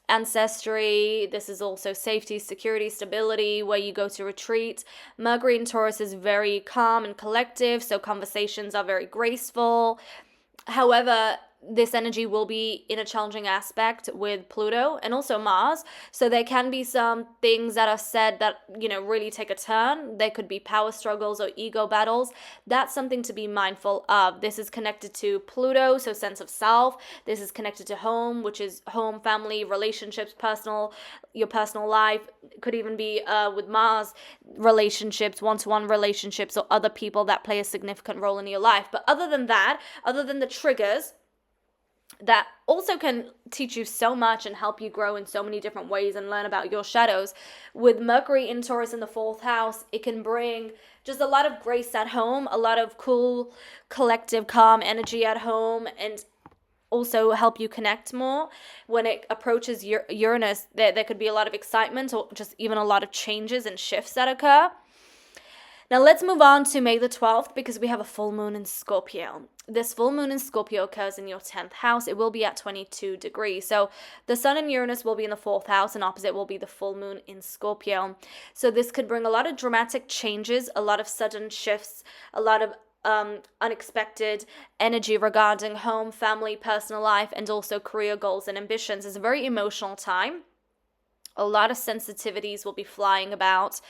ancestry. This is also safety, security, stability, where you go to retreat. Mercury in Taurus is very calm and collective, so conversations are very graceful. However, this energy will be in a challenging aspect with Pluto and also Mars. So there can be some things that are said that, really take a turn. There could be power struggles or ego battles. That's something to be mindful of. This is connected to Pluto, so sense of self. This is connected to home, which is home, family, relationships, your personal life. It could even be with Mars, relationships, one-to-one relationships, or other people that play a significant role in your life. But other than that, other than the triggers, that also can teach you so much and help you grow in so many different ways and learn about your shadows. With Mercury in Taurus in the 4th house, it can bring just a lot of grace at home, a lot of cool, collective, calm energy at home, and also help you connect more. When it approaches Uranus, there could be a lot of excitement or just even a lot of changes and shifts that occur. Now let's move on to May the 12th, because we have a full moon in Scorpio. This full moon in Scorpio occurs in your 10th house. It will be at 22 degrees. So the Sun and Uranus will be in the 4th house, and opposite will be the full moon in Scorpio. So this could bring a lot of dramatic changes, a lot of sudden shifts, a lot of unexpected energy regarding home, family, personal life, and also career goals and ambitions. It's a very emotional time. A lot of sensitivities will be flying about.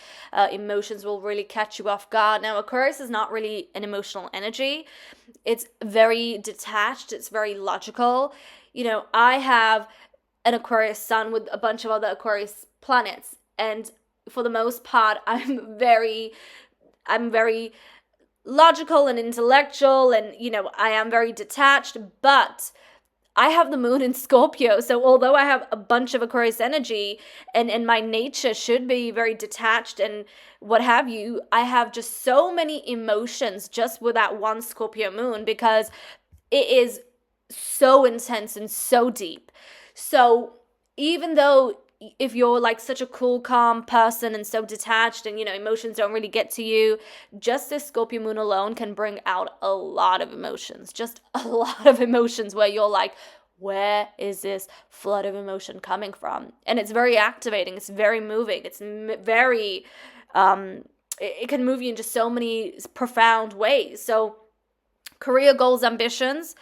Emotions will really catch you off guard. Now, Aquarius is not really an emotional energy. It's very detached. It's very logical. I have an Aquarius sun with a bunch of other Aquarius planets. And for the most part, I'm very logical and intellectual. And, I am very detached. But I have the moon in Scorpio, so although I have a bunch of Aquarius energy and my nature should be very detached and what have you, I have just so many emotions just with that one Scorpio moon, because it is so intense and so deep. So even though if you're like such a cool, calm person and so detached and, emotions don't really get to you, just this Scorpio moon alone can bring out a lot of emotions, just a lot of emotions where you're like, where is this flood of emotion coming from? And it's very activating. It's very moving. It's very, it can move you in just so many profound ways. So career goals, ambitions,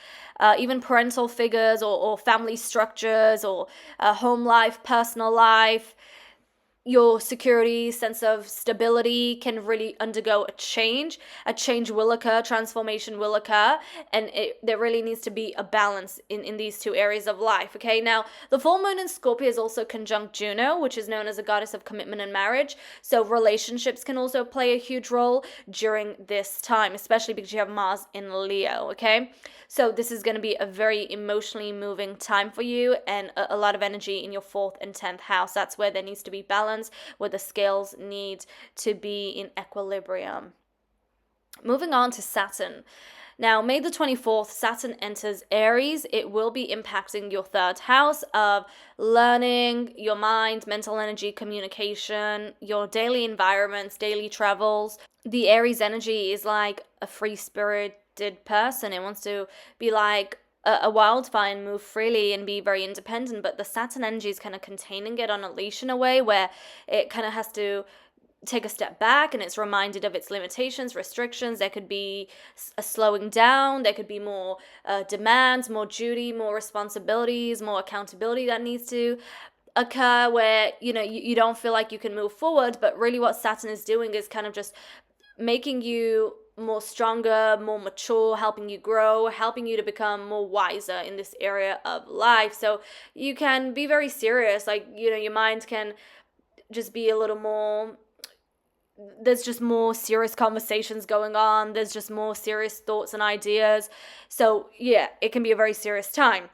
even parental figures or family structures or home life, personal life. Your security, sense of stability can really undergo a change. A change will occur, transformation will occur, and there really needs to be a balance in these two areas of life, okay? Now, the full moon in Scorpio is also conjunct Juno, which is known as a goddess of commitment and marriage, so relationships can also play a huge role during this time, especially because you have Mars in Leo, okay? So this is going to be a very emotionally moving time for you, and a lot of energy in your 4th and 10th house. That's where there needs to be balance, where the scales need to be in equilibrium. Moving on to Saturn. Now, May the 24th, Saturn enters Aries. It will be impacting your 3rd house of learning, your mind, mental energy, communication, your daily environments, daily travels. The Aries energy is like a free-spirited person. It wants to be like a wildfire and move freely and be very independent, but the Saturn energy is kind of containing it on a leash in a way where it kind of has to take a step back and it's reminded of its limitations, restrictions. There could be a slowing down, there could be more demands, more duty, more responsibilities, more accountability that needs to occur, where you don't feel like you can move forward. But really what Saturn is doing is kind of just making you more stronger, more mature, helping you grow, helping you to become more wiser in this area of life. So you can be very serious, like your mind can just be a little more, there's just more serious conversations going on, there's just more serious thoughts and ideas. So yeah, it can be a very serious time.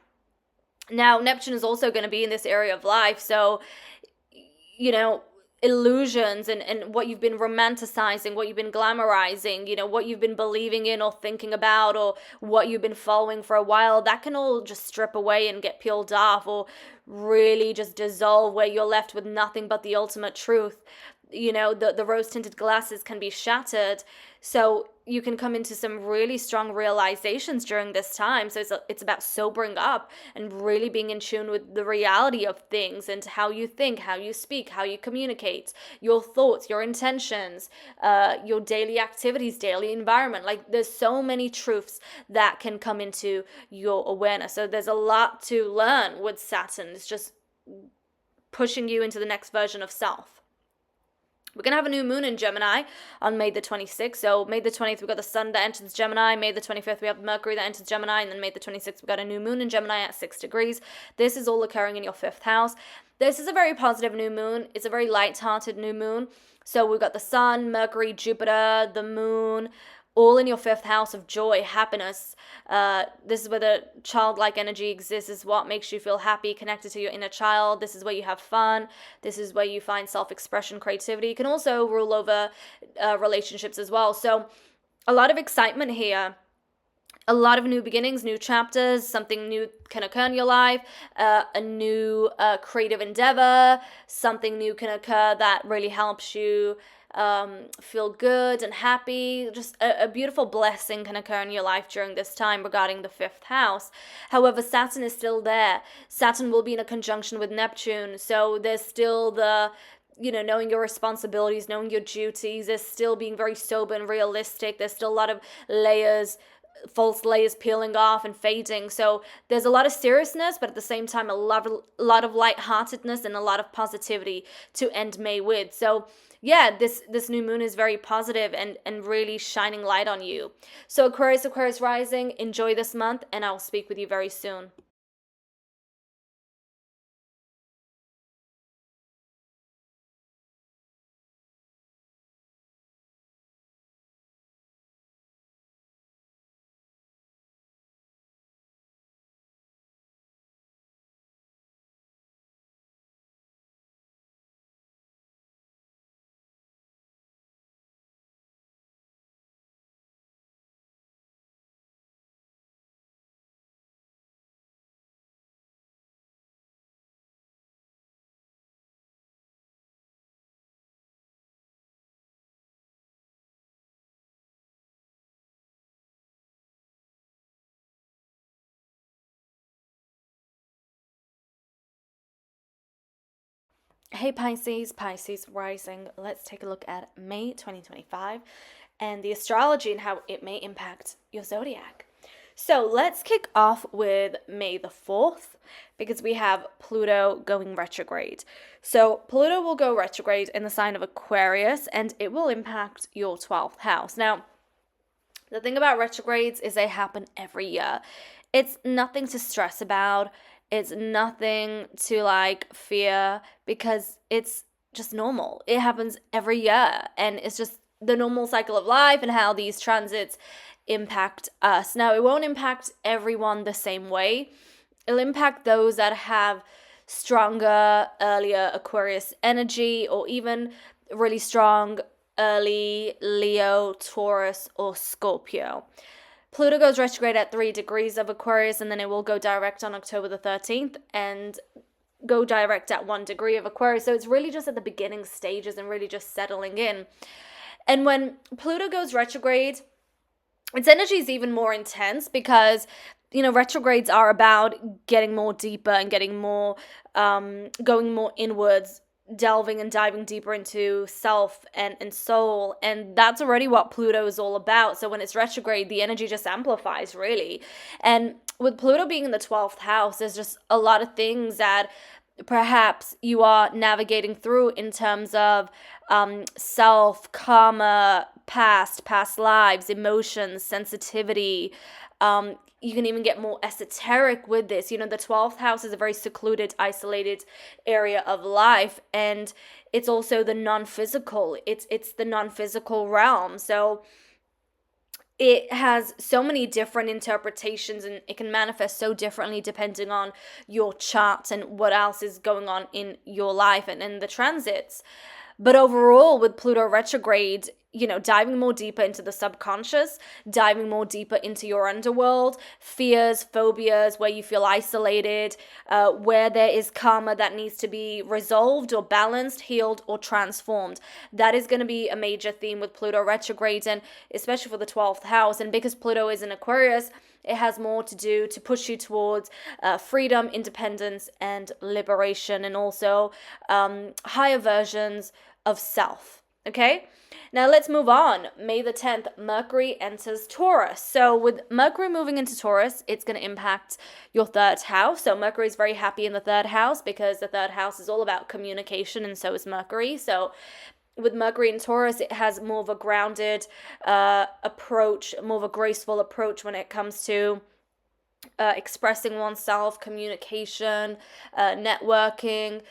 Now Neptune is also going to be in this area of life, so illusions and what you've been romanticizing, what you've been glamorizing, what you've been believing in or thinking about, or what you've been following for a while, that can all just strip away and get peeled off, or really just dissolve, where you're left with nothing but the ultimate truth. The rose-tinted glasses can be shattered, so you can come into some really strong realizations during this time. So it's about sobering up and really being in tune with the reality of things and how you think, how you speak, how you communicate, your thoughts, your intentions, your daily activities, daily environment. Like, there's so many truths that can come into your awareness. So there's a lot to learn with Saturn. It's just pushing you into the next version of self. We're going to have a new moon in Gemini on May the 26th. So May the 20th, we've got the sun that enters Gemini. May the 25th, we have Mercury that enters Gemini. And then May the 26th, we've got a new moon in Gemini at 6 degrees. This is all occurring in your 5th house. This is a very positive new moon. It's a very light-hearted new moon. So we've got the sun, Mercury, Jupiter, the moon, all in your 5th house of joy, happiness. This is where the childlike energy exists. This is what makes you feel happy, connected to your inner child. This is where you have fun. This is where you find self-expression, creativity. You can also rule over relationships as well. So a lot of excitement here. A lot of new beginnings, new chapters, something new can occur in your life, a new creative endeavor, something new can occur that really helps you feel good and happy. Just a beautiful blessing can occur in your life during this time regarding the 5th house. However, Saturn is still there. Saturn will be in a conjunction with Neptune, so there's still the knowing your responsibilities, knowing your duties. There's still being very sober and realistic. There's still a lot of false layers peeling off and fading. So there's a lot of seriousness, but at the same time, a lot of lightheartedness and a lot of positivity to end May with. So yeah, this new moon is very positive and really shining light on you. So Aquarius rising, enjoy this month, and I'll speak with you very soon. Hey Pisces rising. Let's take a look at May 2025 and the astrology and how it may impact your zodiac. So let's kick off with May the 4th because we have Pluto going retrograde. So Pluto will go retrograde in the sign of Aquarius and it will impact your 12th house. Now, the thing about retrogrades is they happen every year. It's nothing to stress about. It's nothing to like fear because it's just normal. It happens every year and it's just the normal cycle of life and how these transits impact us. Now, it won't impact everyone the same way. It'll impact those that have stronger, earlier Aquarius energy or even really strong early Leo, Taurus, or Scorpio. Pluto goes retrograde at 3 degrees of Aquarius and then it will go direct on October the 13th and go direct at 1 degree of Aquarius. So it's really just at the beginning stages and really just settling in. And when Pluto goes retrograde, its energy is even more intense because, you know, retrogrades are about getting more deeper and getting more, going more inwards, delving and diving deeper into self and soul. And that's already what Pluto is all about. So when it's retrograde, the energy just amplifies, really. And with Pluto being in the 12th house, there's just a lot of things that perhaps you are navigating through in terms of self, karma, past lives, emotions, sensitivity. You can even get more esoteric with this. You know, the 12th house is a very secluded, isolated area of life, and it's also the non-physical. It's the non-physical realm. So it has so many different interpretations and it can manifest so differently depending on your chart and what else is going on in your life and the transits. But overall, with Pluto retrograde, you know, diving more deeper into the subconscious, diving more deeper into your underworld, fears, phobias, where you feel isolated, where there is karma that needs to be resolved or balanced, healed, or transformed. That is going to be a major theme with Pluto retrograde, and especially for the 12th house. And because Pluto is in Aquarius, it has more to do to push you towards freedom, independence, and liberation, and also higher versions of self. Okay? Now let's move on. May the 10th, Mercury enters Taurus. So with Mercury moving into Taurus, it's going to impact your 3rd house. So Mercury is very happy in the 3rd house because the 3rd house is all about communication, and so is Mercury. So with Mercury in Taurus, it has more of a grounded approach, more of a graceful approach when it comes to expressing oneself, communication, networking,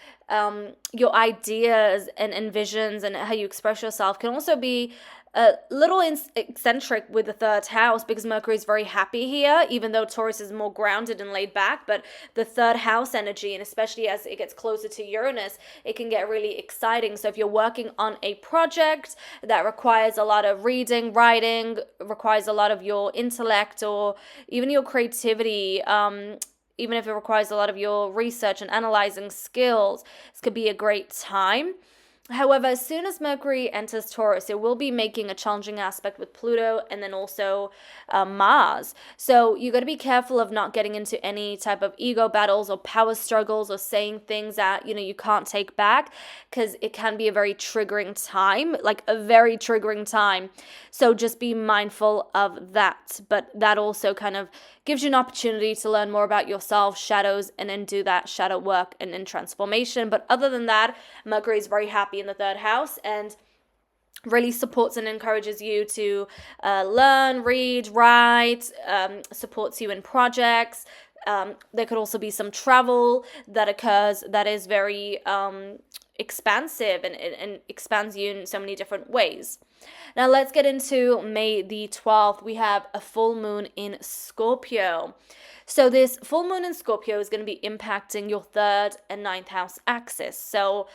your ideas and visions and how you express yourself can also be a little eccentric with the 3rd house because Mercury is very happy here, even though Taurus is more grounded and laid back. But the 3rd house energy, and especially as it gets closer to Uranus, it can get really exciting. So if you're working on a project that requires a lot of reading, writing, requires a lot of your intellect or even your creativity, even if it requires a lot of your research and analyzing skills, this could be a great time. However, as soon as Mercury enters Taurus, it will be making a challenging aspect with Pluto and then also Mars. So you got to be careful of not getting into any type of ego battles or power struggles or saying things that, you know, you can't take back, because it can be a very triggering time, like a very triggering time. So just be mindful of that. But that also kind of gives you an opportunity to learn more about yourself, shadows, and then do that shadow work and transformation. But other than that, Mercury is very happy in the 3rd house and really supports and encourages you to learn, read, write, supports you in projects. There could also be some travel that occurs that is very expansive and expands you in so many different ways. Now let's get into May the 12th. We have a full moon in Scorpio. So this full moon in Scorpio is going to be impacting your 3rd and 9th house axis. So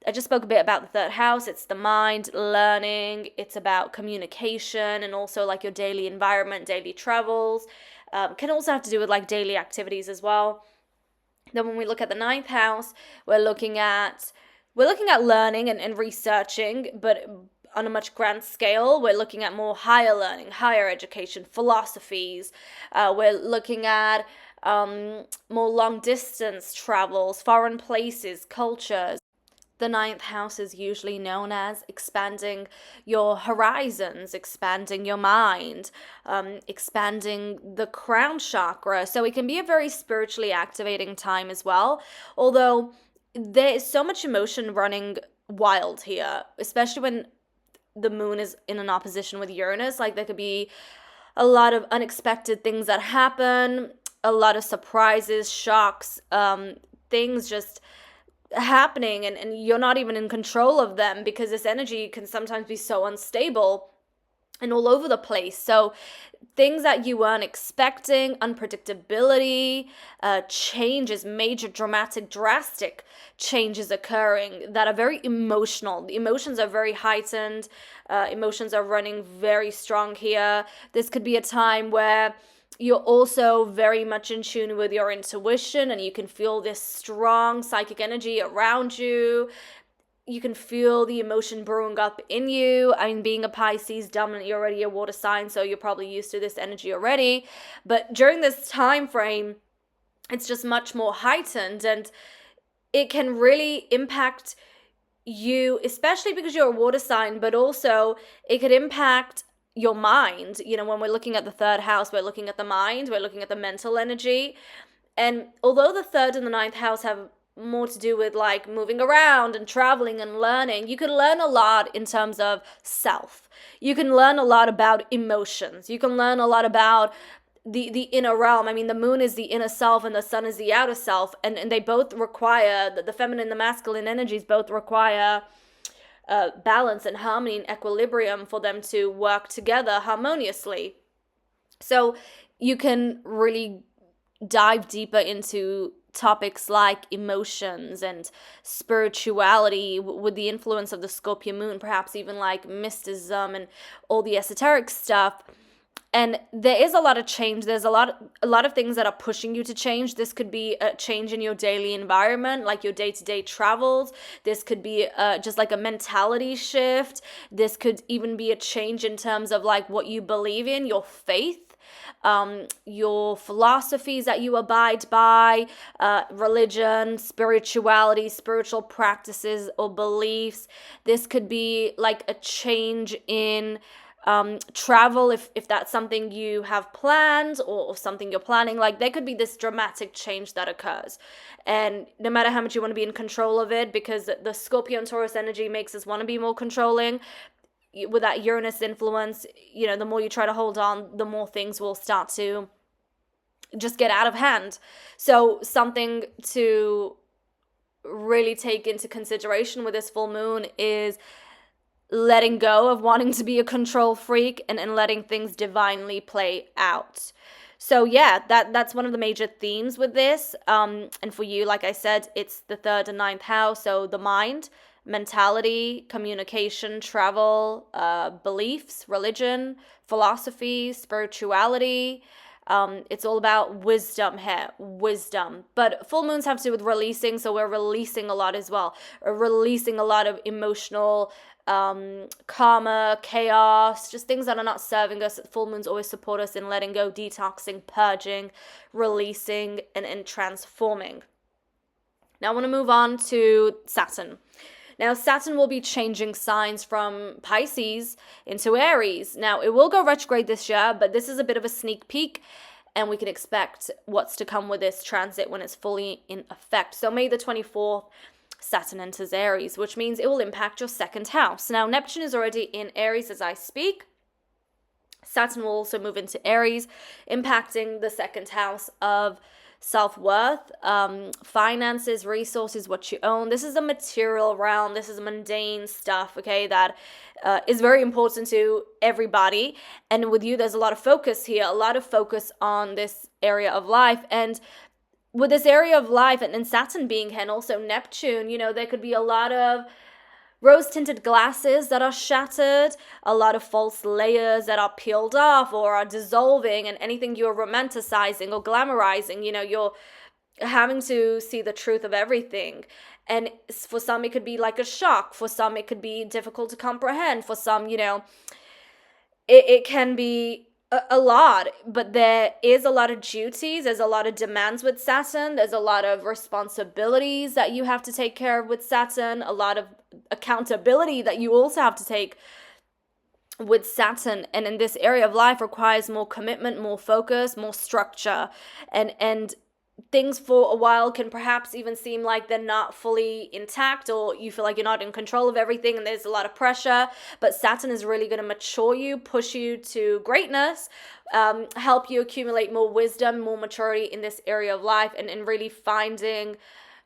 I just spoke a bit about the 3rd house. It's the mind, learning. It's about communication and also like your daily environment, daily travels. Can also have to do with like daily activities as well. Then when we look at the 9th house, we're looking at learning and researching, but on a much grand scale. We're looking at more higher learning, higher education, philosophies. We're looking at more long distance travels, foreign places, cultures. The ninth house is usually known as expanding your horizons, expanding your mind, expanding the crown chakra. So it can be a very spiritually activating time as well. Although there is so much emotion running wild here, especially when the moon is in an opposition with Uranus. Like there could be a lot of unexpected things that happen, a lot of surprises, shocks, things just happening and you're not even in control of them because this energy can sometimes be so unstable and all over the place. So things that you weren't expecting, unpredictability, changes, major, dramatic, drastic changes occurring that are very emotional. The emotions are very heightened. Emotions are running very strong here. This could be a time where you're also very much in tune with your intuition and you can feel this strong psychic energy around you. You can feel the emotion brewing up in you. I mean, being a Pisces dominant, you're already a water sign, so you're probably used to this energy already. But during this time frame, it's just much more heightened and it can really impact you, especially because you're a water sign, but also it could impact your mind. You know, when we're looking at the third house, we're looking at the mind, we're looking at the mental energy. And although the third and the ninth house have more to do with like moving around and traveling and learning, you can learn a lot in terms of self. You can learn a lot about emotions. You can learn a lot about the inner realm. I mean, the moon is the inner self and the sun is the outer self, and they both require, the feminine and the masculine energies both require balance and harmony and equilibrium for them to work together harmoniously. So you can really dive deeper into topics like emotions and spirituality with the influence of the Scorpio moon, perhaps even like mysticism and all the esoteric stuff. And there is a lot of change. There's a lot of things that are pushing you to change. This could be a change in your daily environment, like your day-to-day travels. This could be just like a mentality shift. This could even be a change in terms of like what you believe in, your faith, your philosophies that you abide by, religion, spirituality, spiritual practices or beliefs. This could be like a change in travel, if that's something you have planned or something you're planning. Like there could be this dramatic change that occurs, and no matter how much you want to be in control of it, because the Scorpio and Taurus energy makes us want to be more controlling. With that Uranus influence, you know, the more you try to hold on, the more things will start to just get out of hand. So something to really take into consideration with this full moon is letting go of wanting to be a control freak and letting things divinely play out. So yeah, that's one of the major themes with this. And for you, like I said, it's the third and ninth house. So the mind, mentality, communication, travel, beliefs, religion, philosophy, spirituality. It's all about wisdom here, wisdom. But full moons have to do with releasing, so we're releasing a lot as well. We're releasing a lot of emotional karma, chaos, just things that are not serving us. Full moons always support us in letting go, detoxing, purging, releasing, and transforming. Now I want to move on to Saturn. Now, Saturn will be changing signs from Pisces into Aries. Now, it will go retrograde this year, but this is a bit of a sneak peek, and we can expect what's to come with this transit when it's fully in effect. So May the 24th, Saturn enters Aries, which means it will impact your second house. Now, Neptune is already in Aries as I speak. Saturn will also move into Aries, impacting the second house of self-worth, finances, resources, what you own. This is a material realm. This is mundane stuff, okay, that is very important to everybody. And with you, there's a lot of focus here, a lot of focus on this area of life. And with this area of life and Saturn being here and also Neptune, you know, there could be a lot of rose-tinted glasses that are shattered, a lot of false layers that are peeled off or are dissolving, and anything you're romanticizing or glamorizing, you know, you're having to see the truth of everything. And for some, it could be like a shock. For some, it could be difficult to comprehend. For some, you know, it can be A lot, but there is a lot of duties. There's a lot of demands with Saturn. There's a lot of responsibilities that you have to take care of with Saturn. A lot of accountability that you also have to take with Saturn. And in this area of life requires more commitment, more focus, more structure. And things for a while can perhaps even seem like they're not fully intact, or you feel like you're not in control of everything and there's a lot of pressure. But Saturn is really going to mature you, push you to greatness, help you accumulate more wisdom, more maturity in this area of life, and really finding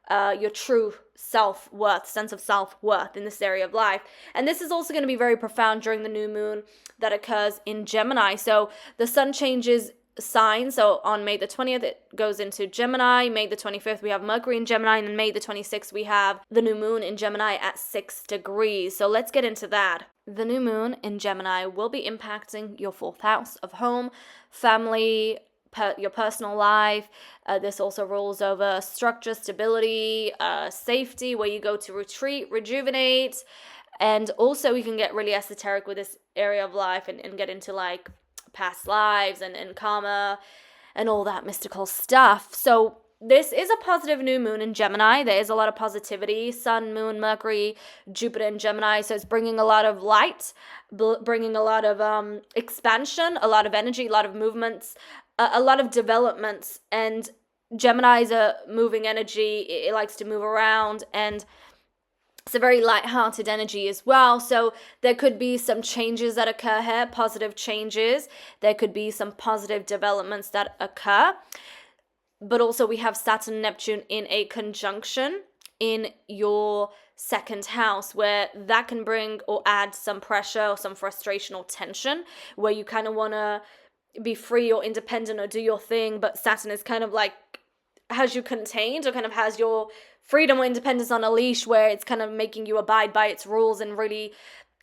your true self-worth, sense of self-worth in this area of life. And this is also going to be very profound during the new moon that occurs in Gemini. So the sun changes sign. So on May the 20th, it goes into Gemini. May the 25th, we have Mercury in Gemini. And then May the 26th, we have the new moon in Gemini at 6 degrees. So let's get into that. The new moon in Gemini will be impacting your 4th house of home, family, your personal life. This also rules over structure, stability, safety, where you go to retreat, rejuvenate. And also we can get really esoteric with this area of life and get into like past lives and karma and all that mystical stuff. So this is a positive new moon in Gemini. There is a lot of positivity. Sun, Moon, Mercury, Jupiter in Gemini. So it's bringing a lot of light, bringing a lot of expansion, a lot of energy, a lot of movements, a lot of developments. And Gemini is a moving energy. It likes to move around, and it's a very light-hearted energy as well. So there could be some changes that occur here, positive changes. There could be some positive developments that occur. But also we have Saturn and Neptune in a conjunction in your 2nd house, where that can bring or add some pressure or some frustration or tension, where you kind of want to be free or independent or do your thing. But Saturn is kind of like has you contained, or kind of has your freedom or independence on a leash, where it's kind of making you abide by its rules and really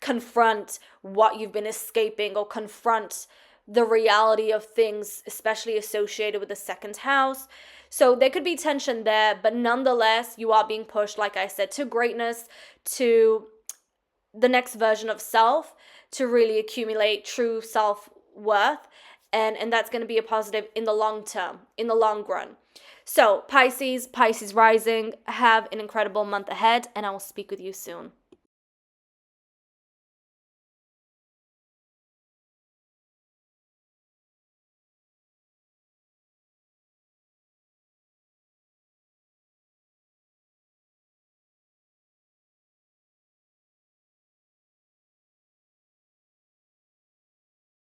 confront what you've been escaping, or confront the reality of things, especially associated with the 2nd house. So there could be tension there, but nonetheless, you are being pushed, like I said, to greatness, to the next version of self, to really accumulate true self-worth. And that's going to be a positive in the long term, in the long run. So Pisces rising, have an incredible month ahead, and I will speak with you soon.